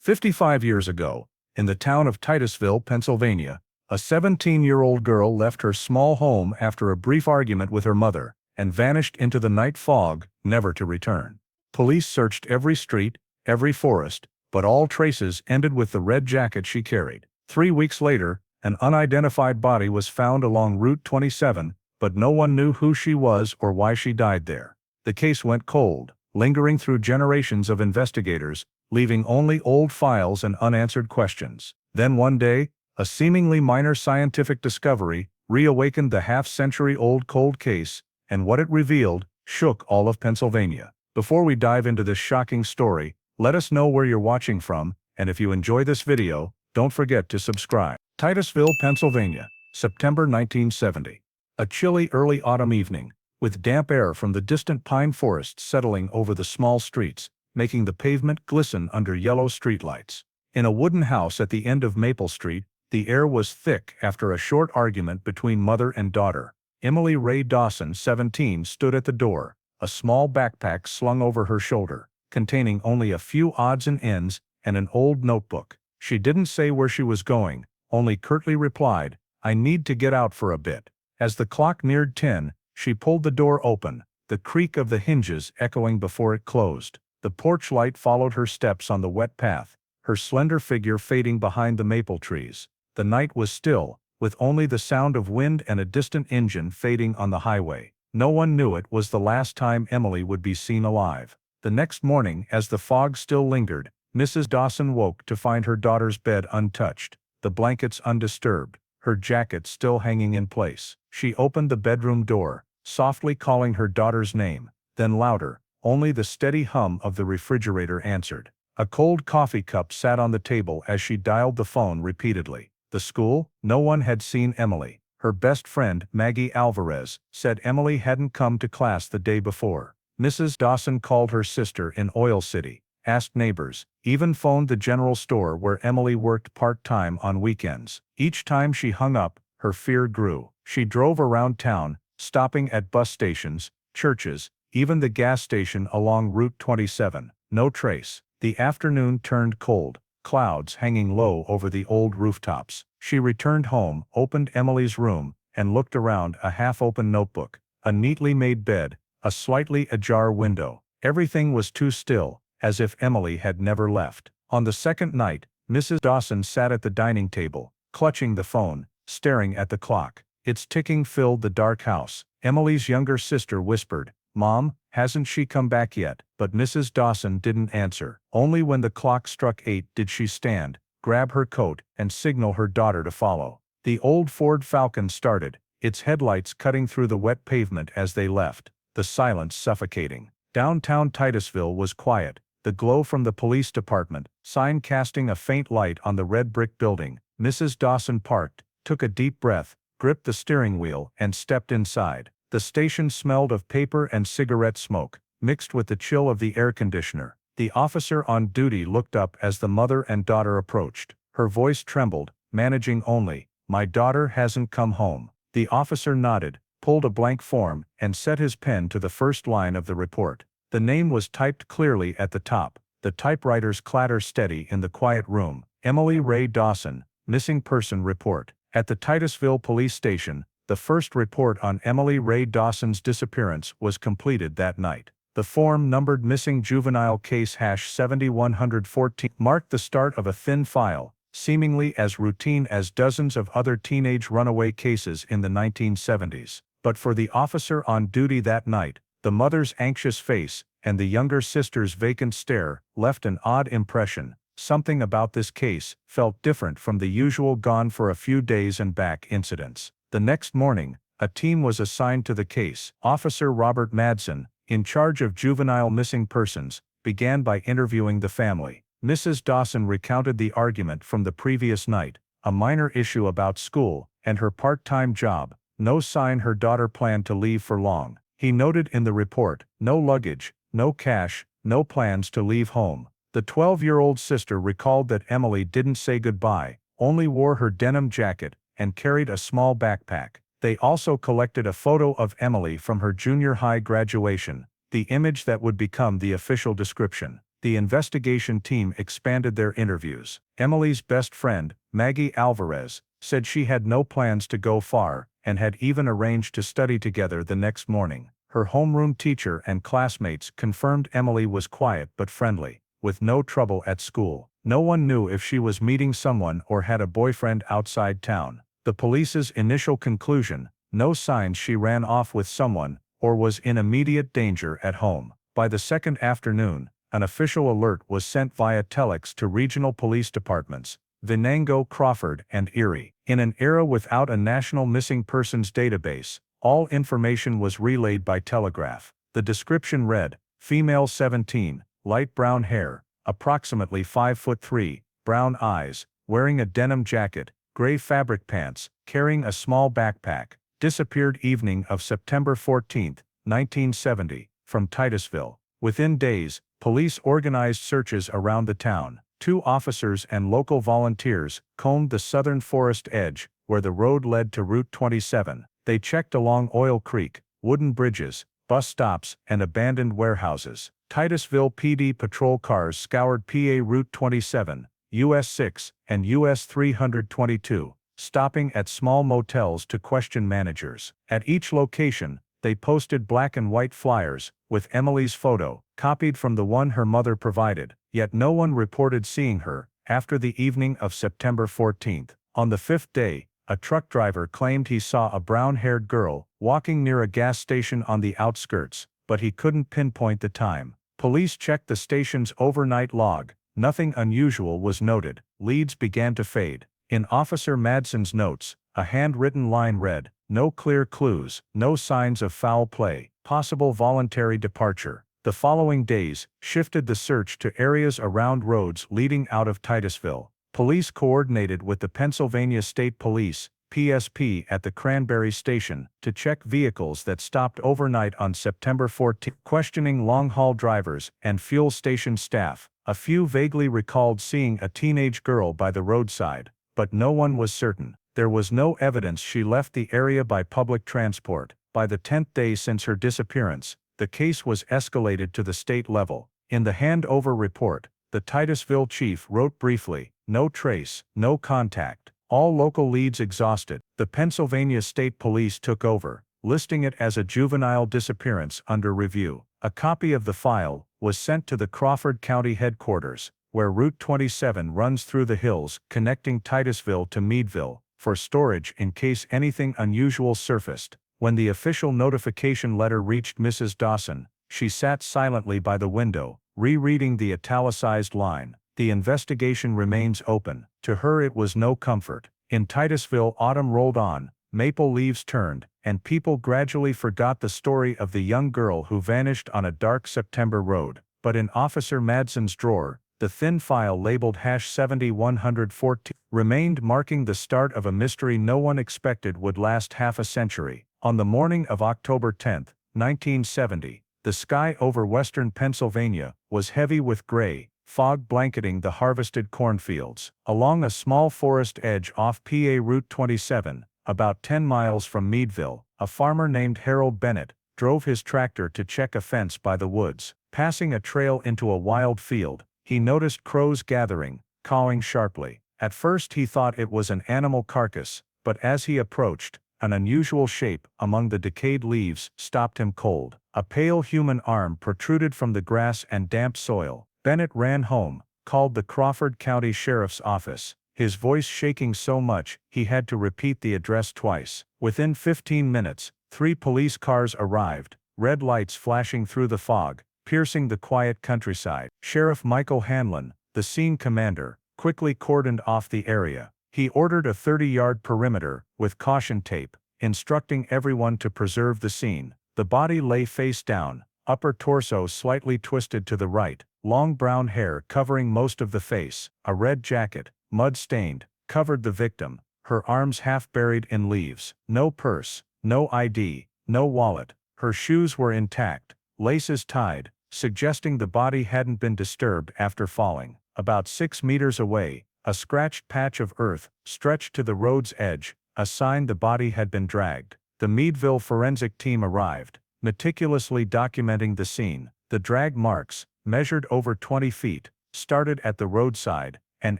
55 years ago, in the town of Titusville, Pennsylvania, a 17-year-old girl left her small home after a brief argument with her mother and vanished into the night fog, never to return. Police searched every street, every forest, but all traces ended with the red jacket she carried. 3 weeks later, an unidentified body was found along Route 27, but no one knew who she was or why she died there. The case went cold, lingering through generations of investigators, leaving only old files and unanswered questions. Then one day, a seemingly minor scientific discovery reawakened the half-century-old cold case, and what it revealed shook all of Pennsylvania. Before we dive into this shocking story, let us know where you're watching from, and if you enjoy this video, don't forget to subscribe. Titusville, Pennsylvania, September 1970. A chilly early autumn evening, with damp air from the distant pine forests settling over the small streets, making the pavement glisten under yellow streetlights. In a wooden house at the end of Maple Street, the air was thick after a short argument between mother and daughter. Emily Ray Dawson, 17, stood at the door, a small backpack slung over her shoulder, containing only a few odds and ends and an old notebook. She didn't say where she was going, only curtly replied, "I need to get out for a bit." As the clock neared 10, she pulled the door open, the creak of the hinges echoing before it closed. The porch light followed her steps on the wet path, her slender figure fading behind the maple trees. The night was still, with only the sound of wind and a distant engine fading on the highway. No one knew it was the last time Emily would be seen alive. The next morning, as the fog still lingered, Mrs. Dawson woke to find her daughter's bed untouched, the blankets undisturbed, her jacket still hanging in place. She opened the bedroom door, softly calling her daughter's name, then louder. Only the steady hum of the refrigerator answered. A cold coffee cup sat on the table as she dialed the phone repeatedly. The school? No one had seen Emily. Her best friend, Maggie Alvarez, said Emily hadn't come to class the day before. Mrs. Dawson called her sister in Oil City, asked neighbors, even phoned the general store where Emily worked part-time on weekends. Each time she hung up, her fear grew. She drove around town, stopping at bus stations, churches, even the gas station along Route 27. No trace. The afternoon turned cold, clouds hanging low over the old rooftops. She returned home, opened Emily's room, and looked around. A half-open notebook, a neatly made bed, a slightly ajar window. Everything was too still, as if Emily had never left. On the second night, Mrs. Dawson sat at the dining table, clutching the phone, staring at the clock. Its ticking filled the dark house. Emily's younger sister whispered, "Mom, hasn't she come back yet?" But Mrs. Dawson didn't answer. Only when the clock struck 8 did she stand, grab her coat, and signal her daughter to follow. The old Ford Falcon started, its headlights cutting through the wet pavement as they left, the silence suffocating. Downtown Titusville was quiet, the glow from the police department sign casting a faint light on the red brick building. Mrs. Dawson parked, took a deep breath, gripped the steering wheel, and stepped inside. The station smelled of paper and cigarette smoke, mixed with the chill of the air conditioner. The officer on duty looked up as the mother and daughter approached. Her voice trembled, managing only, "My daughter hasn't come home." The officer nodded, pulled a blank form, and set his pen to the first line of the report. The name was typed clearly at the top, the typewriter's clatter steady in the quiet room. Emily Ray Dawson, Missing Person Report. At the Titusville Police Station, the first report on Emily Ray Dawson's disappearance was completed that night. The form numbered Missing Juvenile Case #7114 marked the start of a thin file, seemingly as routine as dozens of other teenage runaway cases in the 1970s. But for the officer on duty that night, the mother's anxious face and the younger sister's vacant stare left an odd impression. Something about this case felt different from the usual gone for a few days and back incidents. The next morning, a team was assigned to the case. Officer Robert Madsen, in charge of juvenile missing persons, began by interviewing the family. Mrs. Dawson recounted the argument from the previous night, a minor issue about school, and her part-time job. No sign her daughter planned to leave for long. He noted in the report, no luggage, no cash, no plans to leave home. The 12-year-old sister recalled that Emily didn't say goodbye, only wore her denim jacket, and carried a small backpack. They also collected a photo of Emily from her junior high graduation, the image that would become the official description. The investigation team expanded their interviews. Emily's best friend, Maggie Alvarez, said she had no plans to go far, and had even arranged to study together the next morning. Her homeroom teacher and classmates confirmed Emily was quiet but friendly, with no trouble at school. No one knew if she was meeting someone or had a boyfriend outside town. The police's initial conclusion: no signs she ran off with someone or was in immediate danger at home. By the second afternoon, an official alert was sent via telex to regional police departments, Venango, Crawford, and Erie. In an era without a national missing persons database, all information was relayed by telegraph. The description read: female 17, light brown hair, approximately 5'3", brown eyes, wearing a denim jacket, gray fabric pants, carrying a small backpack, disappeared evening of September 14, 1970, from Titusville. Within days, police organized searches around the town. 2 officers and local volunteers combed the southern forest edge, where the road led to Route 27. They checked along Oil Creek, wooden bridges, bus stops, and abandoned warehouses. Titusville PD patrol cars scoured PA Route 27, US 6, and US 322, stopping at small motels to question managers. At each location, they posted black and white flyers, with Emily's photo, copied from the one her mother provided, yet no one reported seeing her. After the evening of September 14. On the 5th day, a truck driver claimed he saw a brown-haired girl walking near a gas station on the outskirts, but he couldn't pinpoint the time. Police checked the station's overnight log. Nothing unusual was noted. Leads began to fade. In Officer Madsen's notes, a handwritten line read: "No clear clues, no signs of foul play, possible voluntary departure." The following days shifted the search to areas around roads leading out of Titusville. Police coordinated with the Pennsylvania State Police, PSP, at the Cranberry Station to check vehicles that stopped overnight on September 14, questioning long-haul drivers and fuel station staff. A few vaguely recalled seeing a teenage girl by the roadside, but no one was certain. There was no evidence she left the area by public transport. By the 10th day since her disappearance, the case was escalated to the state level. In the handover report, the Titusville chief wrote briefly: "No trace, no contact. All local leads exhausted." The Pennsylvania State Police took over, listing it as a juvenile disappearance under review. A copy of the file was sent to the Crawford County headquarters, where Route 27 runs through the hills connecting Titusville to Meadville, for storage in case anything unusual surfaced. When the official notification letter reached Mrs. Dawson, she sat silently by the window, rereading the italicized line: "The investigation remains open." To her it was no comfort. In Titusville, autumn rolled on, maple leaves turned, and people gradually forgot the story of the young girl who vanished on a dark September road. But in Officer Madsen's drawer, the thin file labeled #7114 remained, marking the start of a mystery no one expected would last half a century. On the morning of October 10, 1970, the sky over western Pennsylvania was heavy with gray, fog blanketing the harvested cornfields. Along a small forest edge off PA Route 27, about 10 miles from Meadville, a farmer named Harold Bennett drove his tractor to check a fence by the woods. Passing a trail into a wild field, he noticed crows gathering, cawing sharply. At first he thought it was an animal carcass, but as he approached, an unusual shape among the decayed leaves stopped him cold. A pale human arm protruded from the grass and damp soil. Bennett ran home, called the Crawford County Sheriff's Office, his voice shaking so much he had to repeat the address twice. Within 15 minutes, 3 police cars arrived, red lights flashing through the fog, piercing the quiet countryside. Sheriff Michael Hanlon, the scene commander, quickly cordoned off the area. He ordered a 30-yard perimeter with caution tape, instructing everyone to preserve the scene. The body lay face down, upper torso slightly twisted to the right, long brown hair covering most of the face. A red jacket, mud-stained, covered the victim, her arms half buried in leaves. No purse, no ID, no wallet. Her shoes were intact, laces tied, suggesting the body hadn't been disturbed after falling. About 6 meters away, a scratched patch of earth stretched to the road's edge, a sign the body had been dragged. The Meadville forensic team arrived, meticulously documenting the scene. The drag marks, measured over 20 feet, started at the roadside, and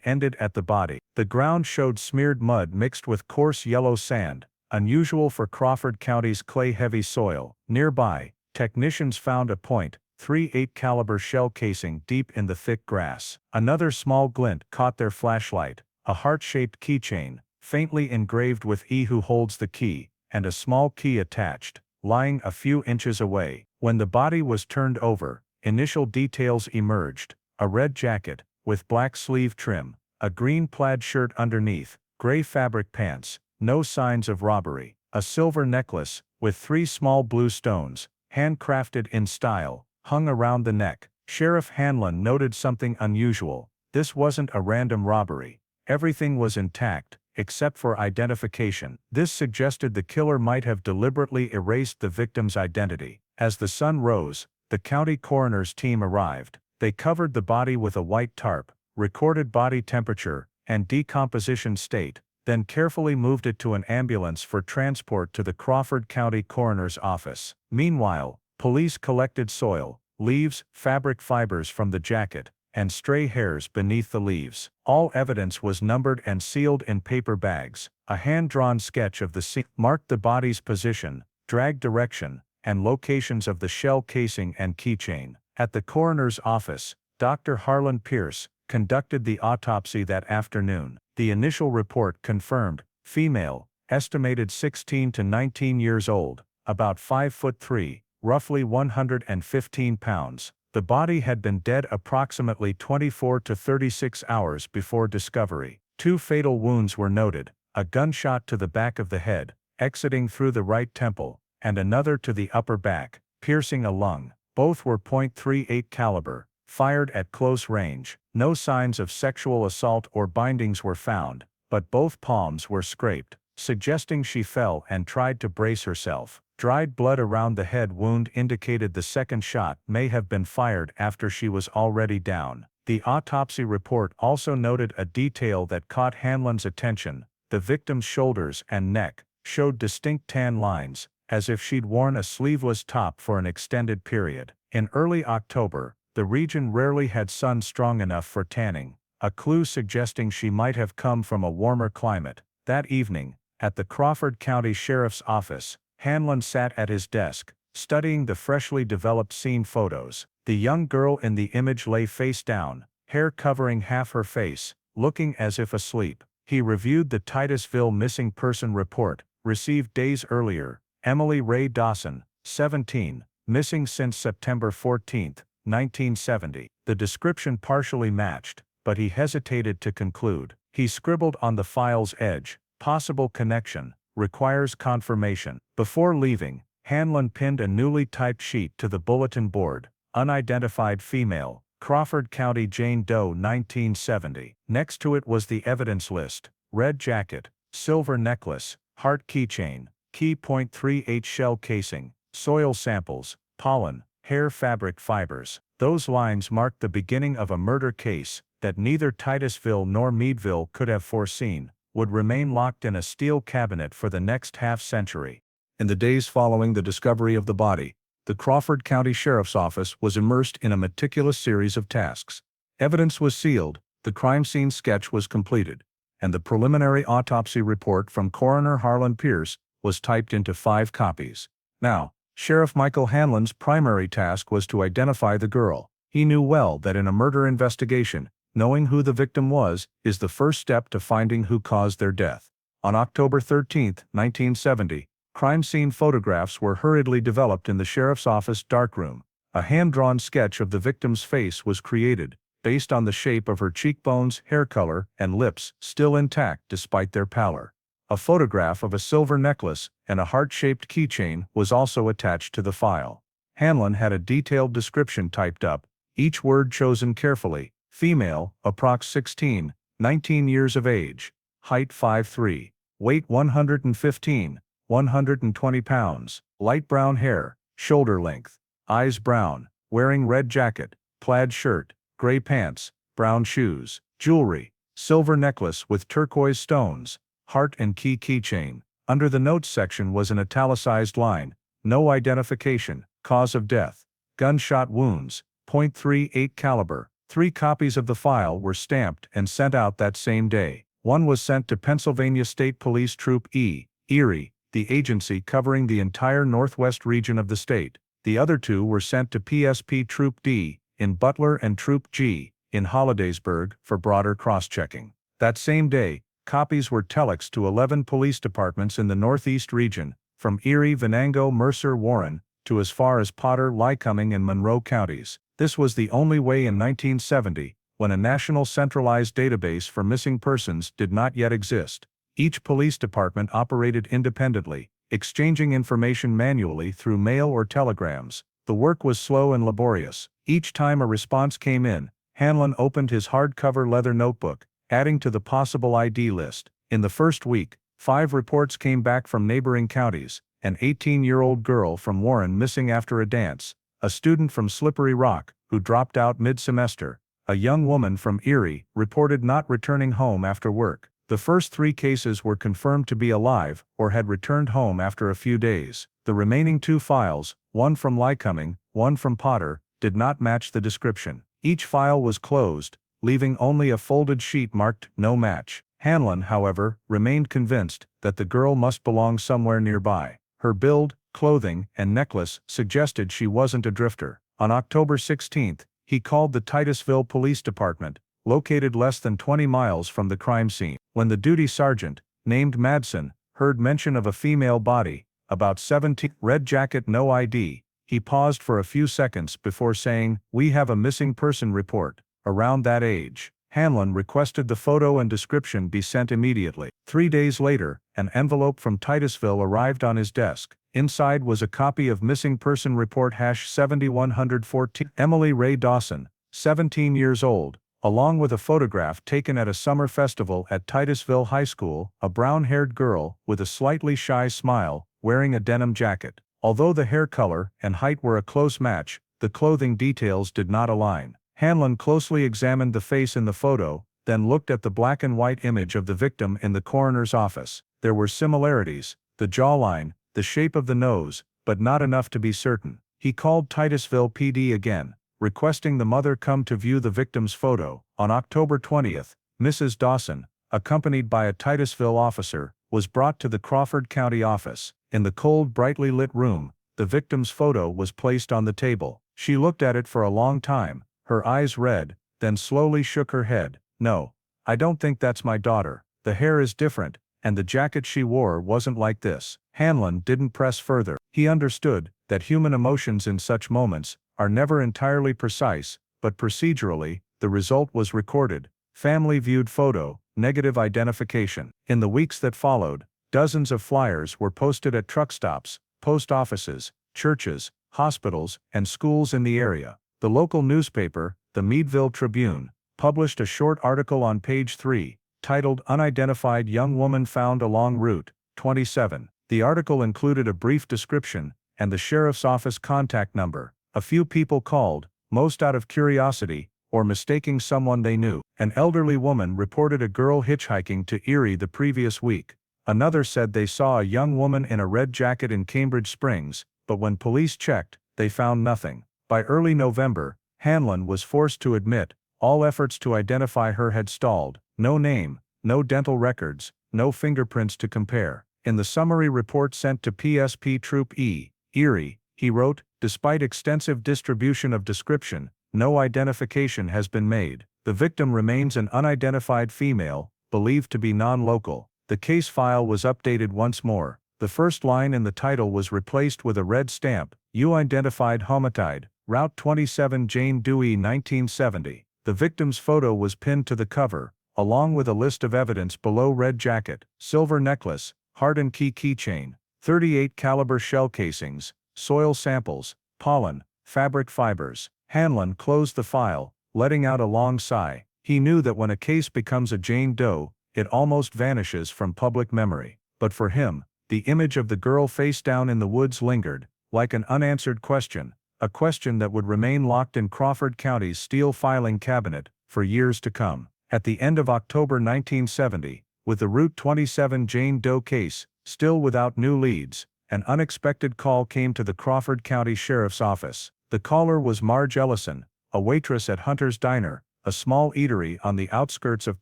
ended at the body. The ground showed smeared mud mixed with coarse yellow sand, unusual for Crawford County's clay-heavy soil. Nearby, technicians found a .38 caliber shell casing deep in the thick grass. Another small glint caught their flashlight, a heart-shaped keychain, faintly engraved with E who holds the key, and a small key attached, lying a few inches away. When the body was turned over, initial details emerged: a red jacket, with black sleeve trim, a green plaid shirt underneath, gray fabric pants, no signs of robbery, a silver necklace, with 3 small blue stones, handcrafted in style, hung around the neck. Sheriff Hanlon noted something unusual: this wasn't a random robbery. Everything was intact, except for identification. This suggested the killer might have deliberately erased the victim's identity. As the sun rose, the county coroner's team arrived. They covered the body with a white tarp, recorded body temperature and decomposition state, then carefully moved it to an ambulance for transport to the Crawford County Coroner's office. Meanwhile, police collected soil, leaves, fabric fibers from the jacket, and stray hairs beneath the leaves. All evidence was numbered and sealed in paper bags. A hand-drawn sketch of the scene marked the body's position, drag direction, and locations of the shell casing and keychain. At the coroner's office, Dr. Harlan Pierce conducted the autopsy that afternoon. The initial report confirmed: female, estimated 16 to 19 years old, about 5'3", roughly 115 pounds. The body had been dead approximately 24 to 36 hours before discovery. 2 fatal wounds were noted: a gunshot to the back of the head, exiting through the right temple, and another to the upper back, piercing a lung. Both were .38 caliber, fired at close range. No signs of sexual assault or bindings were found, but both palms were scraped, suggesting she fell and tried to brace herself. Dried blood around the head wound indicated the second shot may have been fired after she was already down. The autopsy report also noted a detail that caught Hanlon's attention: the victim's shoulders and neck showed distinct tan lines, as if she'd worn a sleeveless top for an extended period. In early October, the region rarely had sun strong enough for tanning, a clue suggesting she might have come from a warmer climate. That evening, at the Crawford County Sheriff's Office, Hanlon sat at his desk, studying the freshly developed scene photos. The young girl in the image lay face down, hair covering half her face, looking as if asleep. He reviewed the Titusville missing person report, received days earlier: Emily Ray Dawson, 17, missing since September 14, 1970. The description partially matched, but he hesitated to conclude. He scribbled on the file's edge: possible connection, requires confirmation. Before leaving, Hanlon pinned a newly typed sheet to the bulletin board: unidentified female, Crawford County, Jane Doe, 1970. Next to it was the evidence list: red jacket, silver necklace, heart keychain, key .38 shell casing, soil samples, pollen, hair fabric fibers. Those lines marked the beginning of a murder case that neither Titusville nor Meadville could have foreseen would remain locked in a steel cabinet for the next half-century. In the days following the discovery of the body, the Crawford County Sheriff's Office was immersed in a meticulous series of tasks. Evidence was sealed, the crime scene sketch was completed, and the preliminary autopsy report from Coroner Harlan Pierce was typed into 5 copies. Now, Sheriff Michael Hanlon's primary task was to identify the girl. He knew well that in a murder investigation, knowing who the victim was is the first step to finding who caused their death. On October 13, 1970, crime scene photographs were hurriedly developed in the sheriff's office darkroom. A hand-drawn sketch of the victim's face was created, based on the shape of her cheekbones, hair color, and lips, still intact despite their pallor. A photograph of a silver necklace and a heart-shaped keychain was also attached to the file. Hanlon had a detailed description typed up, each word chosen carefully: female, approx 16, 19 years of age, height 5'3", weight 120 pounds, light brown hair, shoulder length, eyes brown, wearing red jacket, plaid shirt, gray pants, brown shoes, jewelry, silver necklace with turquoise stones, heart and key keychain. Under the notes section was an italicized line: no identification, cause of death, gunshot wounds, .38 caliber. 3 copies of the file were stamped and sent out that same day. One was sent to Pennsylvania State Police Troop E, Erie, the agency covering the entire northwest region of the state. The other 2 were sent to PSP Troop D, in Butler, and Troop G, in Hollidaysburg, for broader cross-checking. That same day, copies were telexed to 11 police departments in the Northeast region, from Erie, Venango, Mercer, Warren, to as far as Potter, Lycoming, and Monroe counties. This was the only way in 1970, when a national centralized database for missing persons did not yet exist. Each police department operated independently, exchanging information manually through mail or telegrams. The work was slow and laborious. Each time a response came in, Hanlon opened his hardcover leather notebook, adding to the possible ID list. In the first week, 5 reports came back from neighboring counties: an 18-year-old girl from Warren missing after a dance, a student from Slippery Rock who dropped out mid-semester, a young woman from Erie reported not returning home after work. The first 3 cases were confirmed to be alive or had returned home after a few days. The remaining 2 files, one from Lycoming, one from Potter, did not match the description. Each file was closed, leaving only a folded sheet marked "No match." Hanlon, however, remained convinced that the girl must belong somewhere nearby. Her build, clothing, and necklace suggested she wasn't a drifter. On October 16, he called the Titusville Police Department, located less than 20 miles from the crime scene. When the duty sergeant, named Madsen, heard mention of a female body, about 17, red jacket, no ID, he paused for a few seconds before saying, "We have a missing person report." Around that age, Hanlon requested the photo and description be sent immediately. 3 days later, an envelope from Titusville arrived on his desk. Inside was a copy of Missing Person Report #7114. Emily Ray Dawson, 17 years old, along with a photograph taken at a summer festival at Titusville High School, a brown-haired girl with a slightly shy smile, wearing a denim jacket. Although the hair color and height were a close match, the clothing details did not align. Hanlon closely examined the face in the photo, then looked at the black and white image of the victim in the coroner's office. There were similarities: the jawline, the shape of the nose, but not enough to be certain. He called Titusville PD again, requesting the mother come to view the victim's photo. On October 20, Mrs. Dawson, accompanied by a Titusville officer, was brought to the Crawford County office. In the cold, brightly lit room, the victim's photo was placed on the table. She looked at it for a long time, her eyes red, then slowly shook her head. "No, I don't think that's my daughter. The hair is different, and the jacket she wore wasn't like this." Hanlon didn't press further. He understood that human emotions in such moments are never entirely precise, but procedurally, the result was recorded: family viewed photo, negative identification. In the weeks that followed, dozens of flyers were posted at truck stops, post offices, churches, hospitals, and schools in the area. The local newspaper, the Meadville Tribune, published a short article on page 3, titled "Unidentified Young Woman Found Along Route 27. The article included a brief description and the sheriff's office contact number. A few people called, most out of curiosity or mistaking someone they knew. An elderly woman reported a girl hitchhiking to Erie the previous week. Another said they saw a young woman in a red jacket in Cambridge Springs, but when police checked, they found nothing. By early November, Hanlon was forced to admit all efforts to identify her had stalled. No name, no dental records, no fingerprints to compare. In the summary report sent to PSP Troop E, Erie, he wrote, "Despite extensive distribution of description, no identification has been made. The victim remains an unidentified female, believed to be non-local." The case file was updated once more. The first line in the title was replaced with a red stamp: "Unidentified homicide, Route 27, Jane Dewey, 1970. The victim's photo was pinned to the cover, along with a list of evidence below: red jacket, silver necklace, heart and key keychain, 38 caliber shell casings, soil samples, pollen, fabric fibers. Hanlon closed the file, letting out a long sigh. He knew that when a case becomes a Jane Doe, it almost vanishes from public memory. But for him, the image of the girl face down in the woods lingered, like an unanswered question, a question that would remain locked in Crawford County's steel filing cabinet for years to come. At the end of October 1970, with the Route 27 Jane Doe case still without new leads, an unexpected call came to the Crawford County Sheriff's Office. The caller was Marge Ellison, a waitress at Hunter's Diner, a small eatery on the outskirts of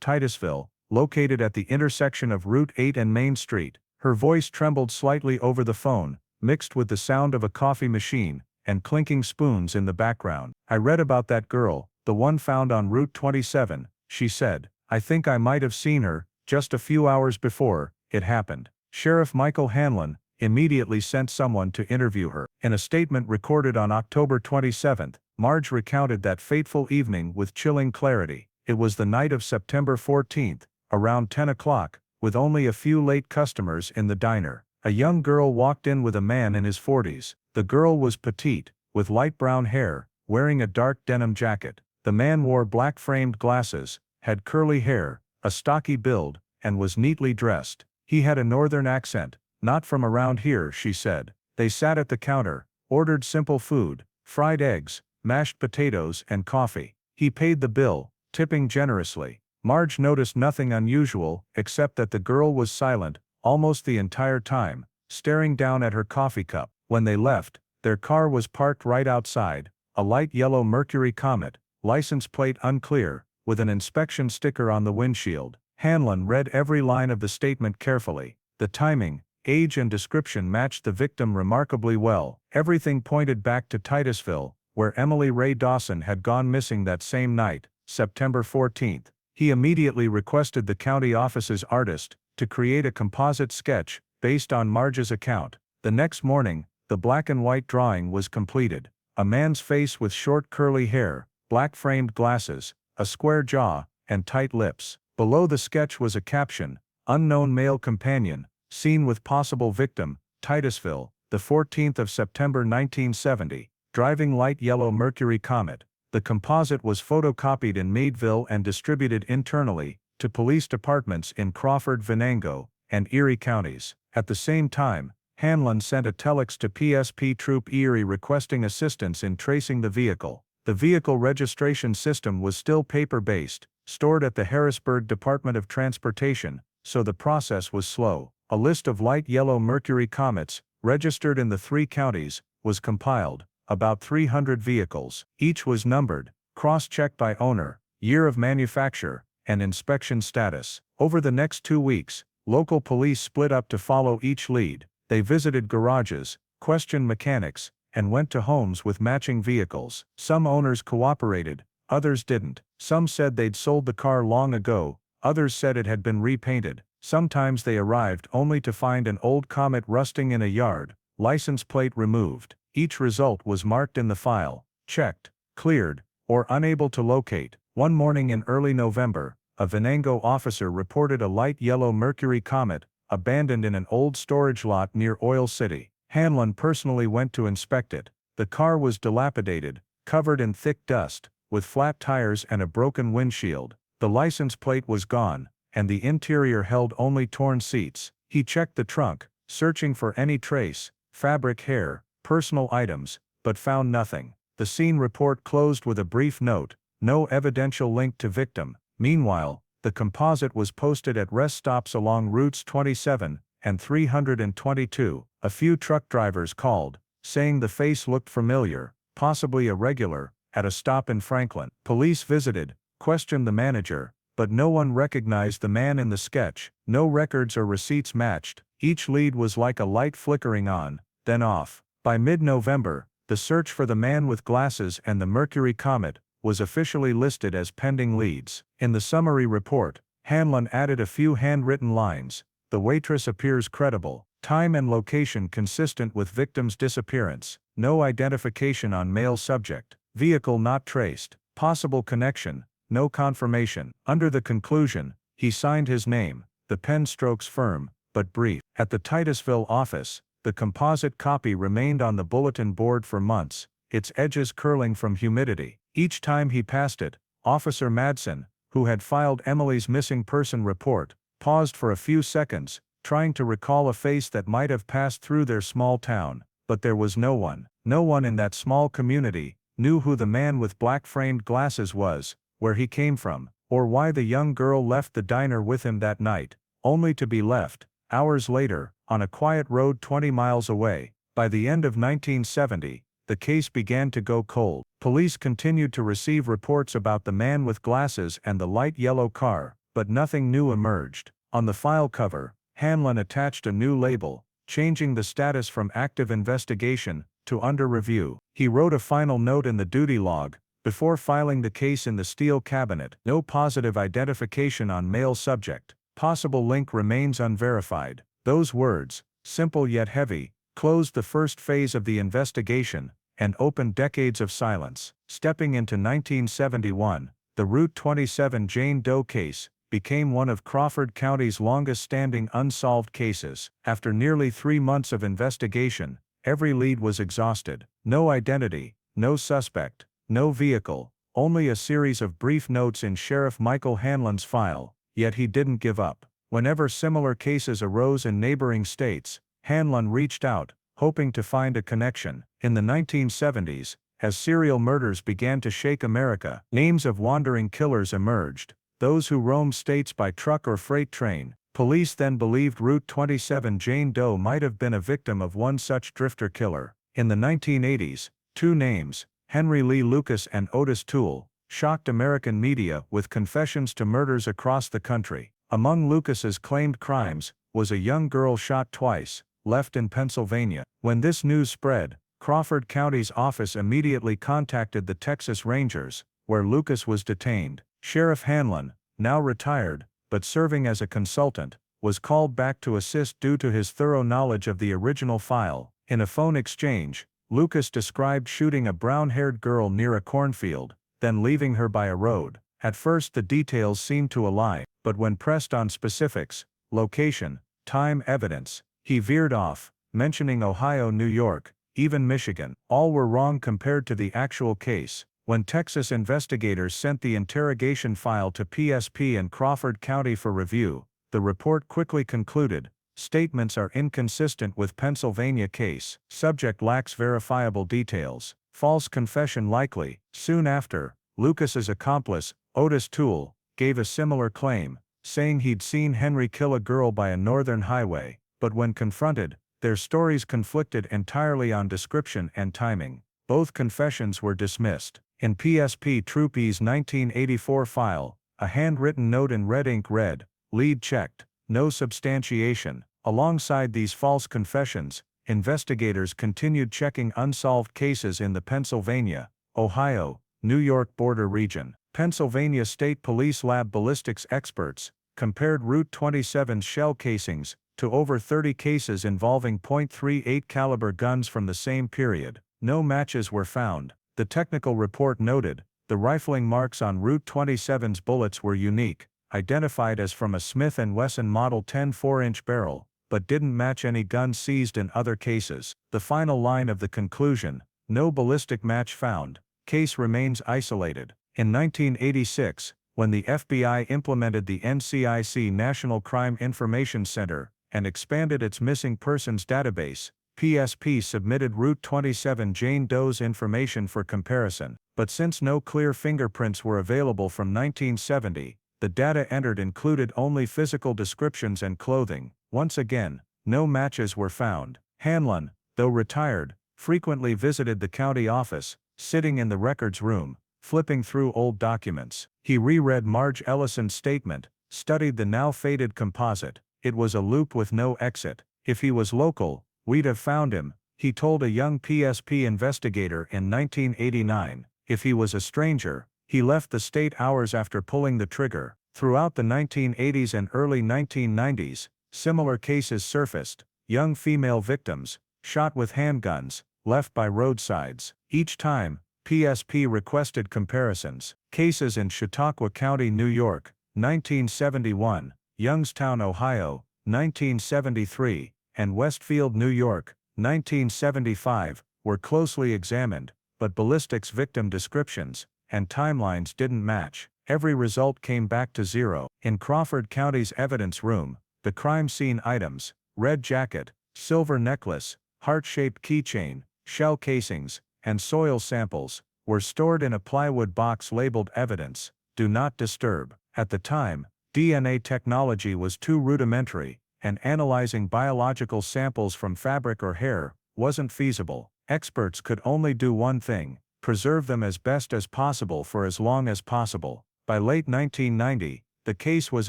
Titusville, located at the intersection of Route 8 and Main Street. Her voice trembled slightly over the phone, mixed with the sound of a coffee machine and clinking spoons in the background. "I read about that girl, the one found on Route 27, she said. "I think I might have seen her, just a few hours before it happened." Sheriff Michael Hanlon immediately sent someone to interview her. In a statement recorded on October 27, Marge recounted that fateful evening with chilling clarity. "It was the night of September 14, around 10 o'clock, with only a few late customers in the diner. A young girl walked in with a man in his 40s. The girl was petite, with light brown hair, wearing a dark denim jacket. The man wore black-framed glasses, had curly hair, a stocky build, and was neatly dressed. He had a northern accent. Not from around here," she said. "They sat at the counter, ordered simple food, fried eggs, mashed potatoes and coffee. He paid the bill, tipping generously." Marge noticed nothing unusual except that the girl was silent almost the entire time, staring down at her coffee cup. When they left, their car was parked right outside, a light yellow Mercury Comet, license plate unclear, with an inspection sticker on the windshield. Hanlon read every line of the statement carefully. The timing, age and description matched the victim remarkably well. Everything pointed back to Titusville, where Emily Ray Dawson had gone missing that same night, September 14. He immediately requested the county office's artist to create a composite sketch based on Marge's account. The next morning, the black and white drawing was completed. A man's face with short curly hair, black-framed glasses, a square jaw, and tight lips. Below the sketch was a caption, "Unknown male companion, seen with possible victim, Titusville, the 14th of September 1970, driving light yellow Mercury Comet." The composite was photocopied in Meadville and distributed internally to police departments in Crawford, Venango, and Erie counties. At the same time, Hanlon sent a telex to PSP Troop Erie requesting assistance in tracing the vehicle. The vehicle registration system was still paper-based, stored at the Harrisburg Department of Transportation, so the process was slow. A list of light yellow Mercury Comets, registered in the 3 counties, was compiled. About 300 vehicles. Each was numbered, cross-checked by owner, year of manufacture, and inspection status. Over the next 2 weeks, local police split up to follow each lead. They visited garages, questioned mechanics, and went to homes with matching vehicles. Some owners cooperated, others didn't. Some said they'd sold the car long ago, others said it had been repainted. Sometimes they arrived only to find an old Comet rusting in a yard, license plate removed. Each result was marked in the file, checked, cleared, or unable to locate. One morning in early November, a Venango officer reported a light yellow Mercury Comet, abandoned in an old storage lot near Oil City. Hanlon personally went to inspect it. The car was dilapidated, covered in thick dust, with flat tires and a broken windshield. The license plate was gone, and the interior held only torn seats. He checked the trunk, searching for any trace, fabric, hair, personal items, but found nothing. The scene report closed with a brief note, "No evidential link to victim." Meanwhile, the composite was posted at rest stops along routes 27 and 322. A few truck drivers called, saying the face looked familiar, possibly a regular, at a stop in Franklin. Police visited, questioned the manager, but no one recognized the man in the sketch. No records or receipts matched. Each lead was like a light flickering on, then off. By mid-November, the search for the man with glasses and the Mercury Comet was officially listed as pending leads. In the summary report, Hanlon added a few handwritten lines. The waitress appears credible. Time and location consistent with victim's disappearance. No identification on male subject. Vehicle not traced. Possible connection. No confirmation. Under the conclusion, he signed his name, the pen strokes firm, but brief. At the Titusville office, the composite copy remained on the bulletin board for months, its edges curling from humidity. Each time he passed it, Officer Madsen, who had filed Emily's missing person report, paused for a few seconds, trying to recall a face that might have passed through their small town. But there was no one. No one in that small community knew who the man with black-framed glasses was, where he came from, or why the young girl left the diner with him that night, only to be left, hours later, on a quiet road 20 miles away. By the end of 1970, the case began to go cold. Police continued to receive reports about the man with glasses and the light yellow car, but nothing new emerged. On the file cover, Hanlon attached a new label, changing the status from active investigation to under review. He wrote a final note in the duty log, before filing the case in the steel cabinet. No positive identification on male subject. Possible link remains unverified. Those words, simple yet heavy, closed the first phase of the investigation and opened decades of silence. Stepping into 1971, the Route 27 Jane Doe case became one of Crawford County's longest-standing unsolved cases. After nearly 3 months of investigation, every lead was exhausted. No identity, no suspect, no vehicle, only a series of brief notes in Sheriff Michael Hanlon's file. Yet he didn't give up. Whenever similar cases arose in neighboring states, Hanlon reached out, hoping to find a connection. In the 1970s, as serial murders began to shake America, names of wandering killers emerged, those who roamed states by truck or freight train. Police then believed Route 27 Jane Doe might have been a victim of one such drifter killer. In the 1980s, two names, Henry Lee Lucas and Otis Toole, shocked American media with confessions to murders across the country. Among Lucas's claimed crimes was a young girl shot twice, left in Pennsylvania. When this news spread, Crawford County's office immediately contacted the Texas Rangers, where Lucas was detained. Sheriff Hanlon, now retired, but serving as a consultant, was called back to assist due to his thorough knowledge of the original file. In a phone exchange, Lucas described shooting a brown-haired girl near a cornfield, then leaving her by a road. At first the details seemed to align, but when pressed on specifics, location, time, evidence, he veered off, mentioning Ohio, New York, even Michigan. All were wrong compared to the actual case. When Texas investigators sent the interrogation file to PSP and Crawford County for review, the report quickly concluded, statements are inconsistent with Pennsylvania case. Subject lacks verifiable details. False confession likely. Soon after, Lucas's accomplice, Otis Toole, gave a similar claim, saying he'd seen Henry kill a girl by a northern highway, but when confronted, their stories conflicted entirely on description and timing. Both confessions were dismissed. In PSP Troopy's 1984 file, a handwritten note in red ink read, "Lead checked, no substantiation." Alongside these false confessions, investigators continued checking unsolved cases in the Pennsylvania, Ohio, New York border region. Pennsylvania State Police Lab ballistics experts compared Route 27's shell casings to over 30 cases involving .38 caliber guns from the same period. No matches were found. The technical report noted, the rifling marks on Route 27's bullets were unique, identified as from a Smith & Wesson Model 10 4-inch barrel, but didn't match any guns seized in other cases. The final line of the conclusion, no ballistic match found, case remains isolated. In 1986, when the FBI implemented the NCIC National Crime Information Center and expanded its missing persons database, PSP submitted Route 27 Jane Doe's information for comparison, but since no clear fingerprints were available from 1970, the data entered included only physical descriptions and clothing. Once again, no matches were found. Hanlon, though retired, frequently visited the county office, sitting in the records room, flipping through old documents. He reread Marge Ellison's statement, studied the now faded composite. It was a loop with no exit. If he was local, we'd have found him, he told a young PSP investigator in 1989. If he was a stranger, he left the state hours after pulling the trigger. Throughout the 1980s and early 1990s, similar cases surfaced, young female victims, shot with handguns, left by roadsides. Each time, PSP requested comparisons. Cases in Chautauqua County, New York, 1971, Youngstown, Ohio, 1973, and Westfield, New York, 1975, were closely examined, but ballistics victim descriptions and timelines didn't match. Every result came back to zero. In Crawford County's evidence room, the crime scene items, red jacket, silver necklace, heart-shaped keychain, shell casings, and soil samples, were stored in a plywood box labeled evidence, do not disturb. At the time, DNA technology was too rudimentary, and analyzing biological samples from fabric or hair wasn't feasible. Experts could only do one thing: preserve them as best as possible for as long as possible. By late 1990, the case was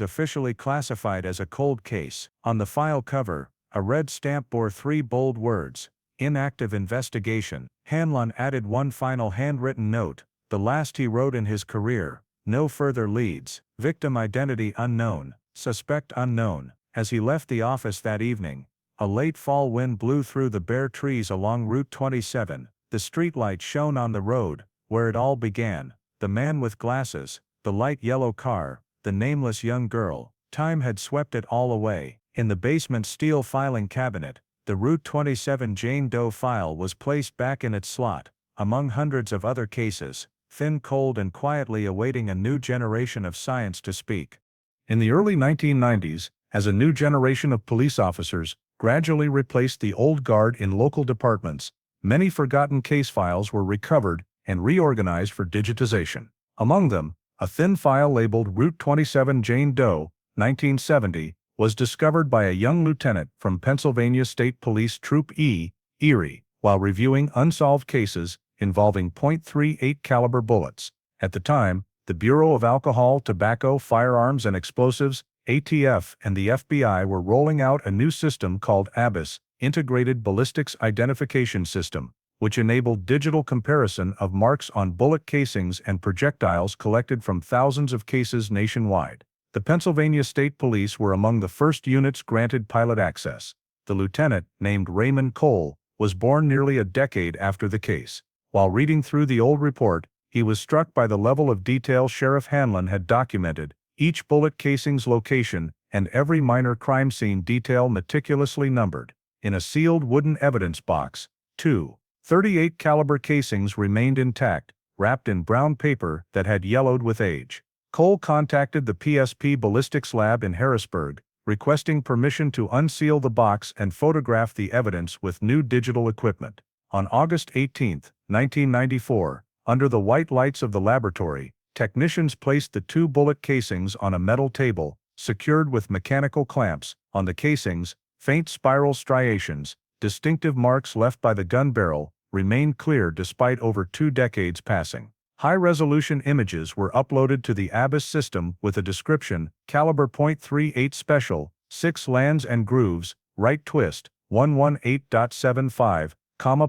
officially classified as a cold case. On the file cover, a red stamp bore 3 bold words: "Inactive investigation." Hanlon added one final handwritten note, the last he wrote in his career: "No further leads. Victim identity unknown. Suspect unknown." As he left the office that evening, a late fall wind blew through the bare trees along Route 27. The streetlight shone on the road, where it all began: the man with glasses, the light yellow car, the nameless young girl. Time had swept it all away. In the basement steel filing cabinet, the Route 27 Jane Doe file was placed back in its slot, among hundreds of other cases, thin, cold, and quietly awaiting a new generation of science to speak. In the early 1990s, as a new generation of police officers gradually replaced the old guard in local departments, many forgotten case files were recovered and reorganized for digitization. Among them, a thin file labeled Route 27 Jane Doe, 1970, was discovered by a young lieutenant from Pennsylvania State Police Troop E, Erie, while reviewing unsolved cases involving .38 caliber bullets. At the time, the Bureau of Alcohol, Tobacco, Firearms and Explosives, ATF, and the FBI were rolling out a new system called ABIS, Integrated Ballistics Identification System, which enabled digital comparison of marks on bullet casings and projectiles collected from thousands of cases nationwide. The Pennsylvania State Police were among the first units granted pilot access. The lieutenant, named Raymond Cole, was born nearly a decade after the case. While reading through the old report, he was struck by the level of detail Sheriff Hanlon had documented: each bullet casing's location and every minor crime scene detail meticulously numbered. In a sealed wooden evidence box, 2 .38 caliber casings remained intact, wrapped in brown paper that had yellowed with age. Cole contacted the PSP Ballistics Lab in Harrisburg, requesting permission to unseal the box and photograph the evidence with new digital equipment. On August 18, 1994, under the white lights of the laboratory, technicians placed the 2 bullet casings on a metal table, secured with mechanical clamps. On the casings, faint spiral striations, distinctive marks left by the gun barrel, remained clear despite over 2 decades passing. High-resolution images were uploaded to the ABIS system with a description: caliber .38 special, 6 lands and grooves, right twist, 118.75,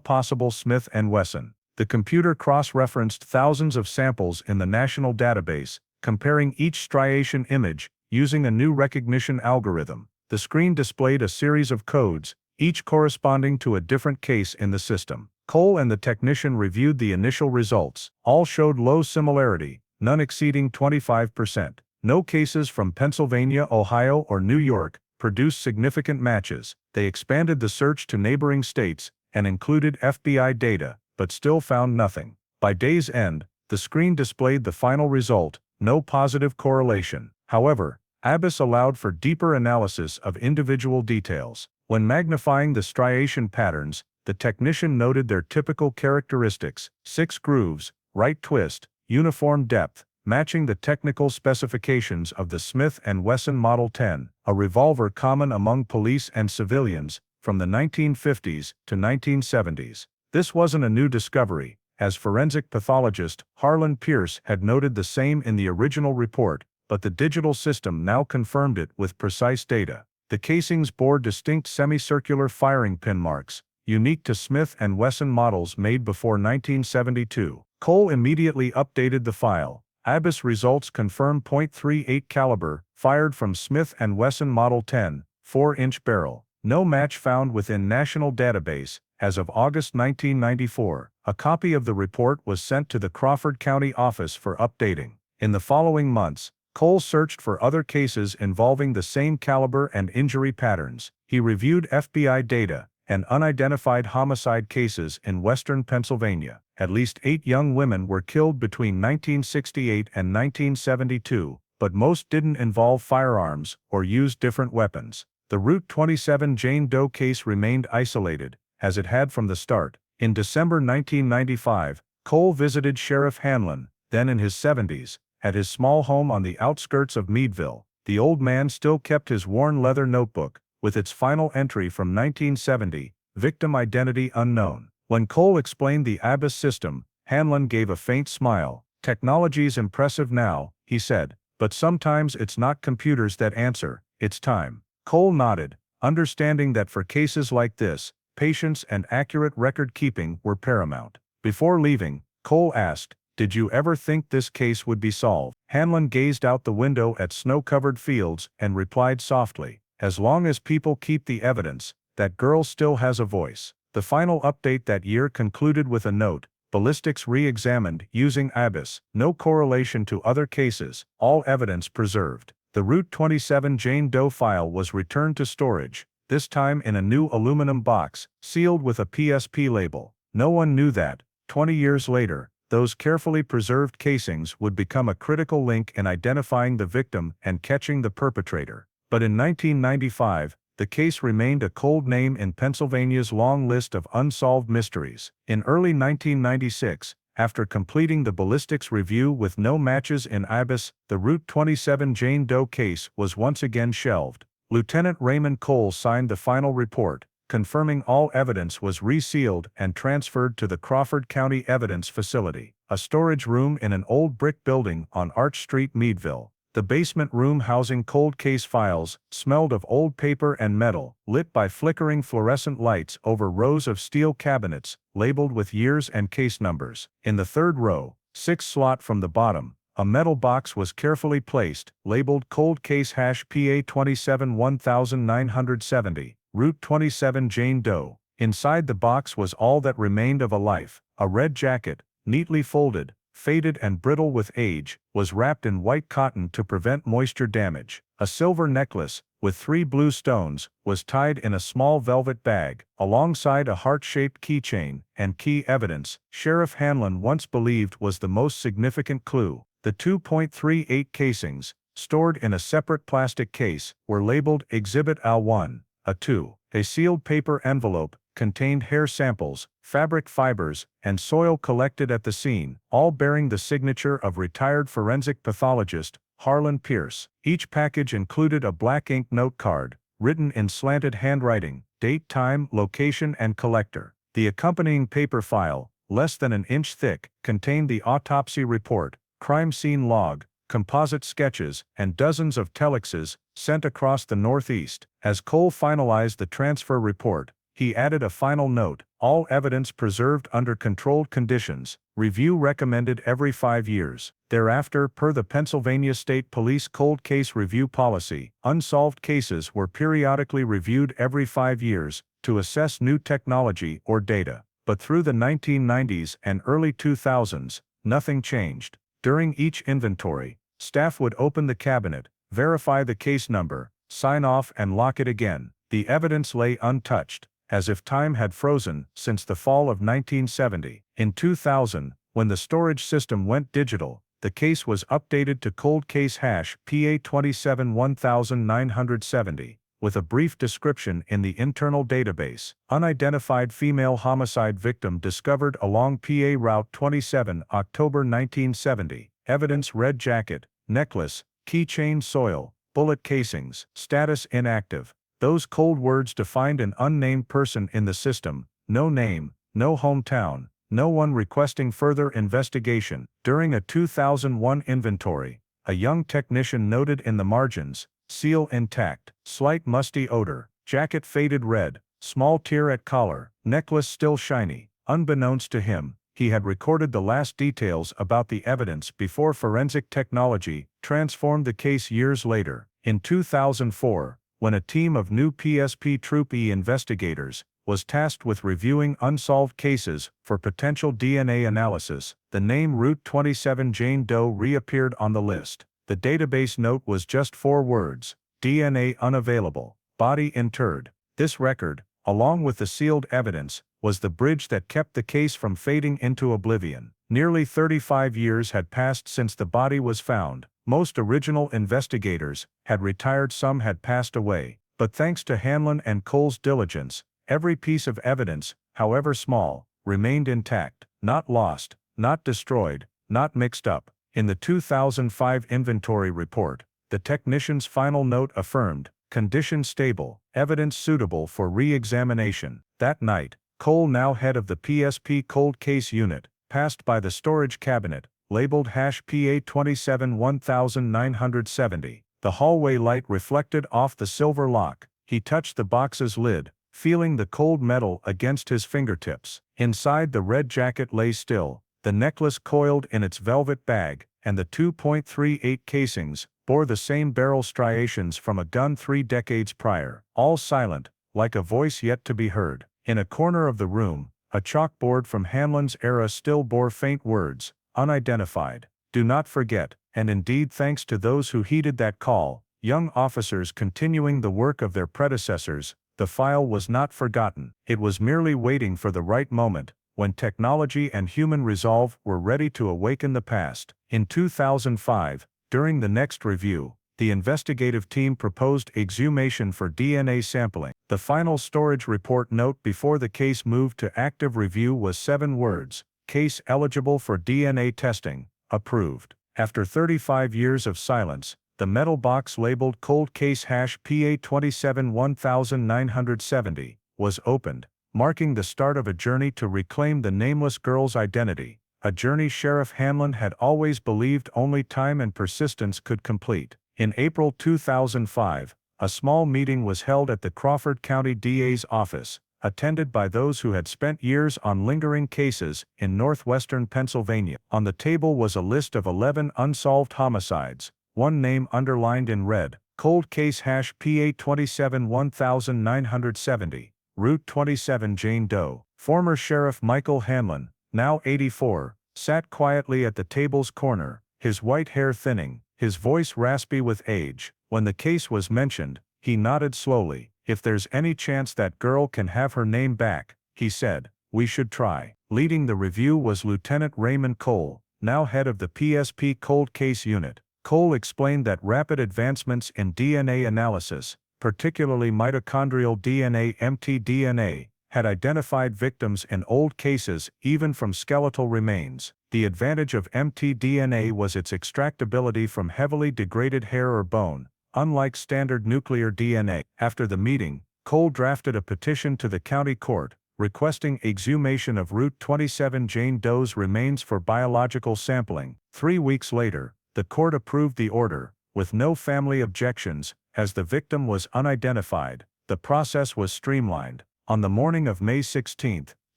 possible Smith & Wesson. The computer cross-referenced thousands of samples in the national database, comparing each striation image using a new recognition algorithm. The screen displayed a series of codes, each corresponding to a different case in the system. Cole and the technician reviewed the initial results. All showed low similarity, none exceeding 25%. No cases from Pennsylvania, Ohio, or New York produced significant matches. They expanded the search to neighboring states and included FBI data, but still found nothing. By day's end, the screen displayed the final result: no positive correlation. However, ABIS allowed for deeper analysis of individual details. When magnifying the striation patterns, the technician noted their typical characteristics: 6 grooves, right twist, uniform depth, matching the technical specifications of the Smith & Wesson Model 10, a revolver common among police and civilians from the 1950s to 1970s. This wasn't a new discovery, as forensic pathologist Harlan Pierce had noted the same in the original report, but the digital system now confirmed it with precise data. The casings bore distinct semicircular firing pin marks, unique to Smith & Wesson models made before 1972. Cole immediately updated the file. ABIS results confirm .38 caliber, fired from Smith & Wesson Model 10, 4-inch barrel. No match found within national database. As of August 1994, a copy of the report was sent to the Crawford County office for updating. In the following months, Cole searched for other cases involving the same caliber and injury patterns. He reviewed FBI data and unidentified homicide cases in western Pennsylvania. At least 8 young women were killed between 1968 and 1972, but most didn't involve firearms or use different weapons. The Route 27 Jane Doe case remained isolated, as it had from the start. In December 1995, Cole visited Sheriff Hanlon, then in his 70s, at his small home on the outskirts of Meadville. The old man still kept his worn leather notebook, with its final entry from 1970, victim identity unknown. When Cole explained the ABIS system, Hanlon gave a faint smile. "Technology's impressive now," he said, "but sometimes it's not computers that answer, it's time." Cole nodded, understanding that for cases like this, patience and accurate record-keeping were paramount. Before leaving, Cole asked, "Did you ever think this case would be solved?" Hanlon gazed out the window at snow-covered fields and replied softly, "As long as people keep the evidence, that girl still has a voice." The final update that year concluded with a note: ballistics re-examined using ABIS, no correlation to other cases, all evidence preserved. The Route 27 Jane Doe file was returned to storage, this time in a new aluminum box, sealed with a PSP label. No one knew that, 20 years later, those carefully preserved casings would become a critical link in identifying the victim and catching the perpetrator. But in 1995, the case remained a cold name in Pennsylvania's long list of unsolved mysteries. In early 1996, after completing the ballistics review with no matches in ABIS, the Route 27 Jane Doe case was once again shelved. Lieutenant Raymond Cole signed the final report, confirming all evidence was resealed and transferred to the Crawford County Evidence Facility, a storage room in an old brick building on Arch Street, Meadville. The basement room housing cold case files smelled of old paper and metal, lit by flickering fluorescent lights over rows of steel cabinets, labeled with years and case numbers. In the third row, 6th slot from the bottom, a metal box was carefully placed, labeled Cold Case #PA 27 1970, Route 27 Jane Doe. Inside the box was all that remained of a life. A red jacket, neatly folded, faded and brittle with age, was wrapped in white cotton to prevent moisture damage. A silver necklace, with 3 blue stones, was tied in a small velvet bag, alongside a heart-shaped keychain and key evidence Sheriff Hanlon once believed was the most significant clue. The 2.38 casings, stored in a separate plastic case, were labeled Exhibit Al-1, A2. A sealed paper envelope contained hair samples, fabric fibers, and soil collected at the scene, all bearing the signature of retired forensic pathologist Harlan Pierce. Each package included a black ink note card, written in slanted handwriting, date, time, location, and collector. The accompanying paper file, less than an inch thick, contained the autopsy report, crime scene log, composite sketches, and dozens of telexes sent across the Northeast. As Cole finalized the transfer report, he added a final note: all evidence preserved under controlled conditions, review recommended every 5 years. Thereafter, per the Pennsylvania State Police Cold Case Review Policy, unsolved cases were periodically reviewed every 5 years to assess new technology or data. But through the 1990s and early 2000s, nothing changed. During each inventory, staff would open the cabinet, verify the case number, sign off and lock it again. The evidence lay untouched, as if time had frozen since the fall of 1970. In 2000, when the storage system went digital, the case was updated to Cold Case #PA 27 1970, with a brief description in the internal database: unidentified female homicide victim discovered along PA Route 27, October 1970. Evidence: red jacket, necklace, keychain, soil, bullet casings. Status: inactive. Those cold words defined an unnamed person in the system: no name, no hometown, no one requesting further investigation. During a 2001 inventory, a young technician noted in the margins: seal intact, slight musty odor, jacket faded red, small tear at collar, necklace still shiny. Unbeknownst to him, he had recorded the last details about the evidence before forensic technology transformed the case years later. In 2004, when a team of new PSP Troop E investigators was tasked with reviewing unsolved cases for potential DNA analysis, the name Route 27 Jane Doe reappeared on the list. The database note was just 4 words: DNA unavailable, body interred. This record, along with the sealed evidence, was the bridge that kept the case from fading into oblivion. Nearly 35 years had passed since the body was found. Most original investigators had retired, some had passed away, but thanks to Hanlon and Cole's diligence, every piece of evidence, however small, remained intact, not lost, not destroyed, not mixed up. In the 2005 inventory report, the technician's final note affirmed: condition stable, evidence suitable for re-examination. That night, Cole, now head of the PSP Cold Case Unit, passed by the storage cabinet, labeled #PA27-1970. The hallway light reflected off the silver lock. He touched the box's lid, feeling the cold metal against his fingertips. Inside, the red jacket lay still, the necklace coiled in its velvet bag, and the .38 casings bore the same barrel striations from a gun 3 decades prior. All silent, like a voice yet to be heard. In a corner of the room, a chalkboard from Hanlon's era still bore faint words, unidentified. Do not forget, and indeed thanks to those who heeded that call, young officers continuing the work of their predecessors, the file was not forgotten. It was merely waiting for the right moment, when technology and human resolve were ready to awaken the past. In 2005, during the next review, the investigative team proposed exhumation for DNA sampling. The final storage report note before the case moved to active review was 7 words: case eligible for DNA testing, approved. After 35 years of silence, the metal box labeled Cold Case #PA27-1970 was opened, marking the start of a journey to reclaim the nameless girl's identity, a journey Sheriff Hanlon had always believed only time and persistence could complete. In April 2005, a small meeting was held at the Crawford County DA's office, attended by those who had spent years on lingering cases in northwestern Pennsylvania. On the table was a list of 11 unsolved homicides, one name underlined in red: Cold Case #PA27-1970, Route 27 Jane Doe. Former Sheriff Michael Hanlon, now 84, sat quietly at the table's corner, his white hair thinning, his voice raspy with age. When the case was mentioned, he nodded slowly. If there's any chance that girl can have her name back, he said, we should try. Leading the review was Lieutenant Raymond Cole, now head of the PSP Cold Case Unit. Cole explained that rapid advancements in DNA analysis, particularly mitochondrial DNA (mtDNA), had identified victims in old cases even from skeletal remains. The advantage of mtDNA was its extractability from heavily degraded hair or bone, unlike standard nuclear DNA. After the meeting, Cole drafted a petition to the county court, requesting exhumation of Route 27 Jane Doe's remains for biological sampling. 3 weeks later, the court approved the order, with no family objections, as the victim was unidentified. The process was streamlined. On the morning of May 16,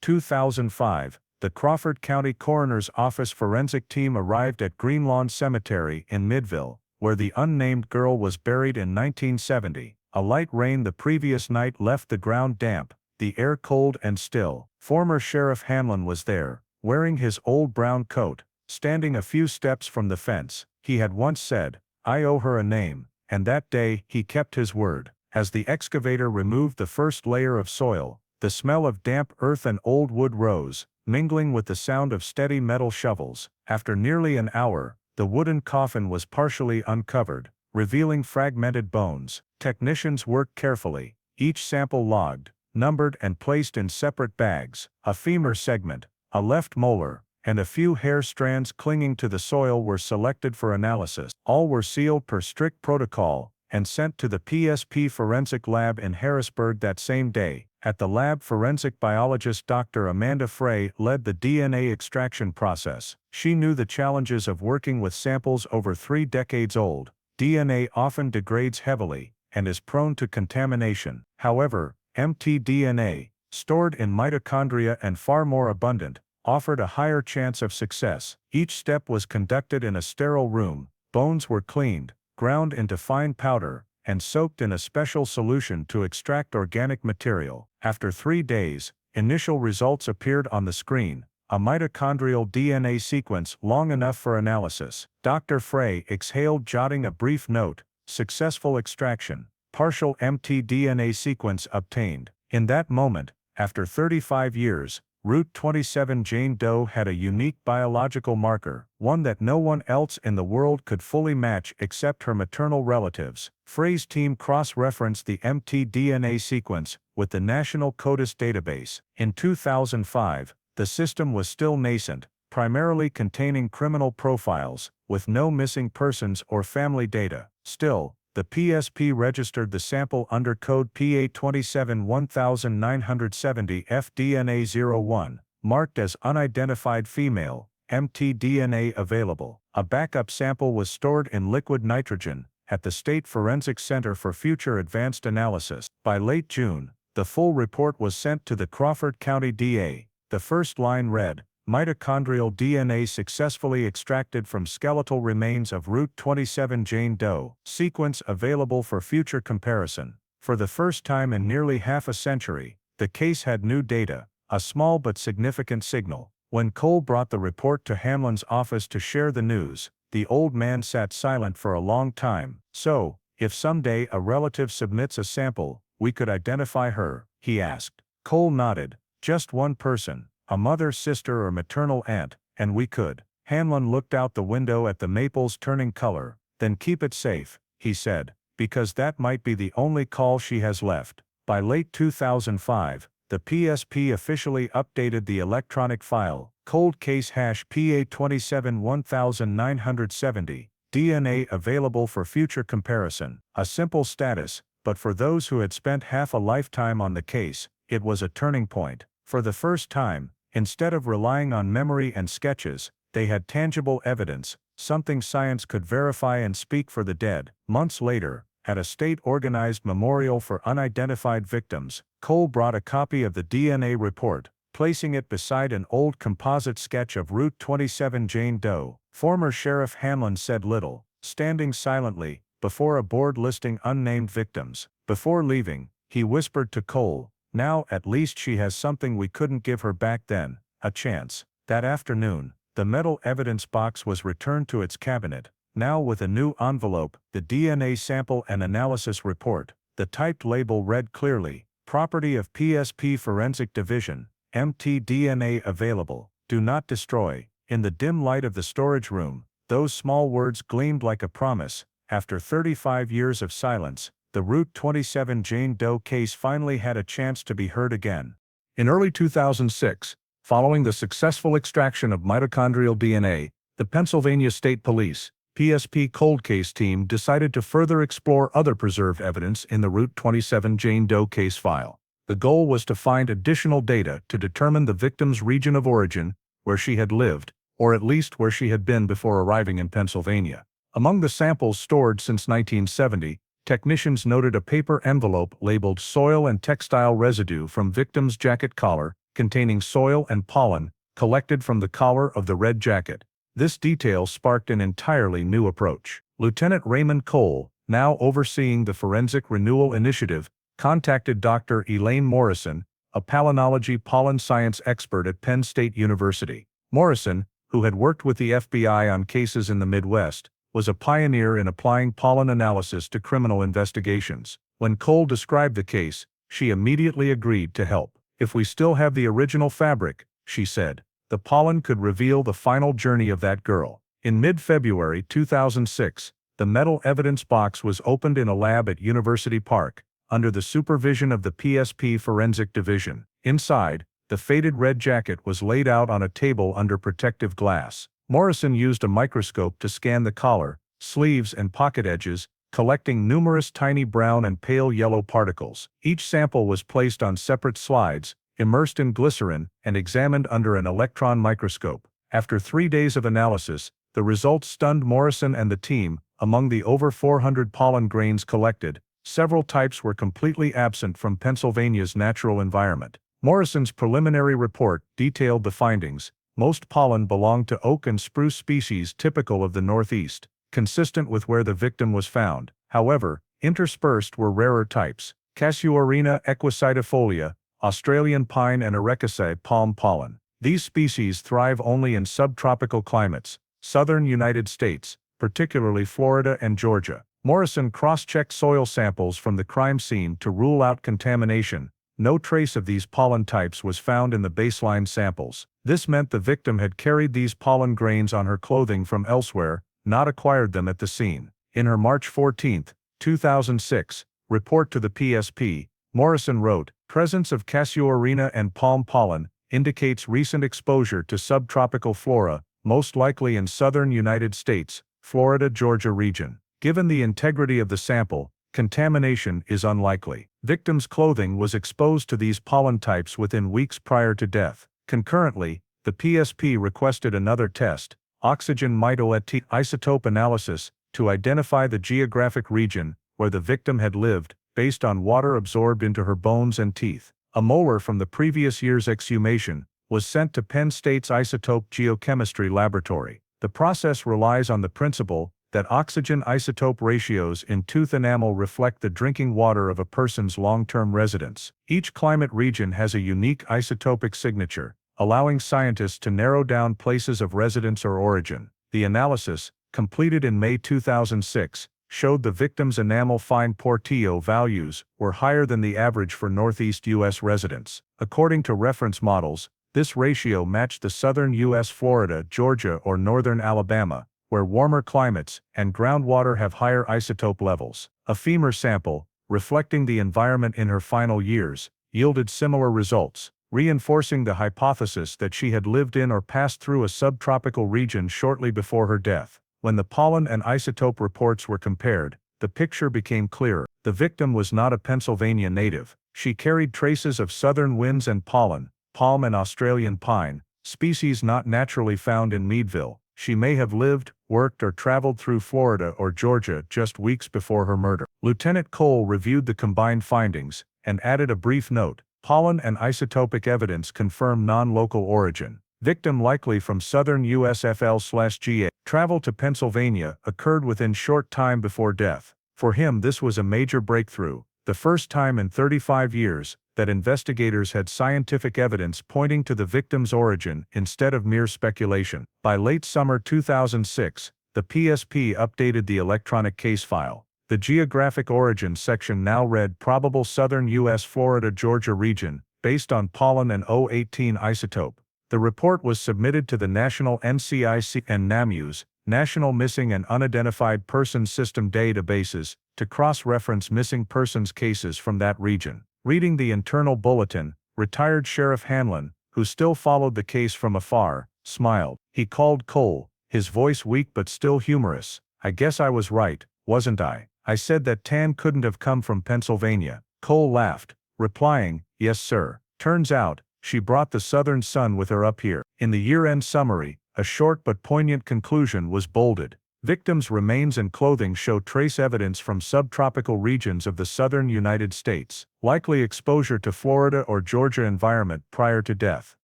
2005, the Crawford County Coroner's Office forensic team arrived at Greenlawn Cemetery in Midville, where the unnamed girl was buried in 1970. A light rain the previous night left the ground damp, the air cold and still. Former Sheriff Hanlon was there, wearing his old brown coat, standing a few steps from the fence. He had once said, "I owe her a name," and that day he kept his word. As the excavator removed the first layer of soil, the smell of damp earth and old wood rose, mingling with the sound of steady metal shovels. After nearly an hour, the wooden coffin was partially uncovered, revealing fragmented bones. Technicians worked carefully, each sample logged, numbered and placed in separate bags. A femur segment, a left molar, and a few hair strands clinging to the soil were selected for analysis. All were sealed per strict protocol and sent to the PSP Forensic Lab in Harrisburg that same day. At the lab, forensic biologist Dr. Amanda Frey led the DNA extraction process. She knew the challenges of working with samples over 3 decades old. DNA often degrades heavily and is prone to contamination. However, mtDNA, stored in mitochondria and far more abundant, offered a higher chance of success. Each step was conducted in a sterile room. Bones were cleaned, ground into fine powder, and soaked in a special solution to extract organic material. After 3 days, initial results appeared on the screen, a mitochondrial DNA sequence long enough for analysis. Dr. Frey exhaled, jotting a brief note: successful extraction, partial mtDNA sequence obtained. In that moment, after 35 years, Route 27 Jane Doe had a unique biological marker, one that no one else in the world could fully match except her maternal relatives. Frey's team cross-referenced the mtDNA sequence with the National CODIS database. In 2005, the system was still nascent, primarily containing criminal profiles, with no missing persons or family data. Still, The PSP registered the sample under code PA271970 FDNA01, marked as unidentified female, mtDNA available. A backup sample was stored in liquid nitrogen at the State Forensic Center for future advanced analysis. By late June, the full report was sent to the Crawford County DA. The first line read, "Mitochondrial DNA successfully extracted from skeletal remains of Route 27 Jane Doe. Sequence available for future comparison." For the first time in nearly half a century, the case had new data, a small but significant signal. When Cole brought the report to Hamlin's office to share the news, the old man sat silent for a long time. "So, if someday a relative submits a sample, we could identify her?" he asked. Cole nodded. "Just one person, a mother, sister, or maternal aunt, and we could." Hamlin looked out the window at the maples turning color. "Then keep it safe," he said, "because that might be the only call she has left." By late 2005, the PSP officially updated the electronic file, cold case hash PA271970, DNA available for future comparison. A simple status, but for those who had spent half a lifetime on the case, it was a turning point. For the first time, instead of relying on memory and sketches, they had tangible evidence, something science could verify and speak for the dead. Months later, at a state-organized memorial for unidentified victims, Cole brought a copy of the DNA report, placing it beside an old composite sketch of Route 27 Jane Doe. Former Sheriff Hamlin said little, standing silently before a board listing unnamed victims. Before leaving, he whispered to Cole, "Now at least she has something we couldn't give her back then, a chance." That afternoon, the metal evidence box was returned to its cabinet, now with a new envelope, the DNA sample and analysis report. The typed label read clearly, "Property of PSP Forensic Division, mtDNA available, do not destroy." In the dim light of the storage room, those small words gleamed like a promise. After 35 years of silence, the Route 27 Jane Doe case finally had a chance to be heard again. In early 2006, following the successful extraction of mitochondrial DNA, the Pennsylvania State Police, PSP cold case team decided to further explore other preserved evidence in the Route 27 Jane Doe case file. The goal was to find additional data to determine the victim's region of origin, where she had lived, or at least where she had been before arriving in Pennsylvania. Among the samples stored since 1970, technicians noted a paper envelope labeled soil and textile residue from victim's jacket collar, containing soil and pollen, collected from the collar of the red jacket. This detail sparked an entirely new approach. Lieutenant Raymond Cole, now overseeing the Forensic Renewal Initiative, contacted Dr. Elaine Morrison, a palynology pollen science expert at Penn State University. Morrison, who had worked with the FBI on cases in the Midwest, was a pioneer in applying pollen analysis to criminal investigations. When Cole described the case, she immediately agreed to help. "If we still have the original fabric," she said, "the pollen could reveal the final journey of that girl." In mid-February 2006, the metal evidence box was opened in a lab at University Park, under the supervision of the PSP Forensic Division. Inside, the faded red jacket was laid out on a table under protective glass. Morrison used a microscope to scan the collar, sleeves, and pocket edges, collecting numerous tiny brown and pale yellow particles. Each sample was placed on separate slides, immersed in glycerin, and examined under an electron microscope. After 3 days of analysis, the results stunned Morrison and the team. Among the over 400 pollen grains collected, several types were completely absent from Pennsylvania's natural environment. Morrison's preliminary report detailed the findings. Most pollen belonged to oak and spruce species typical of the Northeast, consistent with where the victim was found. However, interspersed were rarer types: Casuarina equisetifolia, Australian pine, and Arecaceae palm pollen. These species thrive only in subtropical climates, southern United States, particularly Florida and Georgia. Morrison cross-checked soil samples from the crime scene to rule out contamination. No trace of these pollen types was found in the baseline samples. This meant the victim had carried these pollen grains on her clothing from elsewhere, not acquired them at the scene. In her March 14, 2006, report to the PSP, Morrison wrote, "Presence of Casuarina and palm pollen indicates recent exposure to subtropical flora, most likely in southern United States, Florida-Georgia region. Given the integrity of the sample, contamination is unlikely. Victim's clothing was exposed to these pollen types within weeks prior to death. Concurrently, the PSP requested another test, oxygen isotope analysis, to identify the geographic region where the victim had lived, based on water absorbed into her bones and teeth. A molar from the previous year's exhumation was sent to Penn State's isotope geochemistry laboratory. The process relies on the principle that oxygen isotope ratios in tooth enamel reflect the drinking water of a person's long-term residence. Each climate region has a unique isotopic signature, allowing scientists to narrow down places of residence or origin. The analysis, completed in May 2006, showed the victim's enamel fine Portillo values were higher than the average for Northeast U.S. residents. According to reference models, this ratio matched the southern U.S. Florida, Georgia, or northern Alabama, where warmer climates and groundwater have higher isotope levels. A femur sample, reflecting the environment in her final years, yielded similar results, reinforcing the hypothesis that she had lived in or passed through a subtropical region shortly before her death. When the pollen and isotope reports were compared, the picture became clearer. The victim was not a Pennsylvania native. She carried traces of southern winds and pollen, palm and Australian pine, species not naturally found in Meadville. She may have lived, worked, or traveled through Florida or Georgia just weeks before her murder. Lieutenant Cole reviewed the combined findings and added a brief note: pollen and isotopic evidence confirm non-local origin. Victim likely from southern USFL/GA. Travel to Pennsylvania occurred within short time before death. For him, this was a major breakthrough, the first time in 35 years that investigators had scientific evidence pointing to the victim's origin instead of mere speculation. By late summer 2006, the PSP updated the electronic case file. The geographic origin section now read probable southern U.S. Florida-Georgia region, based on pollen and O18 isotope. The report was submitted to the National NCIC and NAMUS, National Missing and Unidentified Persons System databases, to cross-reference missing persons cases from that region. Reading the internal bulletin, retired Sheriff Hanlon, who still followed the case from afar, smiled. He called Cole, his voice weak but still humorous. "I guess I was right, wasn't I? I said that Tan couldn't have come from Pennsylvania." Cole laughed, replying, "Yes, sir. Turns out, she brought the southern sun with her up here." In the year-end summary, a short but poignant conclusion was bolded. Victims' remains and clothing show trace evidence from subtropical regions of the southern United States, likely exposure to Florida or Georgia environment prior to death.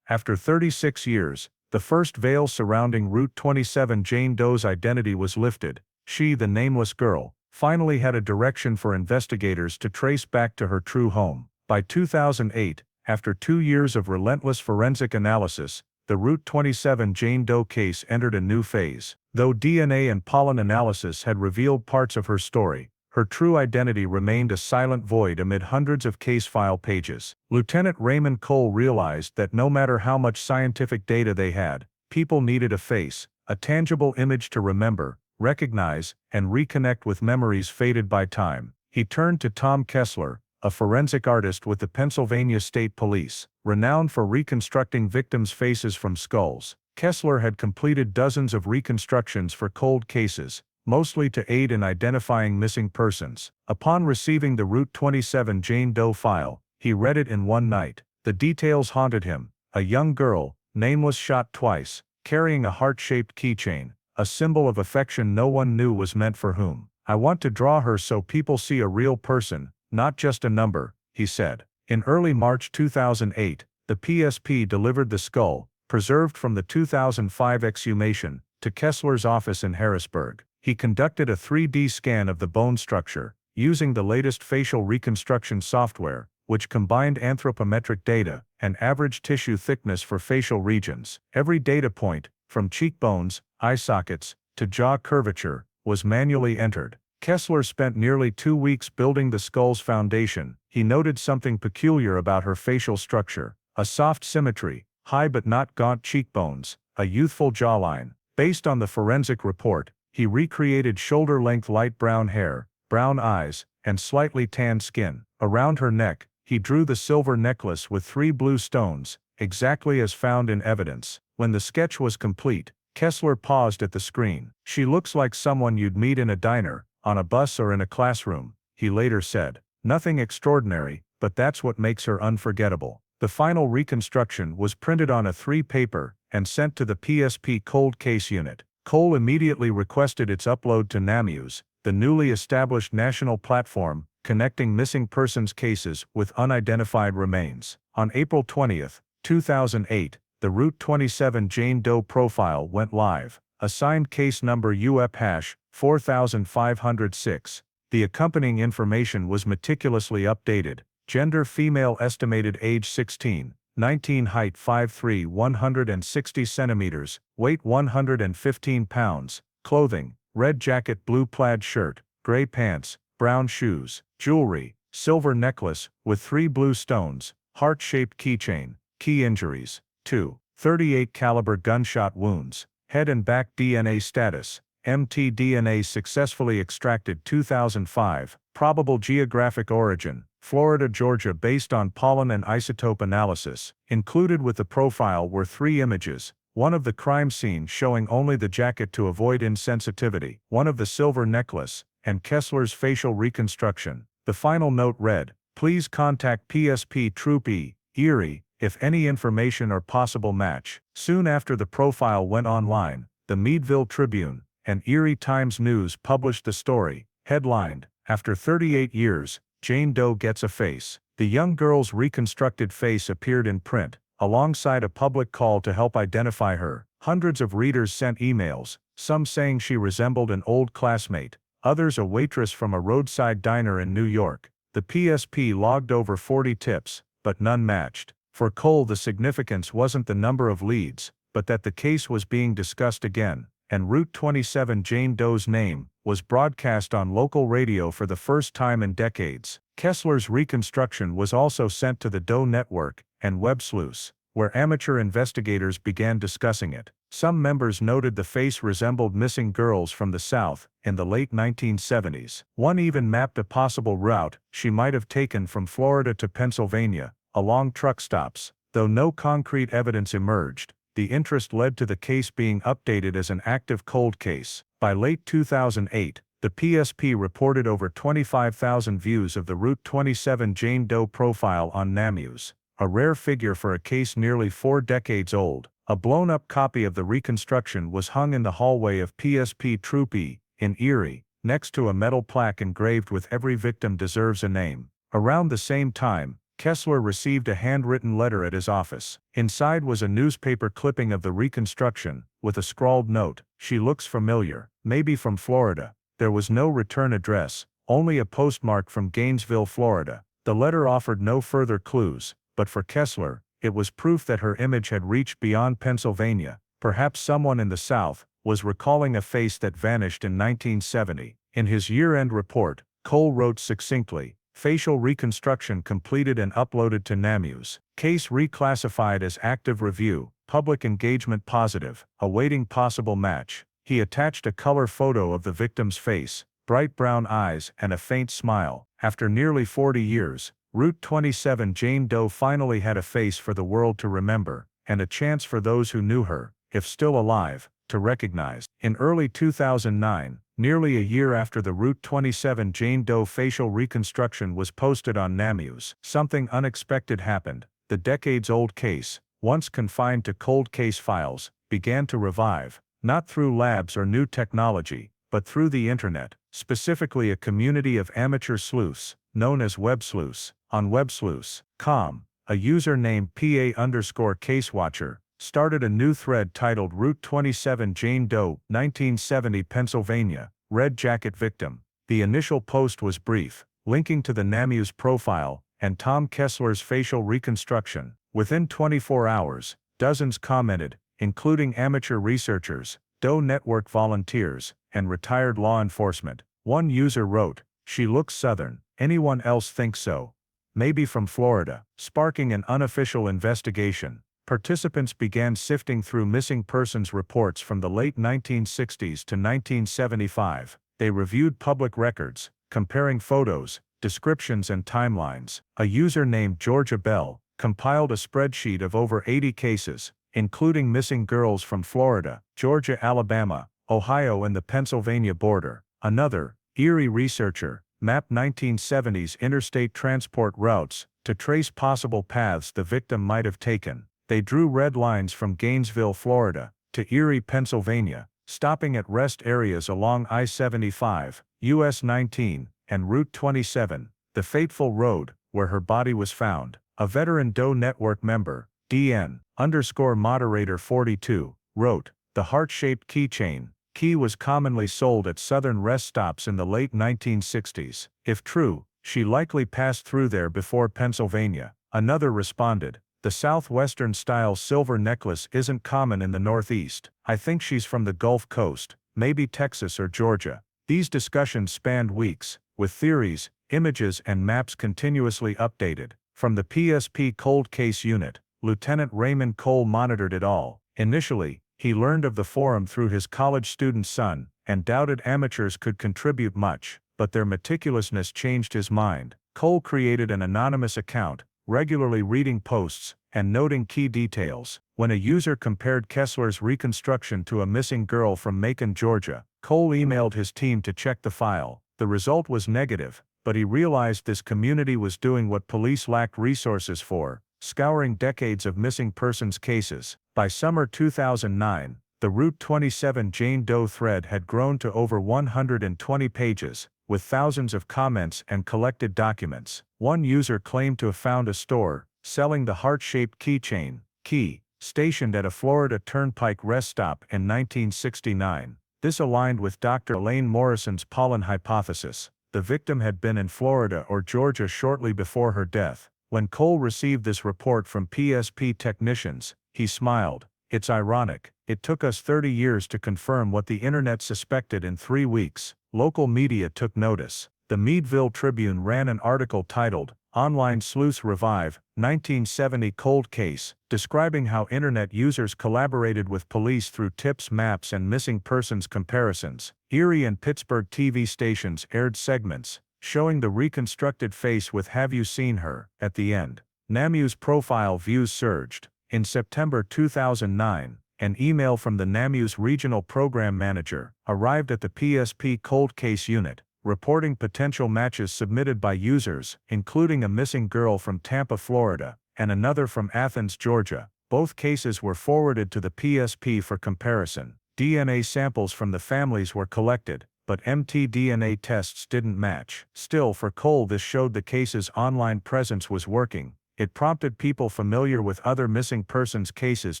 After 36 years, the first veil surrounding Route 27 Jane Doe's identity was lifted. She, the nameless girl, finally had a direction for investigators to trace back to her true home. By 2008, after 2 years of relentless forensic analysis, the Route 27 Jane Doe case entered a new phase. Though DNA and pollen analysis had revealed parts of her story, her true identity remained a silent void amid hundreds of case file pages. Lieutenant Raymond Cole realized that no matter how much scientific data they had, people needed a face, a tangible image to remember, recognize, and reconnect with memories faded by time. He turned to Tom Kessler, a forensic artist with the Pennsylvania State Police. Renowned for reconstructing victims' faces from skulls, Kessler had completed dozens of reconstructions for cold cases, mostly to aid in identifying missing persons. Upon receiving the Route 27 Jane Doe file, he read it in one night. The details haunted him: a young girl, nameless, shot twice, carrying a heart-shaped keychain, a symbol of affection no one knew was meant for whom. "I want to draw her so people see a real person, not just a number," he said. In early March 2008, the PSP delivered the skull, preserved from the 2005 exhumation, to Kessler's office in Harrisburg. He conducted a 3D scan of the bone structure, using the latest facial reconstruction software, which combined anthropometric data and average tissue thickness for facial regions. Every data point, from cheekbones, eye sockets, to jaw curvature, was manually entered. Kessler spent nearly 2 weeks building the skull's foundation. He noted something peculiar about her facial structure: a soft symmetry, high but not gaunt cheekbones, a youthful jawline. Based on the forensic report, he recreated shoulder-length light brown hair, brown eyes, and slightly tanned skin. Around her neck, he drew the silver necklace with 3 blue stones, exactly as found in evidence. When the sketch was complete, Kessler paused at the screen. "She looks like someone you'd meet in a diner," on a bus or in a classroom, he later said. Nothing extraordinary, but that's what makes her unforgettable. The final reconstruction was printed on A3 paper and sent to the PSP Cold Case Unit. Cole immediately requested its upload to NAMUS, the newly established national platform connecting missing persons cases with unidentified remains. On April 20, 2008, the Route 27 Jane Doe profile went live, assigned case number UF-4506. The accompanying information was meticulously updated. Gender female, estimated age 16, 19, height 5'3", 160 centimeters, weight 115 pounds, clothing, red jacket, blue plaid shirt, gray pants, brown shoes, jewelry, silver necklace with 3 blue stones, heart-shaped keychain. Key injuries: 2. 38 caliber gunshot wounds, head and back. DNA status: mtDNA successfully extracted 2005, probable geographic origin: Florida, Georgia, based on pollen and isotope analysis. Included with the profile were 3 images, one of the crime scene showing only the jacket to avoid insensitivity, one of the silver necklace, and Kessler's facial reconstruction. The final note read, "Please contact PSP Troop E, Erie, if any information or possible match." Soon after the profile went online, the Meadville Tribune and Erie Times News published the story, headlined, "After 38 years, Jane Doe gets a face." The young girl's reconstructed face appeared in print, alongside a public call to help identify her. Hundreds of readers sent emails, some saying she resembled an old classmate, others a waitress from a roadside diner in New York. The PSP logged over 40 tips, but none matched. For Cole, the significance wasn't the number of leads, but that the case was being discussed again, and Route 27 Jane Doe's name was broadcast on local radio for the first time in decades. Kessler's reconstruction was also sent to the Doe Network and Web Sleuths, where amateur investigators began discussing it. Some members noted the face resembled missing girls from the South in the late 1970s. One even mapped a possible route she might have taken from Florida to Pennsylvania, along truck stops. Though no concrete evidence emerged, the interest led to the case being updated as an active cold case. By late 2008, the PSP reported over 25,000 views of the Route 27 Jane Doe profile on NAMUS, a rare figure for a case nearly 4 decades old. A blown-up copy of the reconstruction was hung in the hallway of PSP Troop E in Erie, next to a metal plaque engraved with "Every victim deserves a name." Around the same time, Kessler received a handwritten letter at his office. Inside was a newspaper clipping of the reconstruction, with a scrawled note, "She looks familiar, maybe from Florida." There was no return address, only a postmark from Gainesville, Florida. The letter offered no further clues, but for Kessler, it was proof that her image had reached beyond Pennsylvania. Perhaps someone in the South was recalling a face that vanished in 1970. In his year-end report, Cole wrote succinctly, "Facial reconstruction completed and uploaded to NAMUS. Case reclassified as active review, public engagement positive, awaiting possible match." He attached a color photo of the victim's face, bright brown eyes and a faint smile. After nearly 40 years, Route 27 Jane Doe finally had a face for the world to remember, and a chance for those who knew her, if still alive, to recognize. In early 2009, nearly a year after the Route 27 Jane Doe facial reconstruction was posted on NAMUS, something unexpected happened. The decades-old case, once confined to cold case files, began to revive, not through labs or new technology, but through the internet, specifically a community of amateur sleuths, known as Web Sleuths. On websleuths.com, a user named PA_CaseWatcher started a new thread titled Route 27 Jane Doe, 1970 Pennsylvania, red jacket victim. The initial post was brief, linking to the NAMUS profile and Tom Kessler's facial reconstruction. Within 24 hours, dozens commented, including amateur researchers, Doe Network volunteers, and retired law enforcement. One user wrote, "She looks Southern. Anyone else think so? Maybe from Florida," sparking an unofficial investigation. Participants began sifting through missing persons reports from the late 1960s to 1975. They reviewed public records, comparing photos, descriptions and timelines. A user named Georgia Bell compiled a spreadsheet of over 80 cases, including missing girls from Florida, Georgia, Alabama, Ohio and the Pennsylvania border. Another, Erie researcher, map 1970s interstate transport routes, to trace possible paths the victim might have taken. They drew red lines from Gainesville, Florida, to Erie, Pennsylvania, stopping at rest areas along I-75, US 19, and Route 27, the fateful road, where her body was found. A veteran Doe Network member, DN_moderator 42, wrote, "The heart-shaped keychain key was commonly sold at southern rest stops in the late 1960s. If true, she likely passed through there before Pennsylvania." Another responded, "The southwestern-style silver necklace isn't common in the Northeast. I think she's from the Gulf Coast, maybe Texas or Georgia." These discussions spanned weeks, with theories, images and maps continuously updated. From the PSP Cold Case Unit, Lieutenant Raymond Cole monitored it all. Initially, he learned of the forum through his college student son, and doubted amateurs could contribute much, but their meticulousness changed his mind. Cole created an anonymous account, regularly reading posts and noting key details. When a user compared Kessler's reconstruction to a missing girl from Macon, Georgia, Cole emailed his team to check the file. The result was negative, but he realized this community was doing what police lacked resources for, scouring decades of missing persons cases. By summer 2009, the Route 27 Jane Doe thread had grown to over 120 pages, with thousands of comments and collected documents. One user claimed to have found a store selling the heart-shaped keychain key, stationed at a Florida Turnpike rest stop in 1969. This aligned with Dr. Elaine Morrison's pollen hypothesis. The victim had been in Florida or Georgia shortly before her death. When Cole received this report from PSP technicians, he smiled. "It's ironic. It took us 30 years to confirm what the internet suspected in 3 weeks." Local media took notice. The Meadville Tribune ran an article titled, "Online Sleuths Revive, 1970 Cold Case," describing how internet users collaborated with police through tips, maps and missing persons comparisons. Erie and Pittsburgh TV stations aired segments, showing the reconstructed face with "Have you seen her?" at the end. NAMU's profile views surged. In September 2009, an email from the NAMU's regional program manager arrived at the PSP Cold Case Unit, reporting potential matches submitted by users, including a missing girl from Tampa, Florida, and another from Athens, Georgia. Both cases were forwarded to the PSP for comparison. DNA samples from the families were collected, but mtDNA tests didn't match. Still, for Cole, this showed the case's online presence was working. It prompted people familiar with other missing persons cases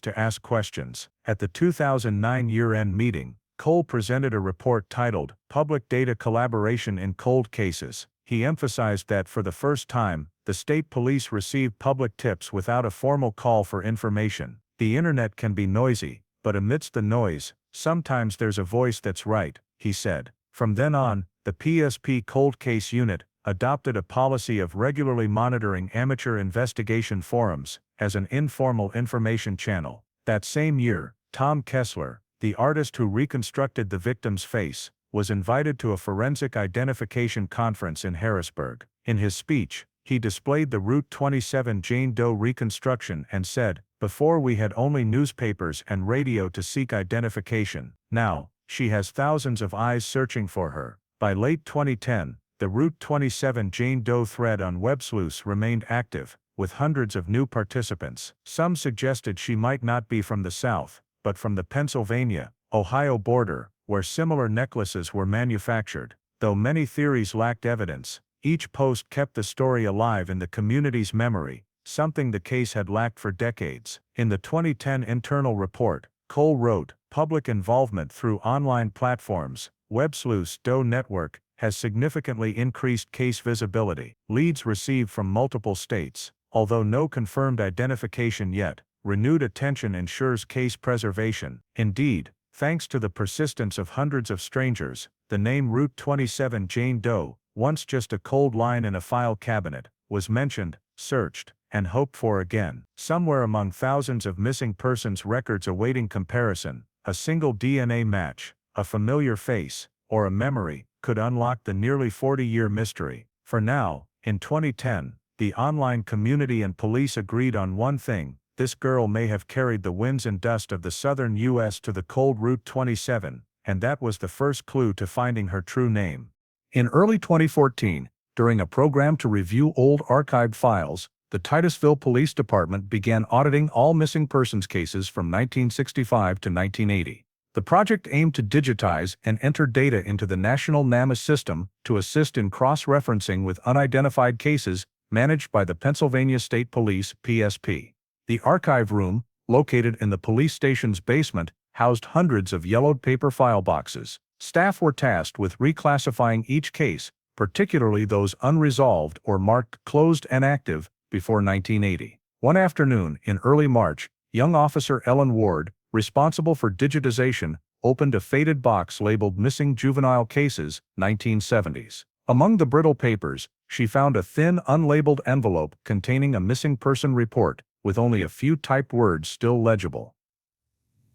to ask questions. At the 2009 year-end meeting, Cole presented a report titled, "Public Data Collaboration in Cold Cases." He emphasized that for the first time, the state police received public tips without a formal call for information. "The internet can be noisy, but amidst the noise, sometimes there's a voice that's right," he said. From then on, the PSP Cold Case Unit adopted a policy of regularly monitoring amateur investigation forums as an informal information channel. That same year, Tom Kessler, the artist who reconstructed the victim's face, was invited to a forensic identification conference in Harrisburg. In his speech, he displayed the Route 27 Jane Doe reconstruction and said, "Before we had only newspapers and radio to seek identification. Now, she has thousands of eyes searching for her." By late 2010, the Route 27 Jane Doe thread on WebSleuths remained active, with hundreds of new participants. Some suggested she might not be from the South, but from the Pennsylvania-Ohio border, where similar necklaces were manufactured. Though many theories lacked evidence, each post kept the story alive in the community's memory, something the case had lacked for decades. In the 2010 internal report, Cole wrote, "Public involvement through online platforms, WebSleuths Doe Network, has significantly increased case visibility. Leads received from multiple states, although no confirmed identification yet. Renewed attention ensures case preservation." Indeed, thanks to the persistence of hundreds of strangers, the name Route 27 Jane Doe, once just a cold line in a file cabinet, was mentioned, searched, and hoped for again. Somewhere among thousands of missing persons records awaiting comparison, a single DNA match, a familiar face, or a memory, could unlock the nearly 40-year mystery. For now, in 2010, the online community and police agreed on one thing: this girl may have carried the winds and dust of the southern U.S. to the cold Route 27, and that was the first clue to finding her true name. In early 2014, during a program to review old archived files, the Titusville Police Department began auditing all missing persons cases from 1965 to 1980. The project aimed to digitize and enter data into the National NamUs system to assist in cross-referencing with unidentified cases managed by the Pennsylvania State Police (PSP). The archive room, located in the police station's basement, housed hundreds of yellowed paper file boxes. Staff were tasked with reclassifying each case, particularly those unresolved or marked closed and active before 1980. One afternoon in early March, young Officer Ellen Ward, responsible for digitization, opened a faded box labeled Missing Juvenile Cases, 1970s. Among the brittle papers, she found a thin, unlabeled envelope containing a missing person report, with only a few typed words still legible.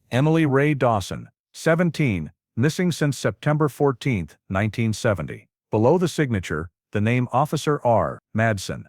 Emily Ray Dawson, 17, missing since September 14, 1970. Below the signature, the name Officer R. Madsen.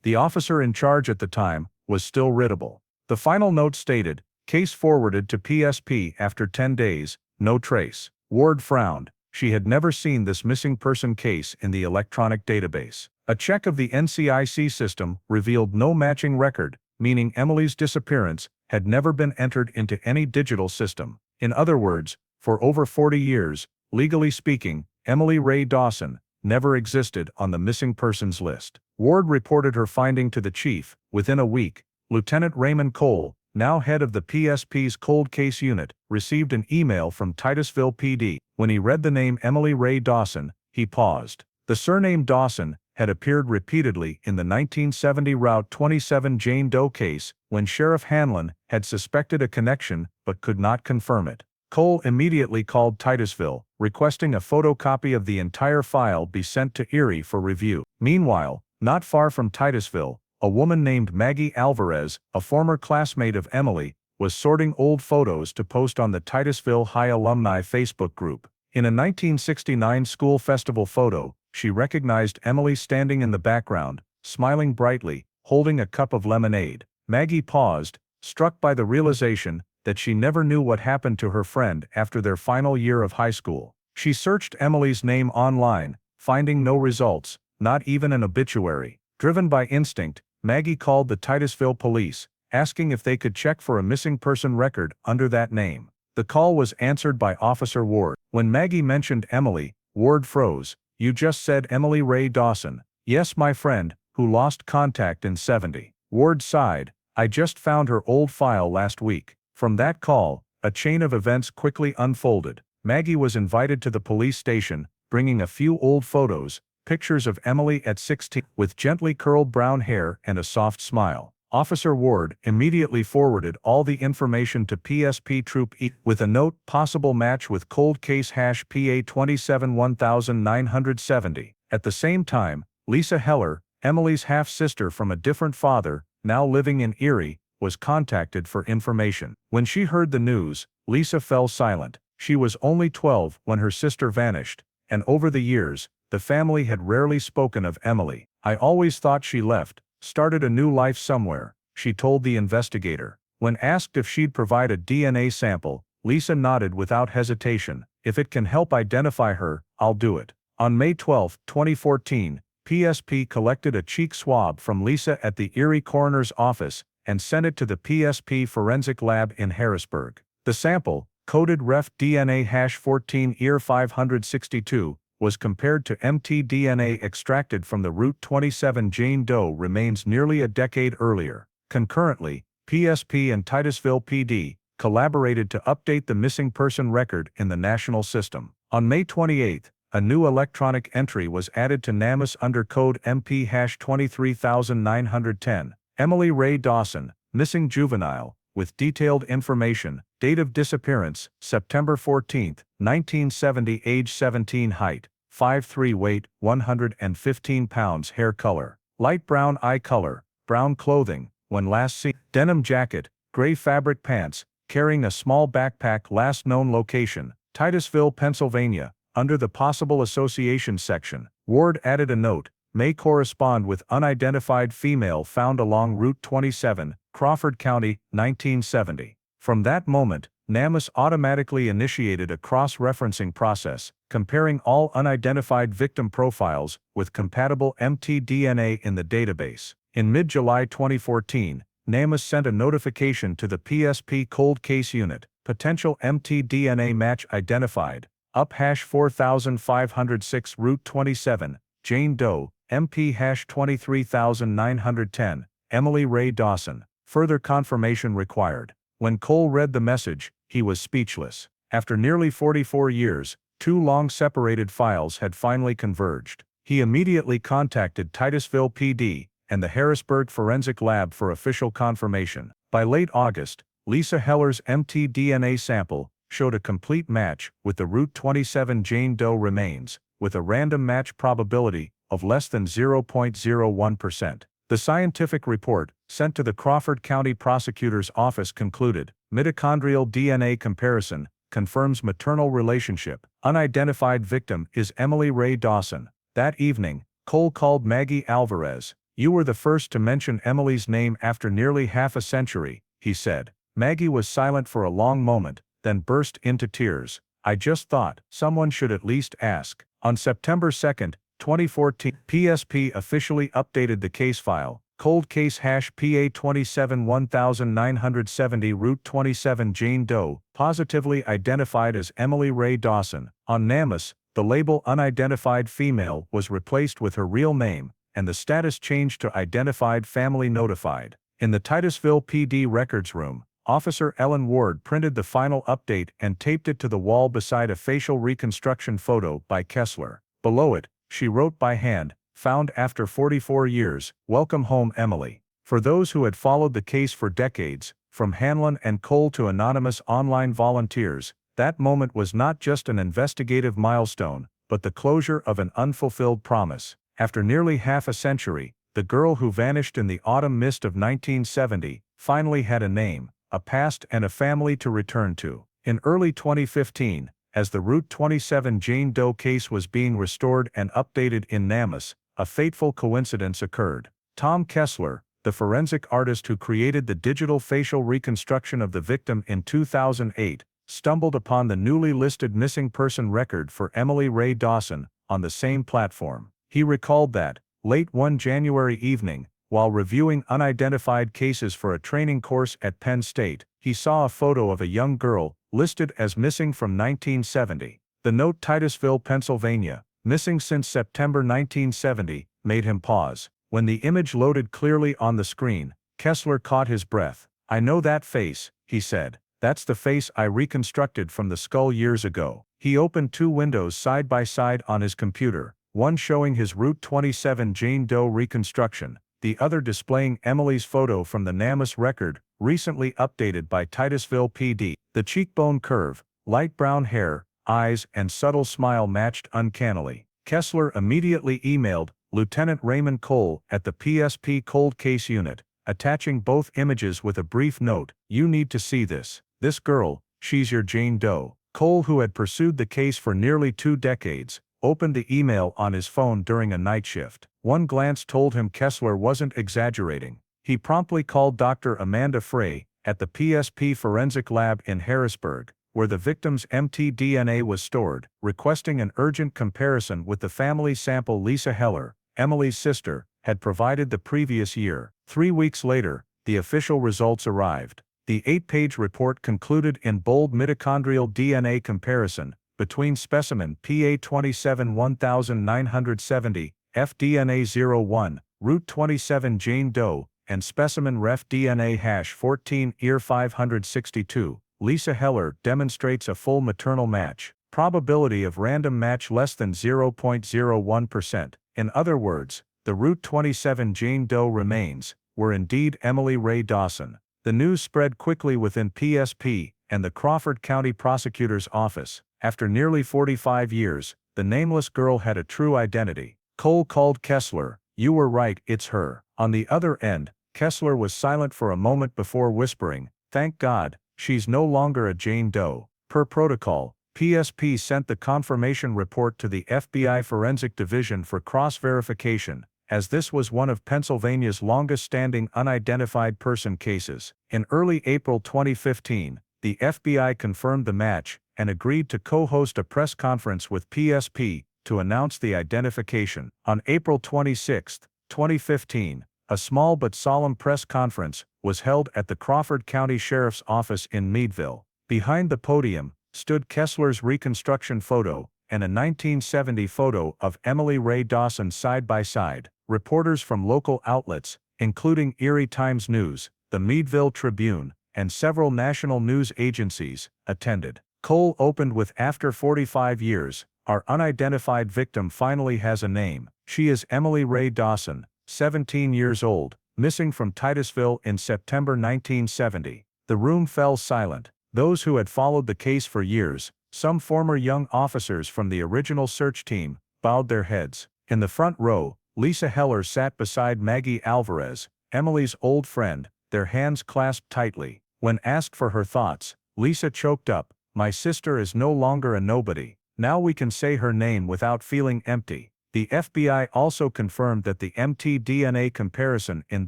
The officer in charge at the time was still readable. The final note stated, "Case forwarded to PSP after 10 days, no trace." Ward frowned. She had never seen this missing person case in the electronic database. A check of the NCIC system revealed no matching record, meaning Emily's disappearance had never been entered into any digital system. In other words, for over 40 years, legally speaking, Emily Ray Dawson never existed on the missing persons list. Ward reported her finding to the chief. Within a week, Lieutenant Raymond Cole, now head of the PSP's Cold Case Unit, received an email from Titusville PD. When he read the name Emily Ray Dawson, he paused. The surname Dawson had appeared repeatedly in the 1970 Route 27 Jane Doe case when Sheriff Hanlon had suspected a connection but could not confirm it. Cole immediately called Titusville, requesting a photocopy of the entire file be sent to Erie for review. Meanwhile, not far from Titusville, a woman named Maggie Alvarez, a former classmate of Emily, was sorting old photos to post on the Titusville High Alumni Facebook group. In a 1969 school festival photo, she recognized Emily standing in the background, smiling brightly, holding a cup of lemonade. Maggie paused, struck by the realization that she never knew what happened to her friend after their final year of high school. She searched Emily's name online, finding no results, not even an obituary. Driven by instinct, Maggie called the Titusville police, asking if they could check for a missing person record under that name. The call was answered by Officer Ward. When Maggie mentioned Emily, Ward froze. "You just said Emily Ray Dawson." "Yes, my friend, who lost contact in '70. Ward sighed. "I just found her old file last week." From that call, a chain of events quickly unfolded. Maggie was invited to the police station, bringing a few old photos, pictures of Emily at 16, with gently curled brown hair and a soft smile. Officer Ward immediately forwarded all the information to PSP Troop E, with a note, "Possible match with cold case #PA 27-1970. At the same time, Lisa Heller, Emily's half-sister from a different father, now living in Erie, was contacted for information. When she heard the news, Lisa fell silent. She was only 12 when her sister vanished, and over the years, the family had rarely spoken of Emily. "I always thought she left, started a new life somewhere," she told the investigator. When asked if she'd provide a DNA sample, Lisa nodded without hesitation. "If it can help identify her, I'll do it." On May 12, 2014, PSP collected a cheek swab from Lisa at the Erie Coroner's Office and sent it to the PSP Forensic Lab in Harrisburg. The sample, coded ref DNA #14ER562, was compared to mtDNA extracted from the Route 27 Jane Doe remains nearly a decade earlier. Concurrently, PSP and Titusville PD collaborated to update the missing person record in the national system. On May 28, a new electronic entry was added to NamUs under code MP-23910. Emily Ray Dawson, missing juvenile, with detailed information, date of disappearance, September 14, 1970, age 17, height, 5'3", weight, 115 pounds, hair color, light brown eye color, brown clothing, when last seen, denim jacket, gray fabric pants, carrying a small backpack, last known location, Titusville, Pennsylvania, under the possible association section. Ward added a note, may correspond with unidentified female found along Route 27, Crawford County, 1970. From that moment, NamUs automatically initiated a cross-referencing process, comparing all unidentified victim profiles with compatible mtDNA in the database. In mid-July 2014, NamUs sent a notification to the PSP Cold Case Unit, potential mtDNA match identified, up #4506 Route 27, Jane Doe, MP #23910, Emily Ray Dawson. Further confirmation required. When Cole read the message, he was speechless. After nearly 44 years, two long-separated files had finally converged. He immediately contacted Titusville PD and the Harrisburg Forensic Lab for official confirmation. By late August, Lisa Heller's mtDNA sample showed a complete match with the Route 27 Jane Doe remains, with a random match probability of less than 0.01%. The scientific report, sent to the Crawford County Prosecutor's Office, concluded, mitochondrial DNA comparison confirms maternal relationship. Unidentified victim is Emily Ray Dawson. That evening, Cole called Maggie Alvarez. "You were the first to mention Emily's name after nearly half a century," he said. Maggie was silent for a long moment, then burst into tears. "I just thought someone should at least ask." On September 2, 2014, PSP officially updated the case file. Cold case #PA 27-1970 Route 27 Jane Doe, positively identified as Emily Ray Dawson. On NamUs, the label unidentified female was replaced with her real name, and the status changed to identified family notified. In the Titusville PD records room, Officer Ellen Ward printed the final update and taped it to the wall beside a facial reconstruction photo by Kessler. Below it, she wrote by hand, "Found after 44 years, welcome home Emily." For those who had followed the case for decades, from Hanlon and Cole to anonymous online volunteers, that moment was not just an investigative milestone, but the closure of an unfulfilled promise. After nearly half a century, the girl who vanished in the autumn mist of 1970 finally had a name, a past and a family to return to. In early 2015, as the Route 27 Jane Doe case was being restored and updated in NamUs, a fateful coincidence occurred. Tom Kessler, the forensic artist who created the digital facial reconstruction of the victim in 2008, stumbled upon the newly listed missing person record for Emily Ray Dawson on the same platform. He recalled that, late one January evening, while reviewing unidentified cases for a training course at Penn State, he saw a photo of a young girl listed as missing from 1970. The note "Titusville, Pennsylvania, missing since September 1970, made him pause. When the image loaded clearly on the screen, Kessler caught his breath. "I know that face," he said. "That's the face I reconstructed from the skull years ago." He opened two windows side by side on his computer, one showing his Route 27 Jane Doe reconstruction, the other displaying Emily's photo from the NamUs record, recently updated by Titusville PD. The cheekbone curve, light brown hair, eyes and subtle smile matched uncannily. Kessler immediately emailed Lieutenant Raymond Cole at the PSP Cold Case Unit, attaching both images with a brief note, "You need to see this. This girl, she's your Jane Doe." Cole, who had pursued the case for nearly 2 decades, opened the email on his phone during a night shift. One glance told him Kessler wasn't exaggerating. He promptly called Dr. Amanda Frey at the PSP Forensic Lab in Harrisburg, where the victim's mtDNA was stored, requesting an urgent comparison with the family sample Lisa Heller, Emily's sister, had provided the previous year. 3 weeks later, the official results arrived. The 8-page report concluded in bold mitochondrial DNA comparison between specimen PA 27-1970, FDNA-01, Route 27 Jane Doe, and specimen ref DNA #14 EAR562, Lisa Heller, demonstrates a full maternal match. Probability of random match less than 0.01%. In other words, the Route 27 Jane Doe remains were indeed Emily Ray Dawson. The news spread quickly within PSP and the Crawford County Prosecutor's Office. After nearly 45 years, the nameless girl had a true identity. Cole called Kessler, "You were right, it's her." On the other end, Kessler was silent for a moment before whispering, "Thank God, she's no longer a Jane Doe." Per protocol, PSP sent the confirmation report to the FBI Forensic Division for cross-verification, as this was one of Pennsylvania's longest-standing unidentified person cases. In early April 2015, the FBI confirmed the match and agreed to co-host a press conference with PSP to announce the identification. On April 26, 2015, a small but solemn press conference was held at the Crawford County Sheriff's Office in Meadville. Behind the podium stood Kessler's reconstruction photo and a 1970 photo of Emily Ray Dawson side by side. Reporters from local outlets, including Erie Times News, the Meadville Tribune, and several national news agencies, attended. Cole opened with, "After 45 years, our unidentified victim finally has a name. She is Emily Ray Dawson, 17 years old, missing from Titusville in September 1970. The room fell silent. Those who had followed the case for years, some former young officers from the original search team, bowed their heads. In the front row, Lisa Heller sat beside Maggie Alvarez, Emily's old friend, their hands clasped tightly. When asked for her thoughts, Lisa choked up, "My sister is no longer a nobody. Now we can say her name without feeling empty." The FBI also confirmed that the mtDNA comparison in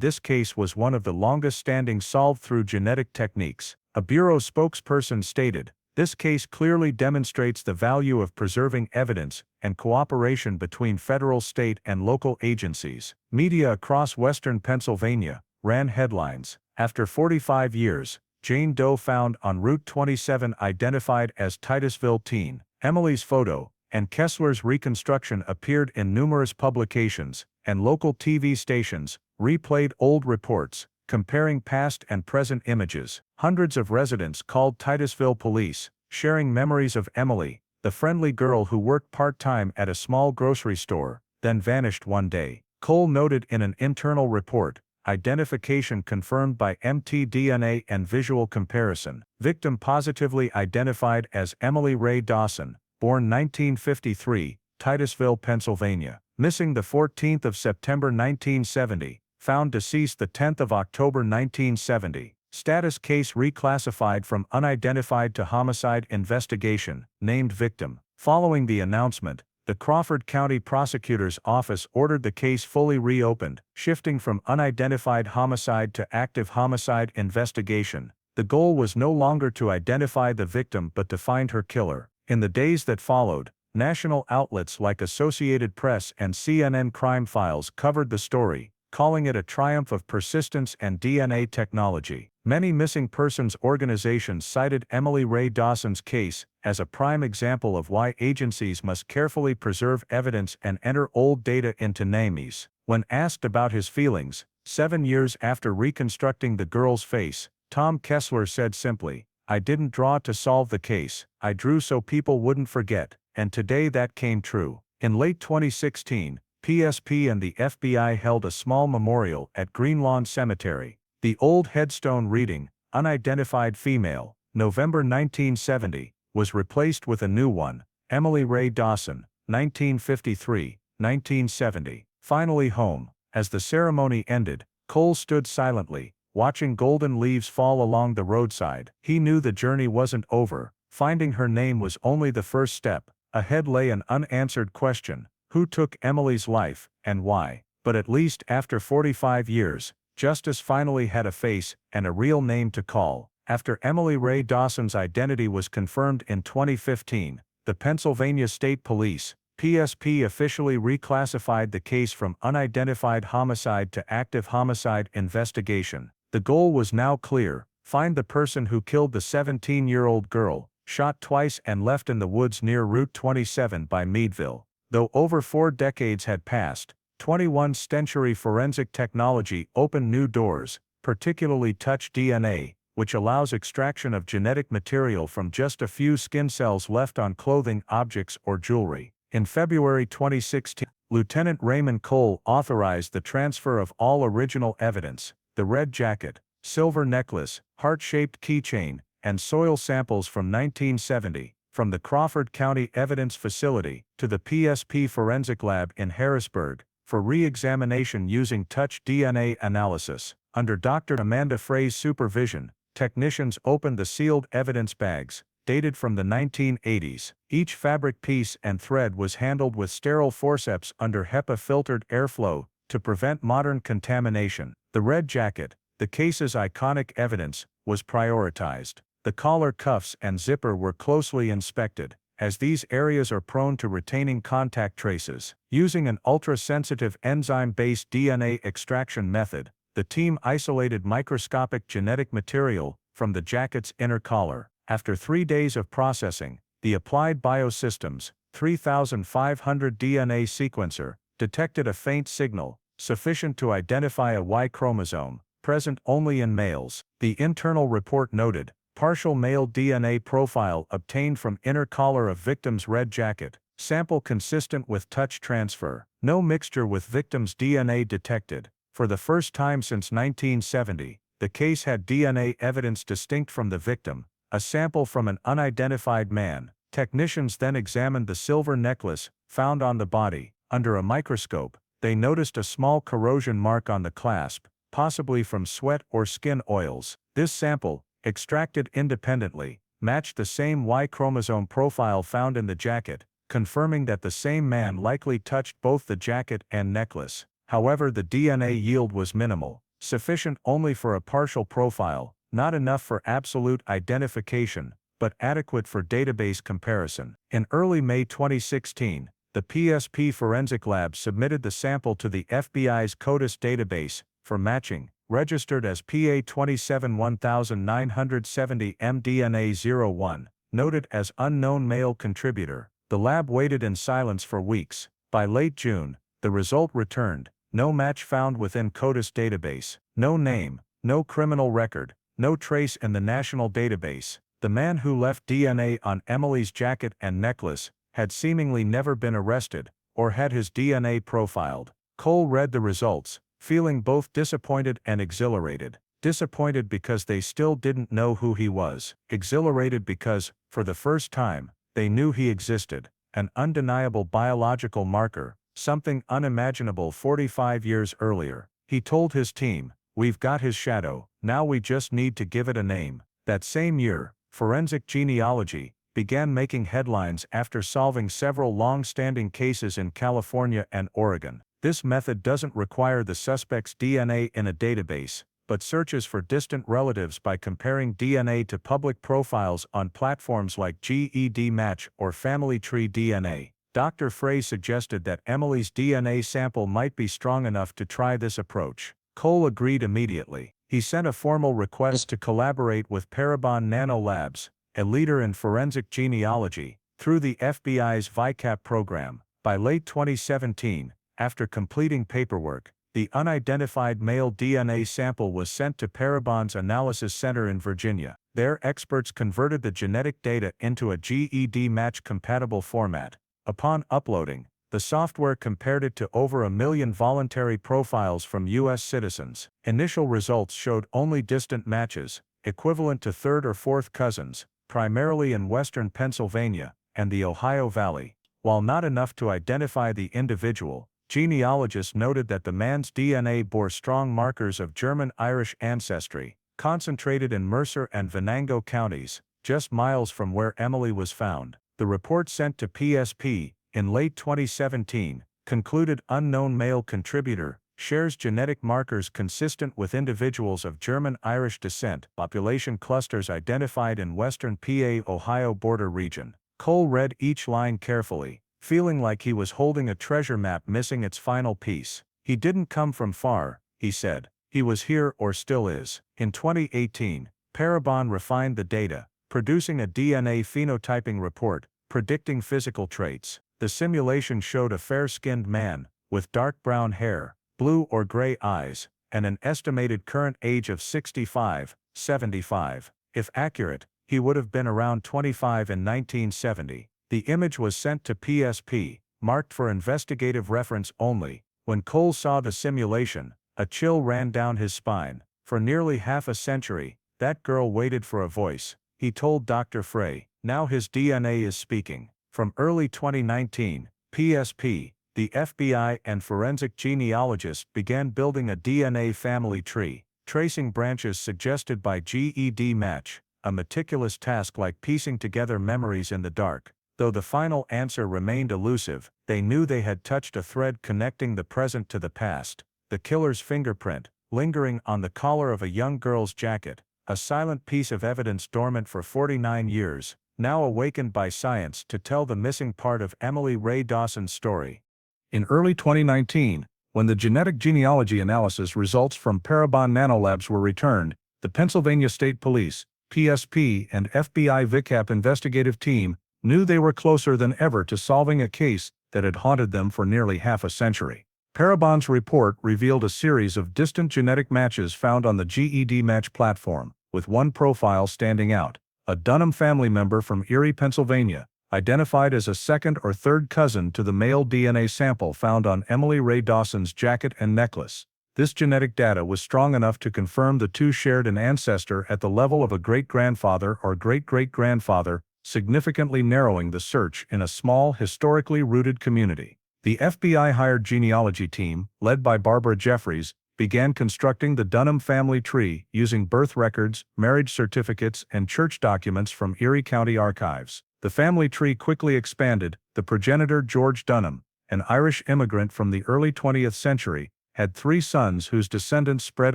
this case was one of the longest-standing solved through genetic techniques. A bureau spokesperson stated, "This case clearly demonstrates the value of preserving evidence and cooperation between federal, state, and local agencies." Media across western Pennsylvania ran headlines, "After 45 years, Jane Doe found on Route 27 identified as Titusville teen." Emily's photo and Kessler's reconstruction appeared in numerous publications, and local TV stations replayed old reports, comparing past and present images. Hundreds of residents called Titusville police, sharing memories of Emily, the friendly girl who worked part-time at a small grocery store, then vanished one day. Cole noted in an internal report, "Identification confirmed by mtDNA and visual comparison. Victim positively identified as Emily Ray Dawson, born 1953, Titusville, Pennsylvania. Missing the 14th of September 1970, found deceased the 10th of October 1970. Status case reclassified from unidentified to homicide investigation, named victim." Following the announcement, the Crawford County Prosecutor's Office ordered the case fully reopened, shifting from unidentified homicide to active homicide investigation. The goal was no longer to identify the victim but to find her killer. In the days that followed, national outlets like Associated Press and CNN Crime Files covered the story, calling it a triumph of persistence and DNA technology. Many missing persons organizations cited Emily Ray Dawson's case as a prime example of why agencies must carefully preserve evidence and enter old data into NAMIs. When asked about his feelings, 7 years after reconstructing the girl's face, Tom Kessler said simply, "I didn't draw to solve the case, I drew so people wouldn't forget, and today that came true." In late 2016, PSP and the FBI held a small memorial at Greenlawn Cemetery. The old headstone reading, "Unidentified female, November 1970, was replaced with a new one, "Emily Ray Dawson, 1953-1970, finally home." As the ceremony ended, Cole stood silently, watching golden leaves fall along the roadside. He knew the journey wasn't over. Finding her name was only the first step. Ahead lay an unanswered question: who took Emily's life, and why? But at least after 45 years, justice finally had a face and a real name to call. After Emily Ray Dawson's identity was confirmed in 2015, the Pennsylvania State Police, PSP, officially reclassified the case from unidentified homicide to active homicide investigation. The goal was now clear: find the person who killed the 17-year-old girl, shot twice and left in the woods near Route 27 by Meadville. Though over 4 decades had passed, 21st-century forensic technology opened new doors, particularly touch DNA, which allows extraction of genetic material from just a few skin cells left on clothing, objects, or jewelry. In February 2016, Lieutenant Raymond Cole authorized the transfer of all original evidence: the red jacket, silver necklace, heart-shaped keychain, and soil samples from 1970, from the Crawford County Evidence Facility to the PSP Forensic Lab in Harrisburg, for re-examination using touch DNA analysis. Under Dr. Amanda Frey's supervision, technicians opened the sealed evidence bags, dated from the 1980s. Each fabric piece and thread was handled with sterile forceps under HEPA-filtered airflow to prevent modern contamination. The red jacket, the case's iconic evidence, was prioritized. The collar, cuffs, and zipper were closely inspected, as these areas are prone to retaining contact traces. Using an ultra-sensitive enzyme-based DNA extraction method, the team isolated microscopic genetic material from the jacket's inner collar. After 3 days of processing, the Applied Biosystems 3500 DNA sequencer detected a faint signal, sufficient to identify a Y chromosome, present only in males. The internal report noted, partial male DNA profile obtained from inner collar of victim's red jacket, sample consistent with touch transfer, no mixture with victim's DNA detected. For the first time since 1970, the case had DNA evidence distinct from the victim, a sample from an unidentified man. Technicians then examined the silver necklace found on the body. Under a microscope, they noticed a small corrosion mark on the clasp, possibly from sweat or skin oils. This sample, extracted independently, matched the same Y chromosome profile found in the jacket, confirming that the same man likely touched both the jacket and necklace. However, the DNA yield was minimal, sufficient only for a partial profile, not enough for absolute identification, but adequate for database comparison. In early May 2016, the PSP Forensic Lab submitted the sample to the FBI's CODIS database for matching, registered as PA 271970 mDNA01, noted as unknown male contributor. The lab waited in silence for weeks. By late June, the result returned. No match found within CODIS database. No name, no criminal record, no trace in the national database. The man who left DNA on Emily's jacket and necklace had seemingly never been arrested, or had his DNA profiled. Cole read the results, feeling both disappointed and exhilarated. Disappointed because they still didn't know who he was. Exhilarated because, for the first time, they knew he existed, an undeniable biological marker, something unimaginable 45 years earlier. He told his team, "We've got his shadow, now we just need to give it a name." That same year, forensic genealogy began making headlines after solving several long-standing cases in California and Oregon. This method doesn't require the suspect's DNA in a database, but searches for distant relatives by comparing DNA to public profiles on platforms like GED Match or Family Tree DNA. Dr. Frey suggested that Emily's DNA sample might be strong enough to try this approach. Cole agreed immediately. He sent a formal request to collaborate with Parabon Nano Labs, a leader in forensic genealogy, through the FBI's VICAP program. By late 2017, after completing paperwork, the unidentified male DNA sample was sent to Parabon's Analysis Center in Virginia. Their experts converted the genetic data into a GED match-compatible format. Upon uploading, the software compared it to over 1 million voluntary profiles from U.S. citizens. Initial results showed only distant matches, equivalent to third or fourth cousins, primarily in western Pennsylvania and the Ohio Valley. While not enough to identify the individual, genealogists noted that the man's DNA bore strong markers of German-Irish ancestry, concentrated in Mercer and Venango counties, just miles from where Emily was found. The report sent to PSP, in late 2017, concluded unknown male contributor, shares genetic markers consistent with individuals of German-Irish descent, population clusters identified in western PA-Ohio border region. Cole read each line carefully, feeling like he was holding a treasure map missing its final piece. He didn't come from far, he said. He was here or still is. In 2018, Parabon refined the data, producing a DNA phenotyping report, predicting physical traits. The simulation showed a fair-skinned man, with dark brown hair, blue or gray eyes, and an estimated current age of 65-75. If accurate, he would have been around 25 in 1970. The image was sent to PSP, marked for investigative reference only. When Cole saw the simulation, a chill ran down his spine. For nearly half a century, that girl waited for a voice, he told Dr. Frey. Now his DNA is speaking. From early 2019, PSP, the FBI and forensic genealogists began building a DNA family tree, tracing branches suggested by GED match, a meticulous task like piecing together memories in the dark. Though the final answer remained elusive, they knew they had touched a thread connecting the present to the past. The killer's fingerprint, lingering on the collar of a young girl's jacket, a silent piece of evidence dormant for 49 years, now awakened by science to tell the missing part of Emily Ray Dawson's story. In early 2019, when the genetic genealogy analysis results from Parabon Nanolabs were returned, the Pennsylvania State Police, PSP, and FBI VICAP investigative team knew they were closer than ever to solving a case that had haunted them for nearly half a century. Parabon's report revealed a series of distant genetic matches found on the GED Match platform, with one profile standing out: a Dunham family member from Erie, Pennsylvania, identified as a second or third cousin to the male DNA sample found on Emily Ray Dawson's jacket and necklace. This genetic data was strong enough to confirm the two shared an ancestor at the level of a great-grandfather or great-great-grandfather, significantly narrowing the search in a small, historically rooted community. The FBI-hired genealogy team, led by Barbara Jeffries, began constructing the Dunham family tree using birth records, marriage certificates, and church documents from Erie County archives. The family tree quickly expanded. The progenitor, George Dunham, an Irish immigrant from the early 20th century, had 3 sons whose descendants spread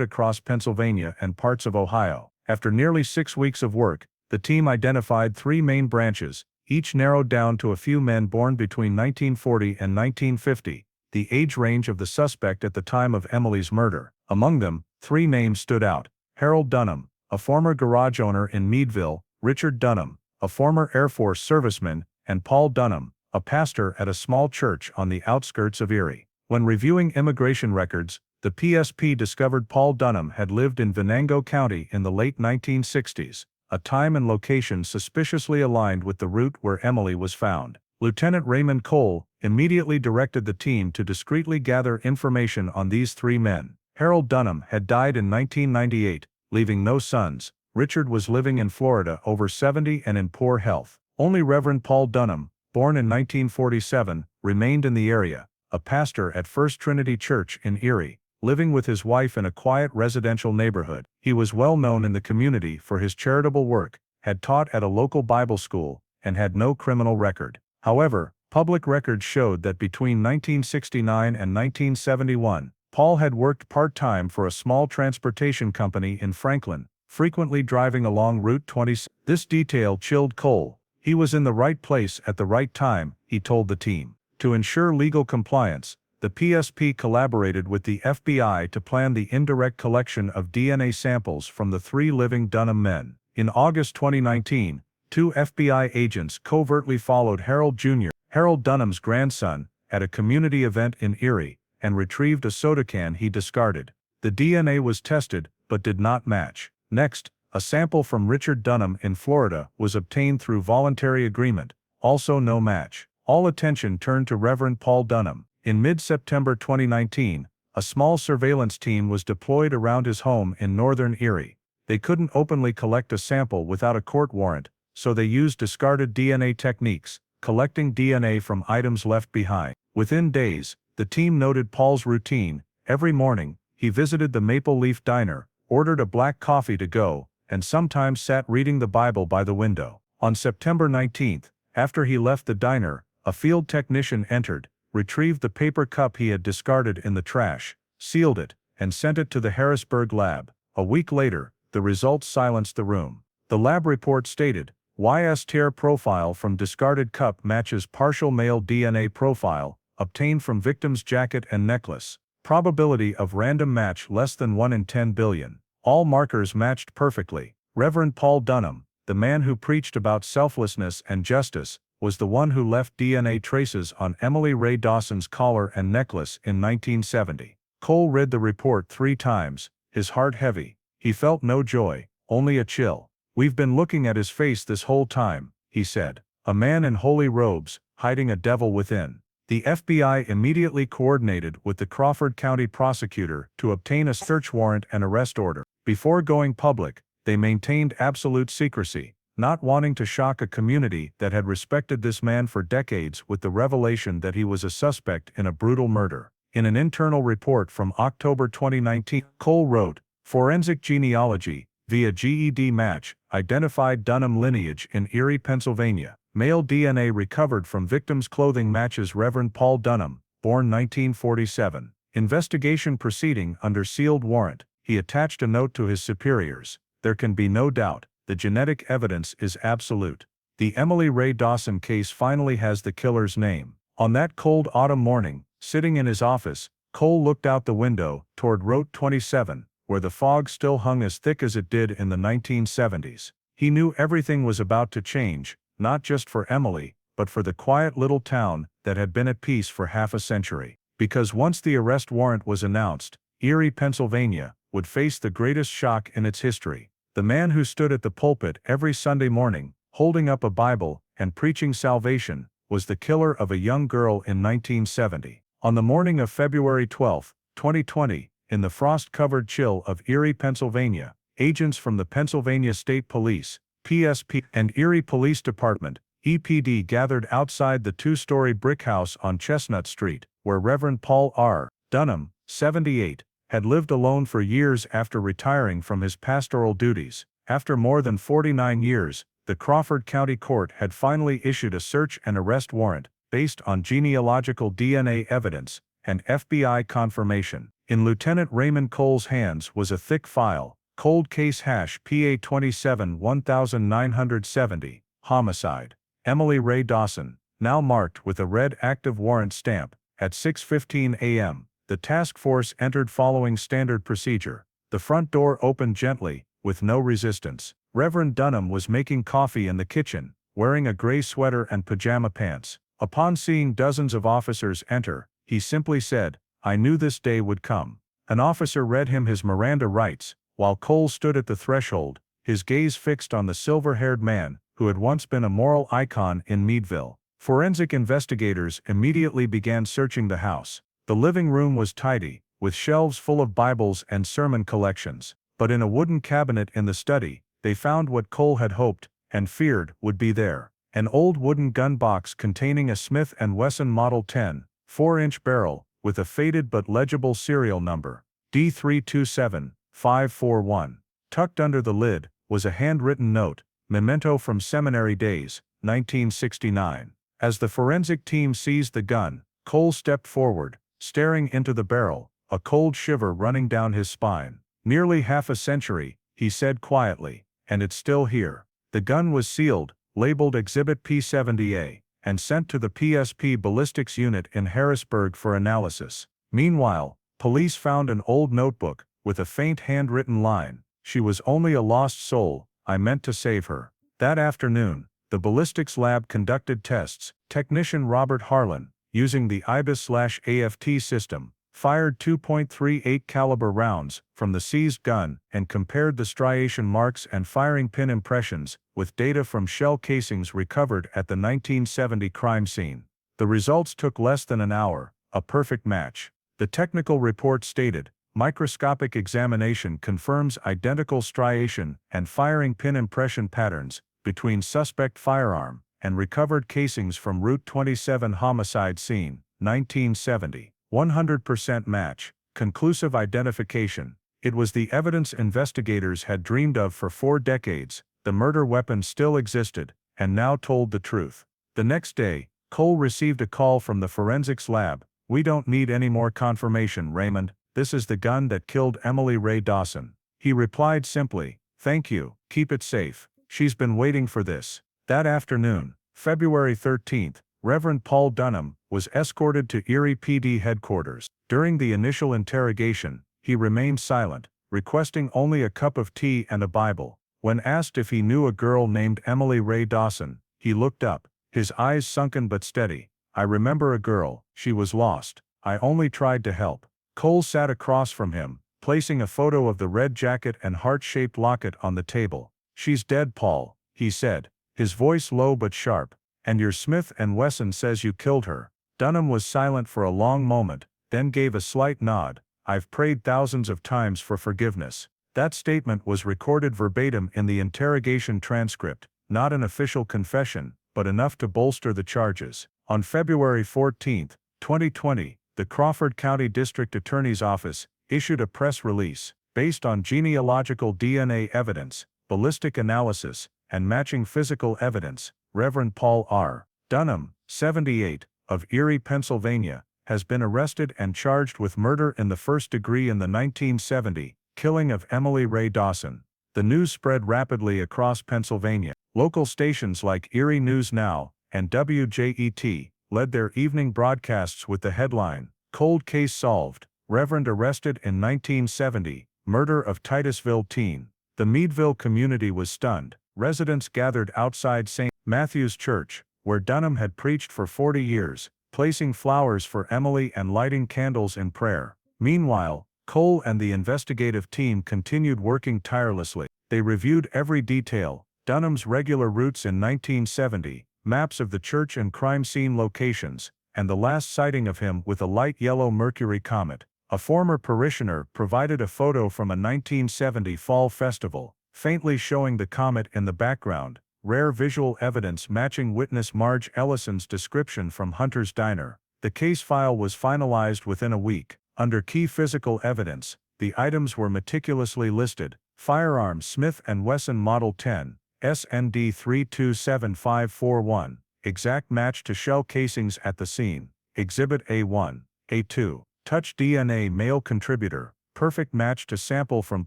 across Pennsylvania and parts of Ohio. After nearly 6 weeks of work, the team identified 3 main branches, each narrowed down to a few men born between 1940 and 1950, the age range of the suspect at the time of Emily's murder. Among them, 3 names stood out: Harold Dunham, a former garage owner in Meadville; Richard Dunham, a former Air Force serviceman; and Paul Dunham, a pastor at a small church on the outskirts of Erie. When reviewing immigration records, the PSP discovered Paul Dunham had lived in Venango County in the late 1960s, a time and location suspiciously aligned with the route where Emily was found. Lieutenant Raymond Cole immediately directed the team to discreetly gather information on these 3 men. Harold Dunham had died in 1998, leaving no sons. Richard was living in Florida, over 70 and in poor health. Only Reverend Paul Dunham, born in 1947, remained in the area, a pastor at First Trinity Church in Erie, living with his wife in a quiet residential neighborhood. He was well known in the community for his charitable work, had taught at a local Bible school, and had no criminal record. However, public records showed that between 1969 and 1971, Paul had worked part-time for a small transportation company in Franklin, frequently driving along Route 20. This detail chilled Cole. He was in the right place at the right time, he told the team. To ensure legal compliance, the PSP collaborated with the FBI to plan the indirect collection of DNA samples from the 3 living Dunham men. In August 2019, 2 FBI agents covertly followed Harold Jr., Harold Dunham's grandson, at a community event in Erie, and retrieved a soda can he discarded. The DNA was tested, but did not match. Next, a sample from Richard Dunham in Florida was obtained through voluntary agreement, also no match. All attention turned to Reverend Paul Dunham. In mid-September 2019, a small surveillance team was deployed around his home in northern Erie. They couldn't openly collect a sample without a court warrant, so they used discarded DNA techniques, collecting DNA from items left behind. Within days, the team noted Paul's routine. Every morning, he visited the Maple Leaf Diner, ordered a black coffee to go, and sometimes sat reading the Bible by the window. On September 19, after he left the diner, a field technician entered, retrieved the paper cup he had discarded in the trash, sealed it, and sent it to the Harrisburg lab. A week later, the results silenced the room. The lab report stated, YS tear profile from discarded cup matches partial male DNA profile, obtained from victim's jacket and necklace. Probability of random match less than 1 in 10 billion. All markers matched perfectly. Reverend Paul Dunham, the man who preached about selflessness and justice, was the one who left DNA traces on Emily Ray Dawson's collar and necklace in 1970. Cole read the report 3 times, his heart heavy. He felt no joy, only a chill. "We've been looking at his face this whole time," he said. "A man in holy robes, hiding a devil within." The FBI immediately coordinated with the Crawford County prosecutor to obtain a search warrant and arrest order. Before going public, they maintained absolute secrecy, not wanting to shock a community that had respected this man for decades with the revelation that he was a suspect in a brutal murder. In an internal report from October 2019, Cole wrote, "Forensic genealogy, via GED match, identified Dunham lineage in Erie, Pennsylvania. Male DNA recovered from victim's clothing matches Reverend Paul Dunham, born 1947. Investigation proceeding under sealed warrant." He attached a note to his superiors. there can be no doubt, the genetic evidence is absolute. The Emily Ray Dawson case finally has the killer's name. On that cold autumn morning, sitting in his office, Cole looked out the window, toward Route 27, where the fog still hung as thick as it did in the 1970s. He knew everything was about to change, not just for Emily, but for the quiet little town that had been at peace for half a century. Because once the arrest warrant was announced, Erie, Pennsylvania, would face the greatest shock in its history. The man who stood at the pulpit every Sunday morning, holding up a Bible and preaching salvation, was the killer of a young girl in 1970. On the morning of February 12, 2020, in the frost-covered chill of Erie, Pennsylvania, agents from the Pennsylvania State Police, PSP, and Erie Police Department, EPD, gathered outside the two-story brick house on Chestnut Street, where Reverend Paul R. Dunham, 78, had lived alone for years after retiring from his pastoral duties. After more than 49 years, the Crawford County Court had finally issued a search and arrest warrant, based on genealogical DNA evidence and FBI confirmation. In Lieutenant Raymond Cole's hands was a thick file, Cold Case Hash PA 27-1970, Homicide. Emily Ray Dawson, now marked with a red active warrant stamp. At 6:15 a.m., the task force entered following standard procedure. The front door opened gently, with no resistance. Reverend Dunham was making coffee in the kitchen, wearing a gray sweater and pajama pants. Upon seeing dozens of officers enter, he simply said, "I knew this day would come." An officer read him his Miranda rights, while Cole stood at the threshold, his gaze fixed on the silver-haired man who had once been a moral icon in Meadville. Forensic investigators immediately began searching the house. The living room was tidy, with shelves full of Bibles and sermon collections, but in a wooden cabinet in the study, they found what Cole had hoped and feared would be there: an old wooden gun box containing a Smith & Wesson Model 10, 4-inch barrel, with a faded but legible serial number, D327541. Tucked under the lid was a handwritten note, "Memento from seminary days, 1969. As the forensic team seized the gun, Cole stepped forward, staring into the barrel, a cold shiver running down his spine. "Nearly half a century," he said quietly, "and it's still here." The gun was sealed, labeled Exhibit P70A, and sent to the PSP ballistics unit in Harrisburg for analysis. Meanwhile, police found an old notebook, with a faint handwritten line, "She was only a lost soul, I meant to save her." That afternoon, the ballistics lab conducted tests. Technician Robert Harlan, using the IBIS/AFT system, fired 2.38 caliber rounds from the seized gun and compared the striation marks and firing pin impressions with data from shell casings recovered at the 1970 crime scene. The results took less than an hour, a perfect match. The technical report stated, "Microscopic examination confirms identical striation and firing pin impression patterns between suspect firearm and recovered casings from Route 27 homicide scene, 1970. 100% match, conclusive identification." It was the evidence investigators had dreamed of for 4 decades. The murder weapon still existed, and now told the truth. The next day, Cole received a call from the forensics lab. "We don't need any more confirmation, Raymond. This is the gun that killed Emily Ray Dawson." He replied simply, "Thank you, keep it safe. She's been waiting for this." That afternoon, February 13, Reverend Paul Dunham was escorted to Erie PD headquarters. During the initial interrogation, he remained silent, requesting only a cup of tea and a Bible. When asked if he knew a girl named Emily Ray Dawson, he looked up, his eyes sunken but steady. "I remember a girl, she was lost. I only tried to help." Cole sat across from him, placing a photo of the red jacket and heart-shaped locket on the table. "She's dead, Paul," he said, his voice low but sharp. "And your Smith & Wesson says you killed her." Dunham was silent for a long moment, then gave a slight nod. "I've prayed thousands of times for forgiveness." That statement was recorded verbatim in the interrogation transcript, not an official confession, but enough to bolster the charges. On February 14, 2020, the Crawford County District Attorney's Office issued a press release. Based on genealogical DNA evidence, ballistic analysis, and matching physical evidence, Reverend Paul R. Dunham, 78, of Erie, Pennsylvania, has been arrested and charged with murder in the first degree in the 1970 killing of Emily Ray Dawson. The news spread rapidly across Pennsylvania. Local stations like Erie News Now and WJET led their evening broadcasts with the headline, "Cold Case Solved, Reverend Arrested in 1970, Murder of Titusville Teen." The Meadville community was stunned. Residents gathered outside St. Matthew's Church, where Dunham had preached for 40 years, placing flowers for Emily and lighting candles in prayer. Meanwhile, Cole and the investigative team continued working tirelessly. They reviewed every detail: Dunham's regular routes in 1970, maps of the church and crime scene locations, and the last sighting of him with a light yellow Mercury comet. A former parishioner provided a photo from a 1970 fall festival, faintly showing the comet in the background, rare visual evidence matching witness Marge Ellison's description from Hunter's Diner. The case file was finalized within a week. Under key physical evidence, the items were meticulously listed: firearm Smith & Wesson Model 10, SND 327541, exact match to shell casings at the scene. Exhibit A1, A2, touch DNA male contributor, perfect match to sample from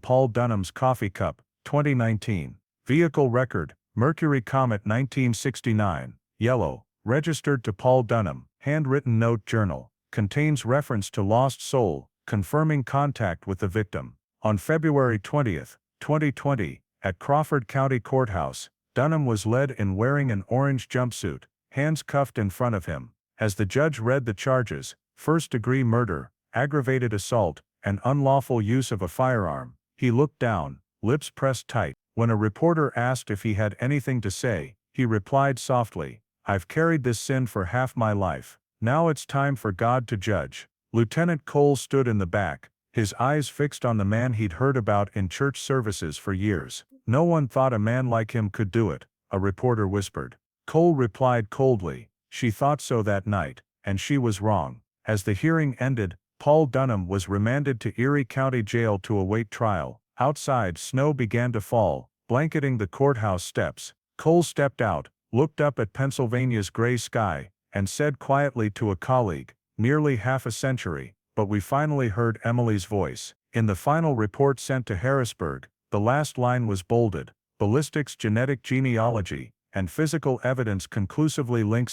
Paul Dunham's coffee cup, 2019. Vehicle record, Mercury Comet 1969, yellow, registered to Paul Dunham. Handwritten note journal, contains reference to lost soul, confirming contact with the victim. On February 20, 2020, at Crawford County Courthouse, Dunham was led in wearing an orange jumpsuit, hands cuffed in front of him. As the judge read the charges, first-degree murder, aggravated assault, and unlawful use of a firearm, he looked down, lips pressed tight. When a reporter asked if he had anything to say, he replied softly, "I've carried this sin for half my life. Now it's time for God to judge." Lieutenant Cole stood in the back, his eyes fixed on the man he'd heard about in church services for years. "No one thought a man like him could do it," a reporter whispered. Cole replied coldly, "She thought so that night, and she was wrong." As the hearing ended, Paul Dunham was remanded to Erie County Jail to await trial. Outside, snow began to fall, blanketing the courthouse steps. Cole stepped out, looked up at Pennsylvania's gray sky, and said quietly to a colleague, "Nearly half a century, but we finally heard Emily's voice." In the final report sent to Harrisburg, the last line was bolded: "Ballistics, genetic genealogy, and physical evidence conclusively link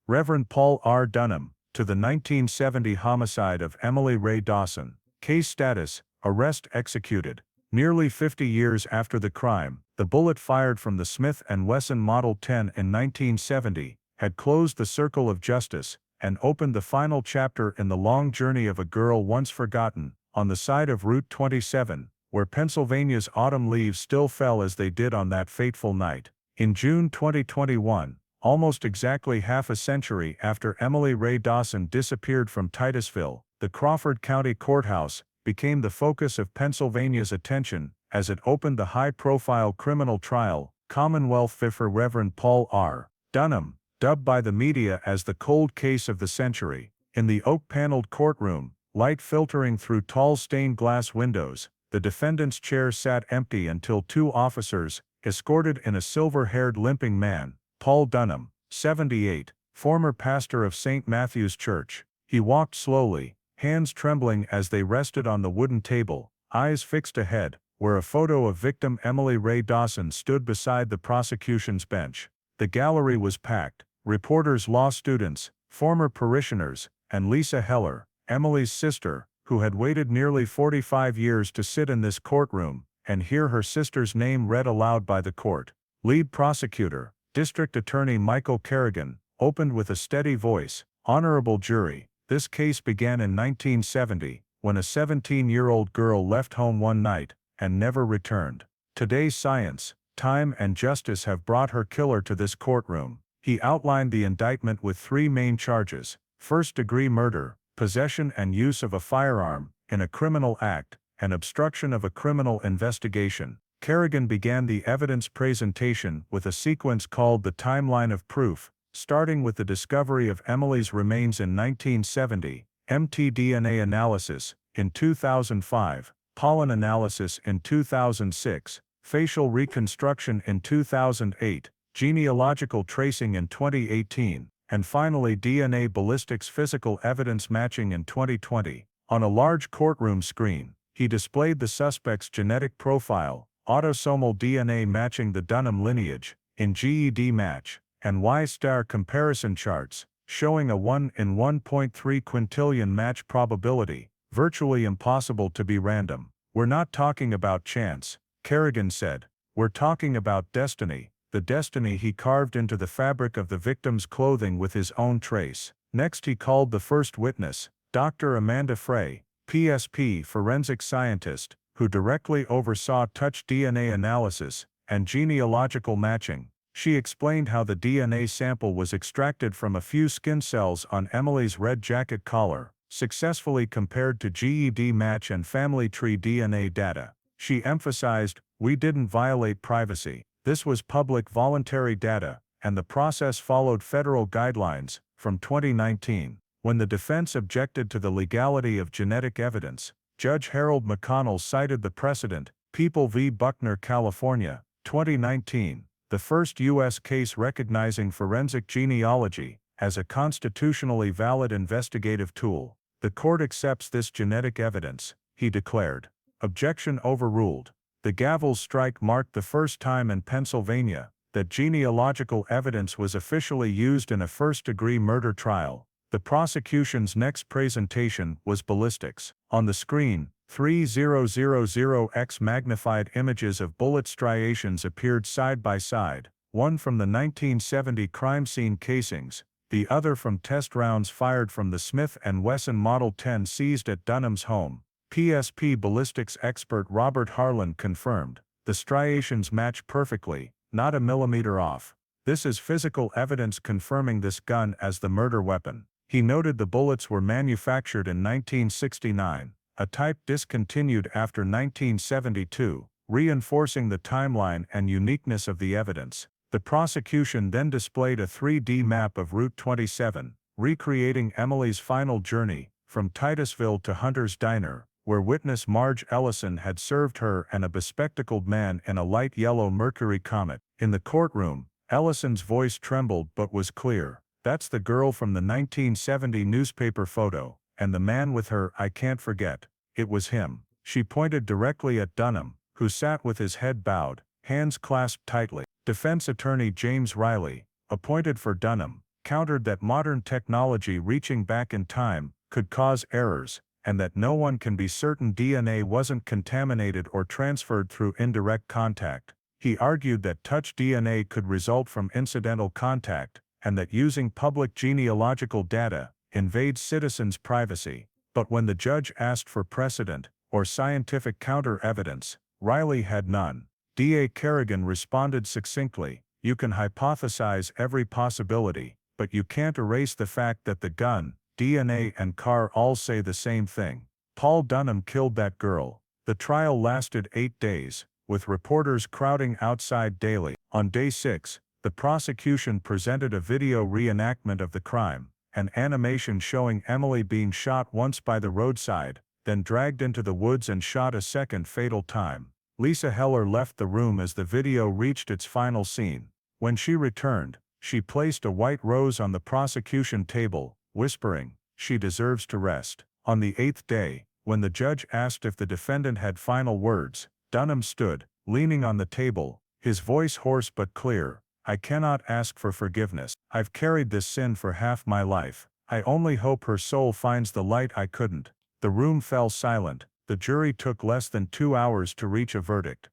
Reverend Paul R. Dunham to the 1970 homicide of Emily Ray Dawson. Case status: arrest executed." Nearly 50 years after the crime, the bullet fired from the Smith & Wesson Model 10 in 1970 had closed the circle of justice and opened the final chapter in the long journey of a girl once forgotten. On the side of Route 27, where Pennsylvania's autumn leaves still fell as they did on that fateful night. In June 2021, almost exactly half a century after Emily Ray Dawson disappeared from Titusville, the Crawford County Courthouse became the focus of Pennsylvania's attention as it opened the high-profile criminal trial, Commonwealth for Reverend Paul R. Dunham, dubbed by the media as the cold case of the century. In the oak-paneled courtroom, light filtering through tall stained glass windows, the defendant's chair sat empty until two officers, escorted in a silver-haired limping man, Paul Dunham, 78, former pastor of St. Matthew's Church. He walked slowly, hands trembling as they rested on the wooden table, eyes fixed ahead, where a photo of victim Emily Ray Dawson stood beside the prosecution's bench. The gallery was packed: reporters, law students, former parishioners, and Lisa Heller, Emily's sister, who had waited nearly 45 years to sit in this courtroom and hear her sister's name read aloud by the court. Lead prosecutor, District Attorney Michael Kerrigan, opened with a steady voice, "Honorable jury, this case began in 1970, when a 17-year-old girl left home one night and never returned. Today's science, time, and justice have brought her killer to this courtroom." He outlined the indictment with three main charges: first-degree murder, possession and use of a firearm in a criminal act, and obstruction of a criminal investigation. Kerrigan began the evidence presentation with a sequence called the timeline of proof, starting with the discovery of Emily's remains in 1970, mtDNA analysis in 2005, pollen analysis in 2006, facial reconstruction in 2008, genealogical tracing in 2018, and finally DNA ballistics physical evidence matching in 2020. On a large courtroom screen, he displayed the suspect's genetic profile, autosomal DNA matching the Dunham lineage, in GED match, and Y-star comparison charts, showing a 1 in 1.3 quintillion match probability, virtually impossible to be random. We're not talking about chance, Kerrigan said. We're talking about destiny, the destiny he carved into the fabric of the victim's clothing with his own trace. Next he called the first witness, Dr. Amanda Frey, PSP forensic scientist, who directly oversaw touch DNA analysis and genealogical matching. She explained how the DNA sample was extracted from a few skin cells on Emily's red jacket collar, successfully compared to GED match and family tree DNA data. She emphasized, "We didn't violate privacy. This was public voluntary data, and the process followed federal guidelines." From 2019, when the defense objected to the legality of genetic evidence, Judge Harold McConnell cited the precedent, People v. Buckner, California, 2019, the first U.S. case recognizing forensic genealogy as a constitutionally valid investigative tool. The court accepts this genetic evidence, he declared. Objection overruled. The gavel strike marked the first time in Pennsylvania that genealogical evidence was officially used in a first-degree murder trial. The prosecution's next presentation was ballistics. On the screen, 3000x magnified images of bullet striations appeared side by side, one from the 1970 crime scene casings, the other from test rounds fired from the Smith & Wesson Model 10 seized at Dunham's home. PSP ballistics expert Robert Harlan confirmed, the striations match perfectly, not a millimeter off. This is physical evidence confirming this gun as the murder weapon. He noted the bullets were manufactured in 1969, a type discontinued after 1972, reinforcing the timeline and uniqueness of the evidence. The prosecution then displayed a 3D map of Route 27, recreating Emily's final journey, from Titusville to Hunter's Diner, where witness Marge Ellison had served her and a bespectacled man in a light yellow Mercury Comet. In the courtroom, Ellison's voice trembled but was clear. "That's the girl from the 1970 newspaper photo, and the man with her I can't forget. It was him." She pointed directly at Dunham, who sat with his head bowed, hands clasped tightly. Defense attorney James Riley, appointed for Dunham, countered that modern technology reaching back in time could cause errors, and that no one can be certain DNA wasn't contaminated or transferred through indirect contact. He argued that touch DNA could result from incidental contact, and that using public genealogical data invades citizens' privacy. But when the judge asked for precedent or scientific counter-evidence, Riley had none. D.A. Kerrigan responded succinctly, "You can hypothesize every possibility, but you can't erase the fact that the gun, DNA and car all say the same thing. Paul Dunham killed that girl." The trial lasted 8 days, with reporters crowding outside daily. On day 6, the prosecution presented a video reenactment of the crime, an animation showing Emily being shot once by the roadside, then dragged into the woods and shot a second fatal time. Lisa Heller left the room as the video reached its final scene. When she returned, she placed a white rose on the prosecution table, whispering, "She deserves to rest." On the 8th day, when the judge asked if the defendant had final words, Dunham stood, leaning on the table, his voice hoarse but clear. "I cannot ask for forgiveness. I've carried this sin for half my life. I only hope her soul finds the light I couldn't." The room fell silent. The jury took less than 2 hours to reach a verdict.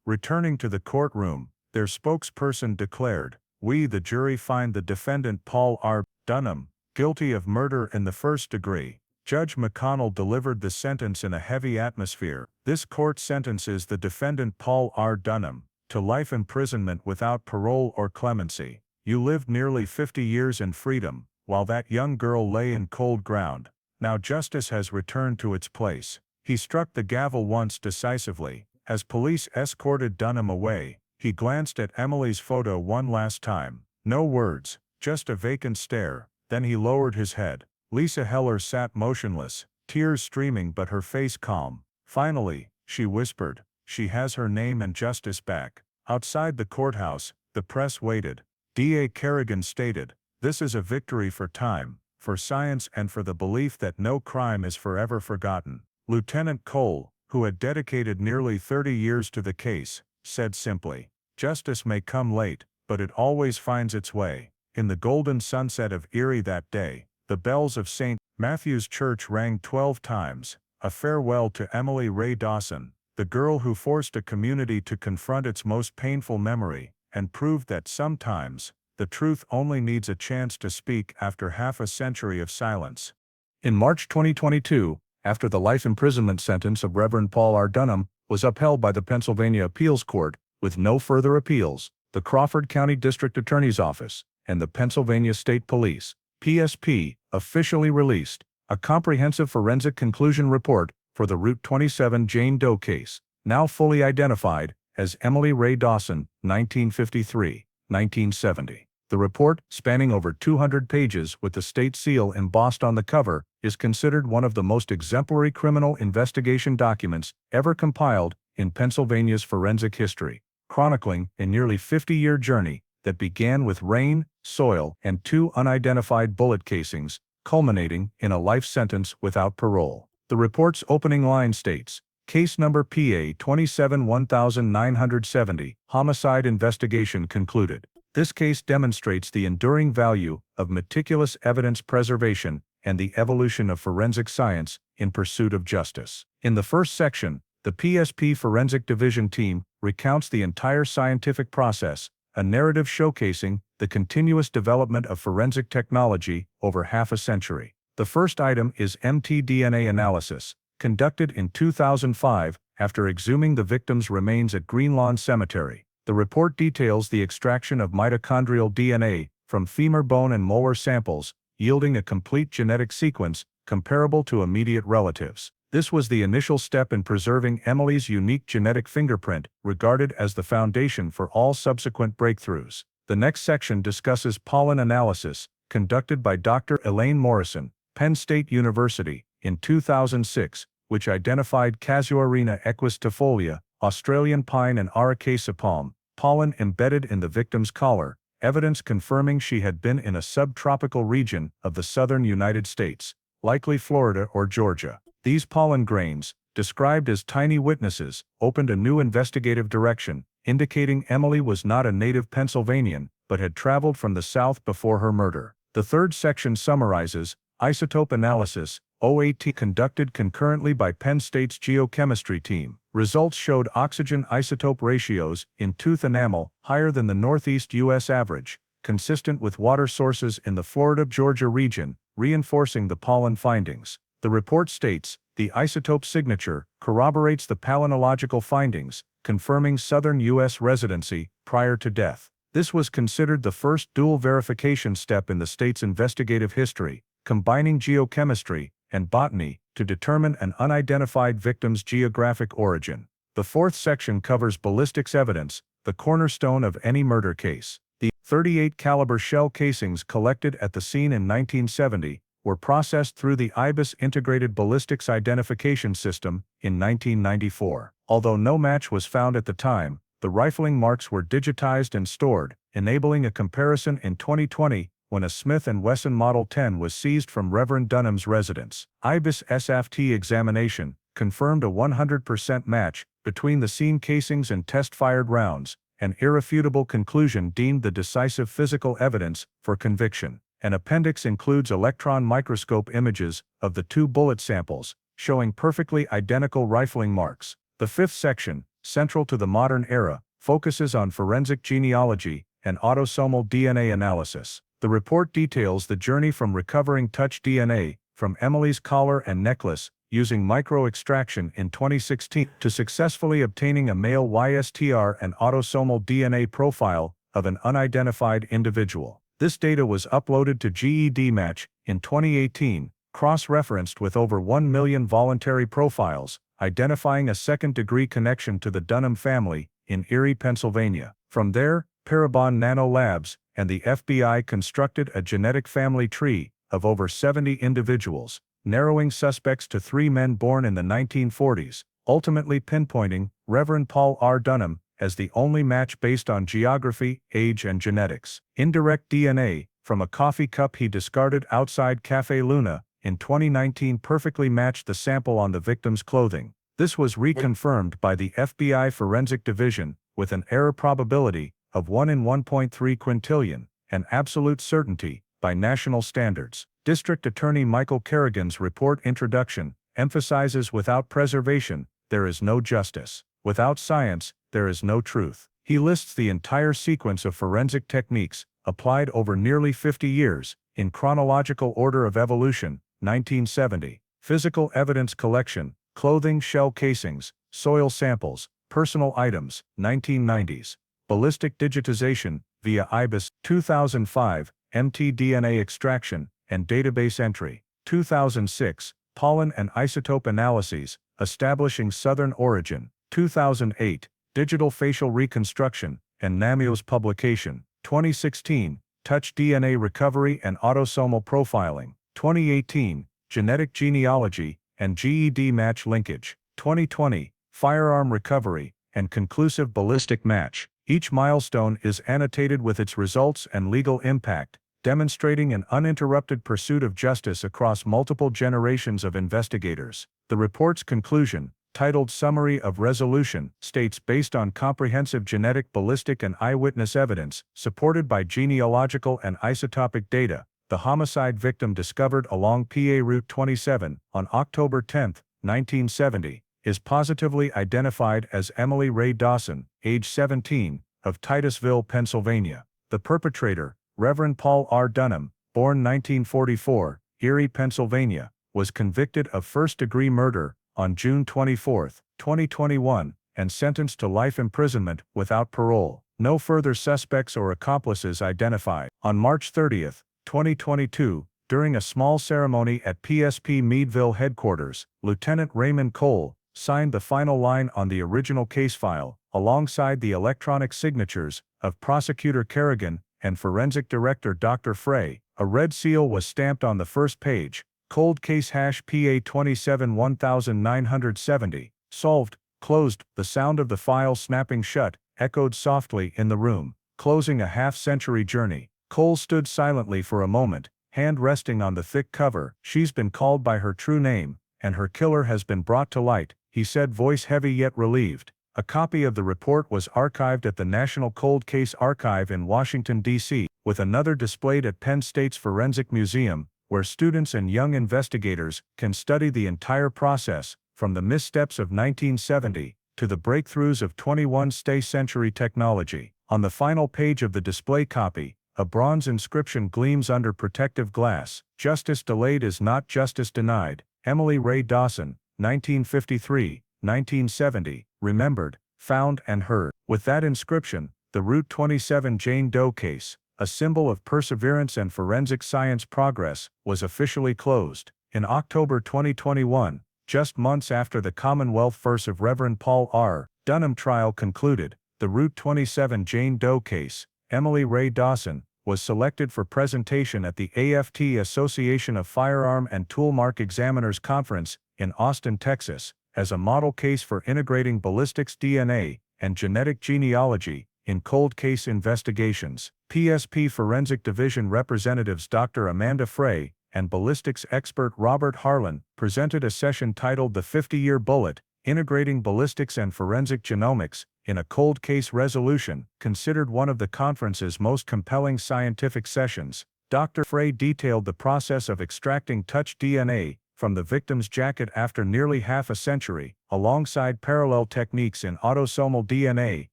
Returning to the courtroom, their spokesperson declared, "We, the jury, find the defendant Paul R. Dunham guilty of murder in the first degree." Judge McConnell delivered the sentence in a heavy atmosphere. "This court sentences the defendant Paul R. Dunham to life imprisonment without parole or clemency. You lived nearly 50 years in freedom, while that young girl lay in cold ground. Now justice has returned to its place." He struck the gavel once decisively. As police escorted Dunham away, he glanced at Emily's photo one last time. No words, just a vacant stare. Then he lowered his head. Lisa Heller sat motionless, tears streaming but her face calm. "Finally," she whispered, "she has her name and justice back." Outside the courthouse, the press waited. D.A. Kerrigan stated, "This is a victory for time, for science and for the belief that no crime is forever forgotten." Lieutenant Cole, who had dedicated nearly 30 years to the case, said simply, "Justice may come late, but it always finds its way." In the golden sunset of Erie that day, the bells of St. Matthew's Church rang 12 times, a farewell to Emily Ray Dawson, the girl who forced a community to confront its most painful memory, and proved that sometimes, the truth only needs a chance to speak after half a century of silence. In March 2022, after the life imprisonment sentence of Reverend Paul R. Dunham was upheld by the Pennsylvania Appeals Court, with no further appeals, the Crawford County District Attorney's Office and the Pennsylvania State Police, PSP, officially released a comprehensive forensic conclusion report for the Route 27 Jane Doe case, now fully identified as Emily Ray Dawson, 1953-1970. The report, spanning over 200 pages with the state seal embossed on the cover, is considered one of the most exemplary criminal investigation documents ever compiled in Pennsylvania's forensic history, chronicling a nearly 50-year journey that began with rain, soil, and 2 unidentified bullet casings, culminating in a life sentence without parole. The report's opening line states, "Case number PA 27-1970, homicide investigation concluded." This case demonstrates the enduring value of meticulous evidence preservation and the evolution of forensic science in pursuit of justice. In the first section, the PSP Forensic Division team recounts the entire scientific process, a narrative showcasing the continuous development of forensic technology over half a century. The first item is mtDNA analysis, conducted in 2005 after exhuming the victim's remains at Greenlawn Cemetery. The report details the extraction of mitochondrial DNA from femur bone and molar samples, yielding a complete genetic sequence comparable to immediate relatives. This was the initial step in preserving Emily's unique genetic fingerprint, regarded as the foundation for all subsequent breakthroughs. The next section discusses pollen analysis, conducted by Dr. Elaine Morrison, Penn State University, in 2006, which identified Casuarina equistifolia, Australian pine and Arocasia palm, pollen embedded in the victim's collar, evidence confirming she had been in a subtropical region of the southern United States, likely Florida or Georgia. These pollen grains, described as tiny witnesses, opened a new investigative direction, indicating Emily was not a native Pennsylvanian, but had traveled from the South before her murder. The third section summarizes isotope analysis, OAT, conducted concurrently by Penn State's geochemistry team. Results showed oxygen isotope ratios in tooth enamel higher than the Northeast U.S. average, consistent with water sources in the Florida-Georgia region, reinforcing the pollen findings. The report states, the isotope signature corroborates the palynological findings, confirming southern U.S. residency prior to death. This was considered the first dual verification step in the state's investigative history, combining geochemistry and botany to determine an unidentified victim's geographic origin. The fourth section covers ballistics evidence, the cornerstone of any murder case. The .38 caliber shell casings collected at the scene in 1970 were processed through the IBIS Integrated Ballistics Identification System in 1994. Although no match was found at the time, the rifling marks were digitized and stored, enabling a comparison in 2020 when a Smith & Wesson Model 10 was seized from Reverend Dunham's residence. IBIS SFT examination confirmed a 100% match between the scene casings and test-fired rounds, an irrefutable conclusion deemed the decisive physical evidence for conviction. An appendix includes electron microscope images of the 2 bullet samples, showing perfectly identical rifling marks. The fifth section, central to the modern era, focuses on forensic genealogy and autosomal DNA analysis. The report details the journey from recovering touch DNA from Emily's collar and necklace using micro-extraction in 2016 to successfully obtaining a male YSTR and autosomal DNA profile of an unidentified individual. This data was uploaded to GEDmatch in 2018, cross-referenced with over 1 million voluntary profiles, identifying a second-degree connection to the Dunham family in Erie, Pennsylvania. From there, Parabon Nano Labs and the FBI constructed a genetic family tree of over 70 individuals, narrowing suspects to 3 men born in the 1940s, ultimately pinpointing Reverend Paul R. Dunham as the only match based on geography, age, and genetics. Indirect DNA from a coffee cup he discarded outside Café Luna in 2019 perfectly matched the sample on the victim's clothing. This was reconfirmed by the FBI Forensic Division, with an error probability of 1 in 1.3 quintillion, and absolute certainty by national standards. District Attorney Michael Kerrigan's report introduction emphasizes without preservation, there is no justice. Without science, there is no truth. He lists the entire sequence of forensic techniques applied over nearly 50 years, in chronological order of evolution: 1970, physical evidence collection, clothing, shell casings, soil samples, personal items; 1990s, ballistic digitization via IBIS; 2005, mtDNA extraction and database entry; 2006, pollen and isotope analyses establishing southern origin; 2008, digital facial reconstruction and NAMIOS publication; 2016, touch DNA recovery and autosomal profiling; 2018, genetic genealogy and GED match linkage; 2020, firearm recovery and conclusive ballistic match. Each milestone is annotated with its results and legal impact, demonstrating an uninterrupted pursuit of justice across multiple generations of investigators. The report's conclusion, titled Summary of Resolution, states based on comprehensive genetic, ballistic and eyewitness evidence, supported by genealogical and isotopic data, the homicide victim discovered along PA Route 27 on October 10, 1970, is positively identified as Emily Ray Dawson, age 17, of Titusville, Pennsylvania. The perpetrator, Reverend Paul R. Dunham, born 1944, Erie, Pennsylvania, was convicted of first-degree murder on June 24, 2021, and sentenced to life imprisonment without parole. No further suspects or accomplices identified. On March 30, 2022, during a small ceremony at PSP Meadville headquarters, Lieutenant Raymond Cole signed the final line on the original case file, alongside the electronic signatures of Prosecutor Kerrigan and Forensic Director Dr. Frey. A red seal was stamped on the first page: Cold Case #PA 27-1970, solved, closed. The sound of the file snapping shut echoed softly in the room, closing a half-century journey. Cole stood silently for a moment, hand resting on the thick cover. She's been called by her true name, and her killer has been brought to light, he said, voice heavy yet relieved. A copy of the report was archived at the National Cold Case Archive in Washington, D.C., with another displayed at Penn State's Forensic Museum, where students and young investigators can study the entire process, from the missteps of 1970 to the breakthroughs of 21st century technology. On the final page of the display copy, a bronze inscription gleams under protective glass: Justice delayed is not justice denied. Emily Ray Dawson, 1953-1970, remembered, found and heard. With that inscription, the Route 27 Jane Doe case, a symbol of perseverance and forensic science progress, was officially closed. In October 2021, just months after the Commonwealth vs. Reverend Paul R. Dunham trial concluded, the Route 27 Jane Doe case, Emily Ray Dawson, was selected for presentation at the AFT Association of Firearm and Toolmark Examiners Conference in Austin, Texas, as a model case for integrating ballistics, DNA, and genetic genealogy in cold case investigations. PSP Forensic Division representatives Dr. Amanda Frey and ballistics expert Robert Harlan presented a session titled The 50-Year Bullet: Integrating Ballistics and Forensic Genomics in a Cold Case Resolution, considered one of the conference's most compelling scientific sessions. Dr. Frey detailed the process of extracting touch DNA from the victim's jacket after nearly half a century, alongside parallel techniques in autosomal DNA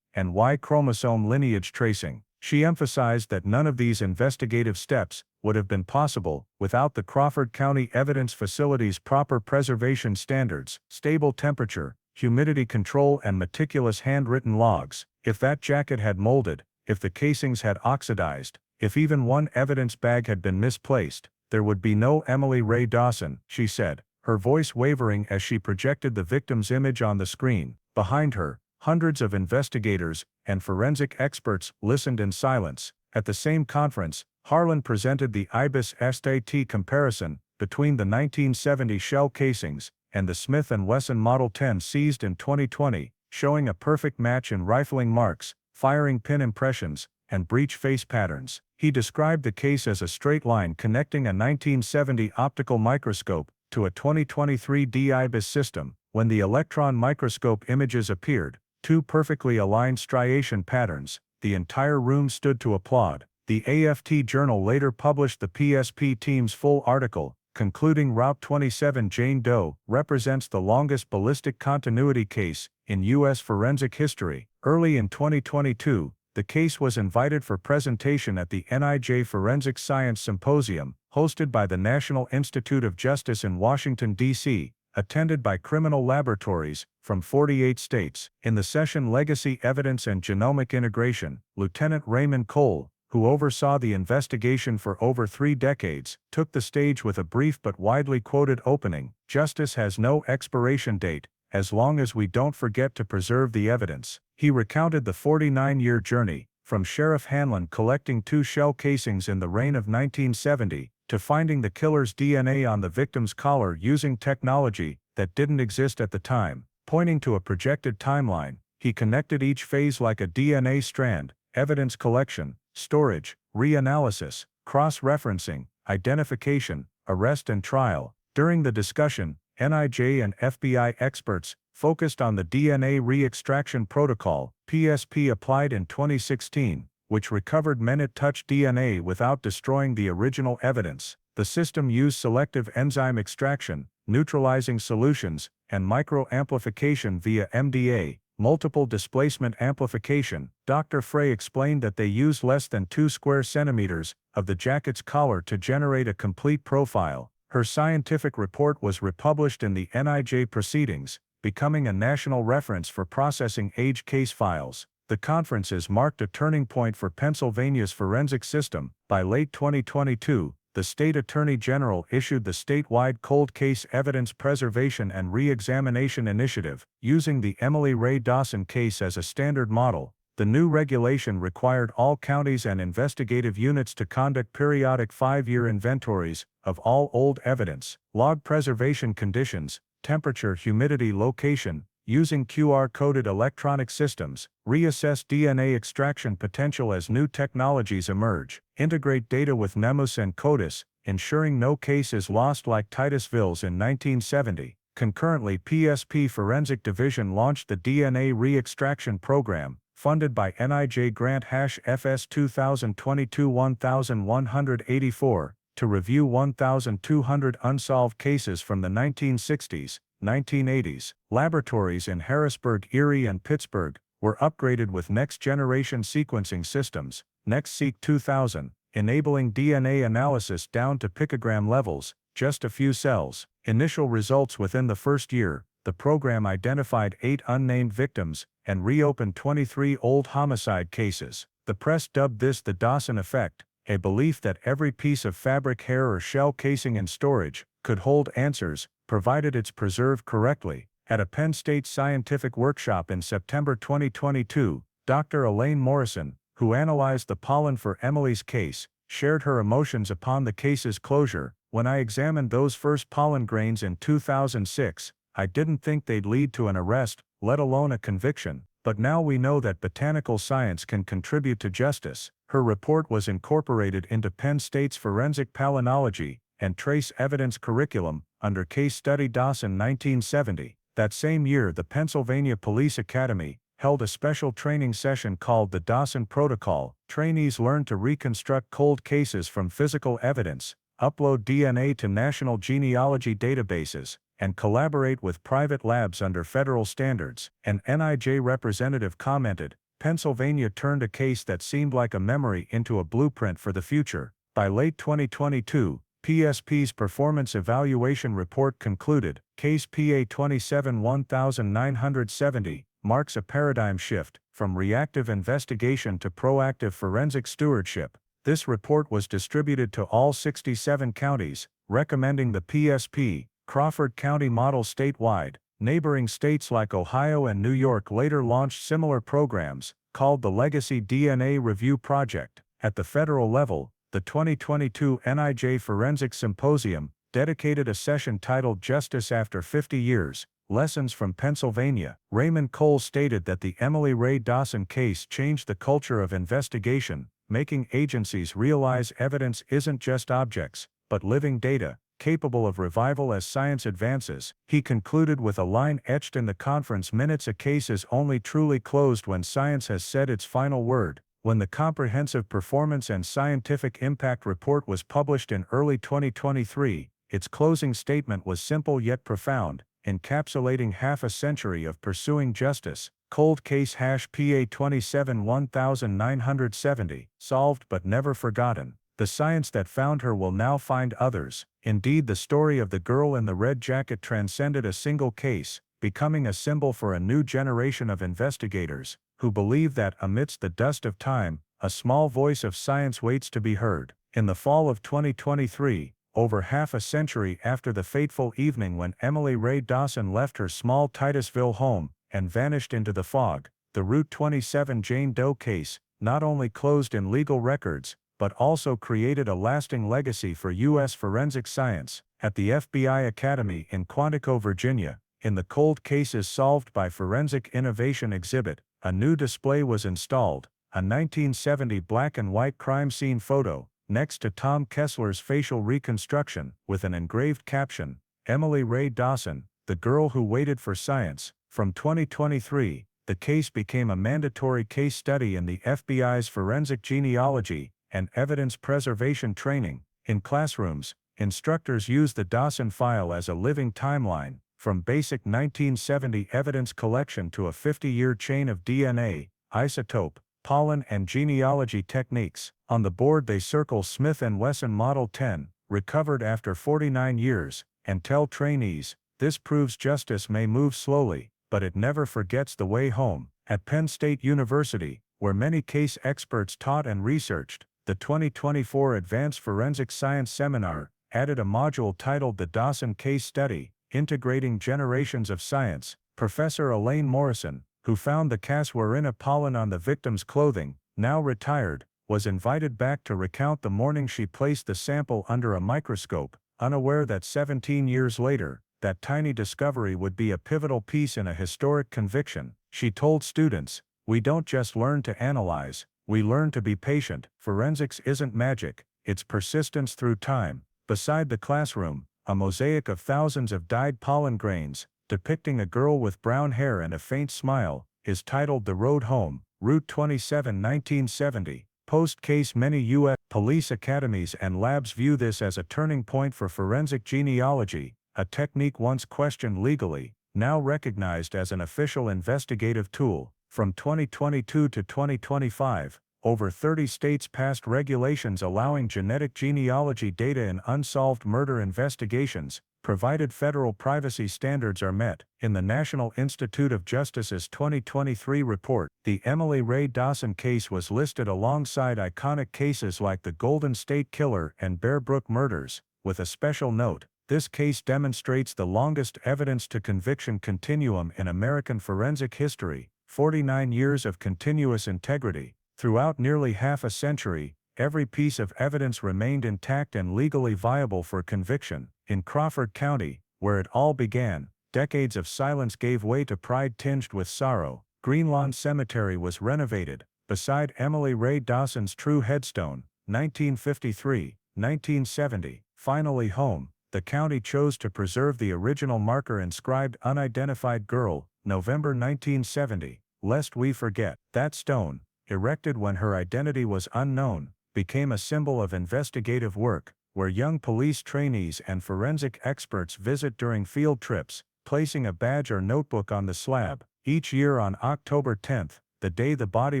and Y chromosome lineage tracing. She emphasized that none of these investigative steps would have been possible without the Crawford County Evidence Facility's proper preservation standards, stable temperature, humidity control and meticulous handwritten logs. If that jacket had molded, if the casings had oxidized, if even one evidence bag had been misplaced, there would be no Emily Ray Dawson, she said, her voice wavering as she projected the victim's image on the screen. Behind her, hundreds of investigators and forensic experts listened in silence. At the same conference, Harlan presented the IBIS SAT comparison between the 1970 shell casings and the Smith & Wesson Model 10 seized in 2020, showing a perfect match in rifling marks, firing pin impressions, and breech face patterns. He described the case as a straight line connecting a 1970 optical microscope to a 2023 IBIS system, When the electron microscope images appeared, two perfectly aligned striation patterns, the entire room stood to applaud. The AFT Journal later published the PSP team's full article, concluding Route 27 Jane Doe represents the longest ballistic continuity case in U.S. forensic history. Early in 2022, the case was invited for presentation at the NIJ Forensic Science Symposium, hosted by the National Institute of Justice in Washington, D.C., attended by criminal laboratories from 48 states. In the session Legacy Evidence and Genomic Integration, Lieutenant Raymond Cole, who oversaw the investigation for over 3 decades, took the stage with a brief but widely quoted opening. "Justice has no expiration date, as long as we don't forget to preserve the evidence." He recounted the 49-year journey, from Sheriff Hanlon collecting 2 shell casings in the rain of 1970, to finding the killer's DNA on the victim's collar using technology that didn't exist at the time. Pointing to a projected timeline, he connected each phase like a DNA strand: evidence collection, storage, reanalysis, cross-referencing, identification, arrest and trial. During the discussion, NIJ and FBI experts focused on the DNA re-extraction protocol PSP applied in 2016, which recovered men-it-touch DNA without destroying the original evidence. The system used selective enzyme extraction, neutralizing solutions, and microamplification via MDA, multiple displacement amplification. Dr. Frey explained that they used less than 2 square centimeters of the jacket's collar to generate a complete profile. Her scientific report was republished in the NIJ Proceedings, becoming a national reference for processing age case files. The conferences marked a turning point for Pennsylvania's forensic system. By late 2022, the state attorney general issued the statewide Cold Case Evidence Preservation and Re-examination Initiative, using the Emily Ray Dawson case as a standard model. The new regulation required all counties and investigative units to conduct periodic 5-year inventories of all old evidence, log preservation conditions, temperature, humidity, location, using QR-coded electronic systems, reassess DNA extraction potential as new technologies emerge, integrate data with NEMUS and CODIS, ensuring no case is lost like Titusville's in 1970. Concurrently, PSP Forensic Division launched the DNA re-extraction program, funded by NIJ Grant FS 2022-1184, to review 1,200 unsolved cases from the 1960s, 1980s. Laboratories in Harrisburg, Erie, and Pittsburgh were upgraded with next-generation sequencing systems, NextSeq 2000, enabling DNA analysis down to picogram levels, just a few cells. Initial results: within the first year, the program identified 8 unnamed victims and reopened 23 old homicide cases. The press dubbed this the Dawson effect, a belief that every piece of fabric, hair, or shell casing in storage could hold answers, provided it's preserved correctly. At a Penn State scientific workshop in September 2022, Dr. Elaine Morrison, who analyzed the pollen for Emily's case, shared her emotions upon the case's closure. "When I examined those first pollen grains in 2006, I didn't think they'd lead to an arrest, let alone a conviction. But now we know that botanical science can contribute to justice." Her report was incorporated into Penn State's forensic palynology and trace evidence curriculum under Case Study Dawson 1970. That same year, the Pennsylvania Police Academy held a special training session called the Dawson Protocol. Trainees learned to reconstruct cold cases from physical evidence, upload DNA to national genealogy databases, and collaborate with private labs under federal standards. An NIJ representative commented, "Pennsylvania turned a case that seemed like a memory into a blueprint for the future." By late 2022, PSP's performance evaluation report concluded, Case PA 27-1970 marks a paradigm shift from reactive investigation to proactive forensic stewardship. This report was distributed to all 67 counties, recommending the PSP Crawford County model statewide. Neighboring states like Ohio and New York later launched similar programs, called the Legacy DNA Review Project. At the federal level, the 2022 NIJ Forensic Symposium dedicated a session titled Justice After 50 Years, Lessons from Pennsylvania. Raymond Cole stated that the Emily Ray Dawson case changed the culture of investigation, making agencies realize evidence isn't just objects, but living data. capable of revival as science advances. He concluded with a line etched in the conference minutes: a case is only truly closed when science has said its final word. When the Comprehensive Performance and Scientific Impact Report was published in early 2023, its closing statement was simple yet profound, encapsulating half a century of pursuing justice. Cold case #PA 27-1970, solved but never forgotten. The science that found her will now find others. Indeed, the story of the girl in the red jacket transcended a single case, becoming a symbol for a new generation of investigators who believe that, amidst the dust of time, a small voice of science waits to be heard. In the fall of 2023, over half a century after the fateful evening when Emily Ray Dawson left her small Titusville home and vanished into the fog, the Route 27 Jane Doe case not only closed in legal records, but also created a lasting legacy for U.S. forensic science. At the FBI Academy in Quantico, Virginia, in the Cold Cases Solved by Forensic Innovation exhibit, a new display was installed, a 1970 black and white crime scene photo, next to Tom Kessler's facial reconstruction, with an engraved caption, "Emily Ray Dawson, the girl who waited for science." From 2023, the case became a mandatory case study in the FBI's forensic genealogy and evidence preservation training. In classrooms, instructors use the Dawson file as a living timeline, from basic 1970 evidence collection to a 50-year chain of DNA, isotope, pollen and genealogy techniques. On the board they circle Smith & Wesson Model 10, recovered after 49 years, and tell trainees, this proves justice may move slowly, but it never forgets the way home. At Penn State University, where many case experts taught and researched, the 2024 Advanced Forensic Science Seminar added a module titled The Dawson Case Study, Integrating Generations of Science. Professor Elaine Morrison, who found the Casuarina pollen on the victim's clothing, now retired, was invited back to recount the morning she placed the sample under a microscope, unaware that 17 years later, that tiny discovery would be a pivotal piece in a historic conviction. She told students, "We don't just learn to analyze, we learn to be patient. Forensics isn't magic, it's persistence through time." Beside the classroom, a mosaic of thousands of dyed pollen grains, depicting a girl with brown hair and a faint smile, is titled The Road Home, Route 27 1970. Post-case, many U.S. police academies and labs view this as a turning point for forensic genealogy, a technique once questioned legally, now recognized as an official investigative tool. From 2022 to 2025, over 30 states passed regulations allowing genetic genealogy data in unsolved murder investigations, provided federal privacy standards are met. In the National Institute of Justice's 2023 report, the Emily Ray Dawson case was listed alongside iconic cases like the Golden State Killer and Bear Brook murders, with a special note. This case demonstrates the longest evidence-to-conviction continuum in American forensic history, 49 years of continuous integrity. Throughout nearly half a century, every piece of evidence remained intact and legally viable for conviction. In Crawford County, where it all began, decades of silence gave way to pride tinged with sorrow. Greenlawn Cemetery was renovated, beside Emily Ray Dawson's true headstone, 1953-1970. Finally home, the county chose to preserve the original marker inscribed "Unidentified Girl, November 1970, lest we forget." That stone, erected when her identity was unknown, became a symbol of investigative work, where young police trainees and forensic experts visit during field trips, placing a badge or notebook on the slab. Each year on October 10th, the day the body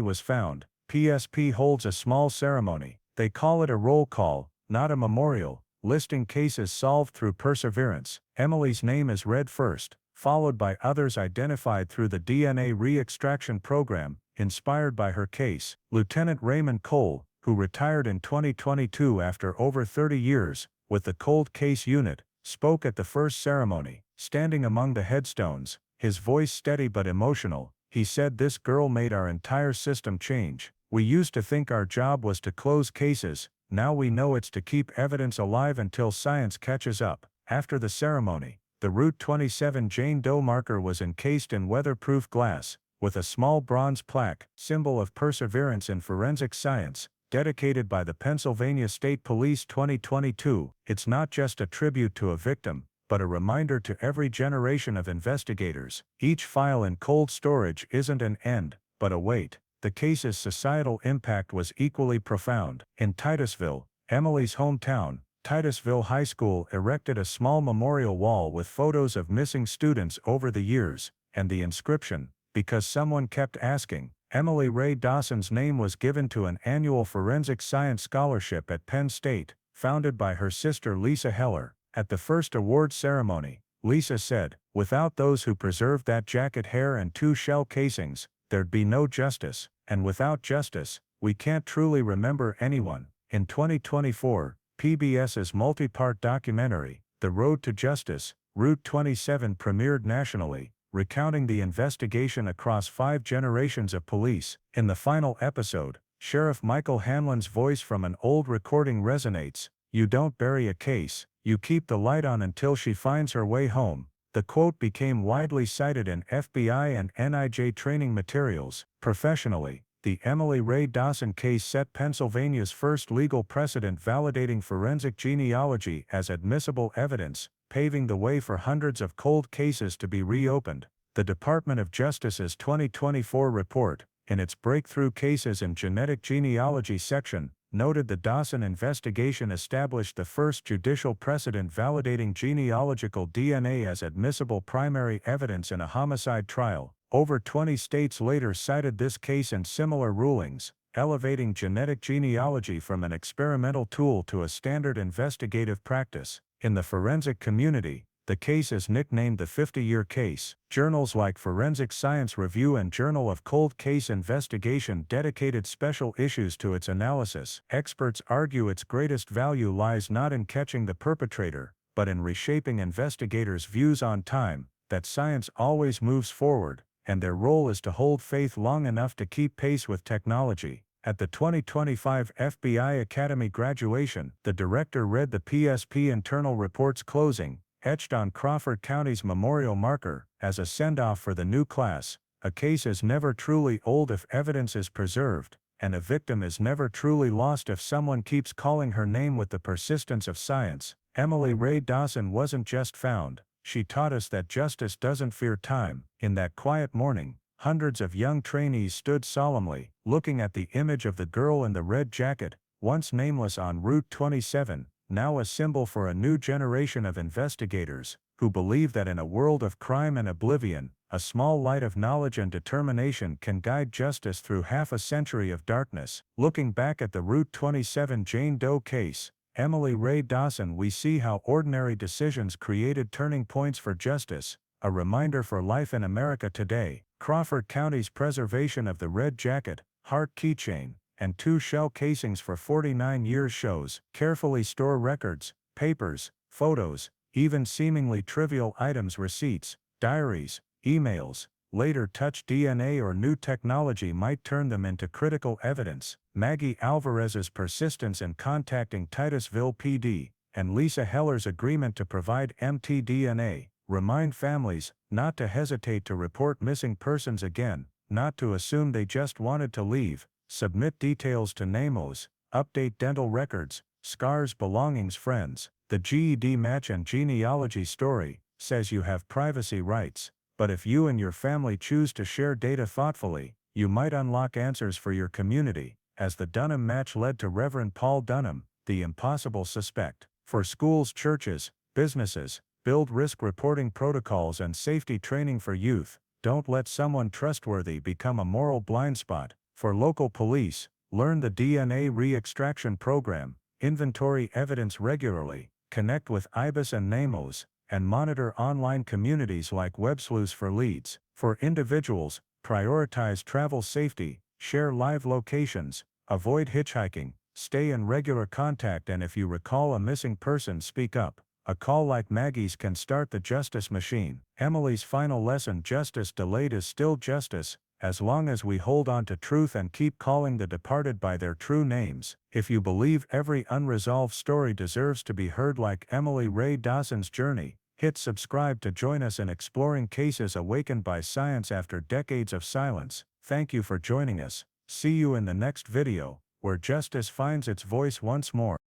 was found, PSP holds a small ceremony. They call it a roll call, not a memorial, listing cases solved through perseverance. Emily's name is read first, followed by others identified through the DNA re-extraction program, inspired by her case. Lieutenant Raymond Cole, who retired in 2022 after over 30 years with the Cold Case Unit, spoke at the first ceremony. Standing among the headstones, his voice steady but emotional, he said, "This girl made our entire system change. We used to think our job was to close cases, now we know it's to keep evidence alive until science catches up." After the ceremony, the Route 27 Jane Doe marker was encased in weatherproof glass, with a small bronze plaque, symbol of perseverance in forensic science, dedicated by the Pennsylvania State Police 2022. It's not just a tribute to a victim, but a reminder to every generation of investigators. Each file in cold storage isn't an end, but a wait. The case's societal impact was equally profound. In Titusville, Emily's hometown, Titusville High School erected a small memorial wall with photos of missing students over the years, and the inscription, "Because someone kept asking." Emily Ray Dawson's name was given to an annual forensic science scholarship at Penn State, founded by her sister Lisa Heller. At the first award ceremony, Lisa said, "Without those who preserved that jacket hair and 2 shell casings, there'd be no justice, and without justice, we can't truly remember anyone." In 2024, PBS's multi-part documentary, The Road to Justice, Route 27 premiered nationally, recounting the investigation across 5 generations of police. In the final episode, Sheriff Michael Hanlon's voice from an old recording resonates, "You don't bury a case, you keep the light on until she finds her way home." The quote became widely cited in FBI and NIJ training materials. Professionally, the Emily Ray Dawson case set Pennsylvania's first legal precedent validating forensic genealogy as admissible evidence, paving the way for hundreds of cold cases to be reopened. The Department of Justice's 2024 report, in its Breakthrough Cases in Genetic Genealogy section, noted the Dawson investigation established the first judicial precedent validating genealogical DNA as admissible primary evidence in a homicide trial. Over 20 states later cited this case in similar rulings, elevating genetic genealogy from an experimental tool to a standard investigative practice. In the forensic community, the case is nicknamed the 50-year case. Journals like Forensic Science Review and Journal of Cold Case Investigation dedicated special issues to its analysis. Experts argue its greatest value lies not in catching the perpetrator, but in reshaping investigators' views on time, that science always moves forward, and their role is to hold faith long enough to keep pace with technology. At the 2025 FBI Academy graduation, the director read the PSP internal report's closing, etched on Crawford County's memorial marker, as a send-off for the new class. "A case is never truly old if evidence is preserved, and a victim is never truly lost if someone keeps calling her name with the persistence of science." Emily Ray Dawson wasn't just found, she taught us that justice doesn't fear time. In that quiet morning, hundreds of young trainees stood solemnly, looking at the image of the girl in the red jacket, once nameless on Route 27, now a symbol for a new generation of investigators, who believe that in a world of crime and oblivion, a small light of knowledge and determination can guide justice through half a century of darkness. Looking back at the Route 27 Jane Doe case, Emily Ray Dawson, we see how ordinary decisions created turning points for justice, a reminder for life in America today. Crawford County's preservation of the red jacket, heart keychain, and 2 shell casings for 49 years shows carefully store records, papers, photos, even seemingly trivial items, receipts, diaries, emails. Later touch DNA or new technology might turn them into critical evidence. Maggie Alvarez's persistence in contacting Titusville PD, and Lisa Heller's agreement to provide mtDNA, remind families not to hesitate to report missing persons again, not to assume they just wanted to leave. Submit details to NAMOS, update dental records, scars, belongings, friends. The GED match and genealogy story says you have privacy rights, but if you and your family choose to share data thoughtfully, you might unlock answers for your community, as the Dunham match led to Reverend Paul Dunham, the impossible suspect. For schools, churches, businesses, build risk reporting protocols and safety training for youth. Don't let someone trustworthy become a moral blind spot. For local police, learn the DNA re-extraction program, inventory evidence regularly, connect with IBIS and NAMOS, and monitor online communities like WebSleuths for leads. For individuals, prioritize travel safety, share live locations, avoid hitchhiking, stay in regular contact, and if you recall a missing person, speak up. A call like Maggie's can start the justice machine. Emily's final lesson: justice delayed is still justice, as long as we hold on to truth and keep calling the departed by their true names. If you believe every unresolved story deserves to be heard like Emily Ray Dawson's journey, hit subscribe to join us in exploring cases awakened by science after decades of silence. Thank you for joining us. See you in the next video. where justice finds its voice once more.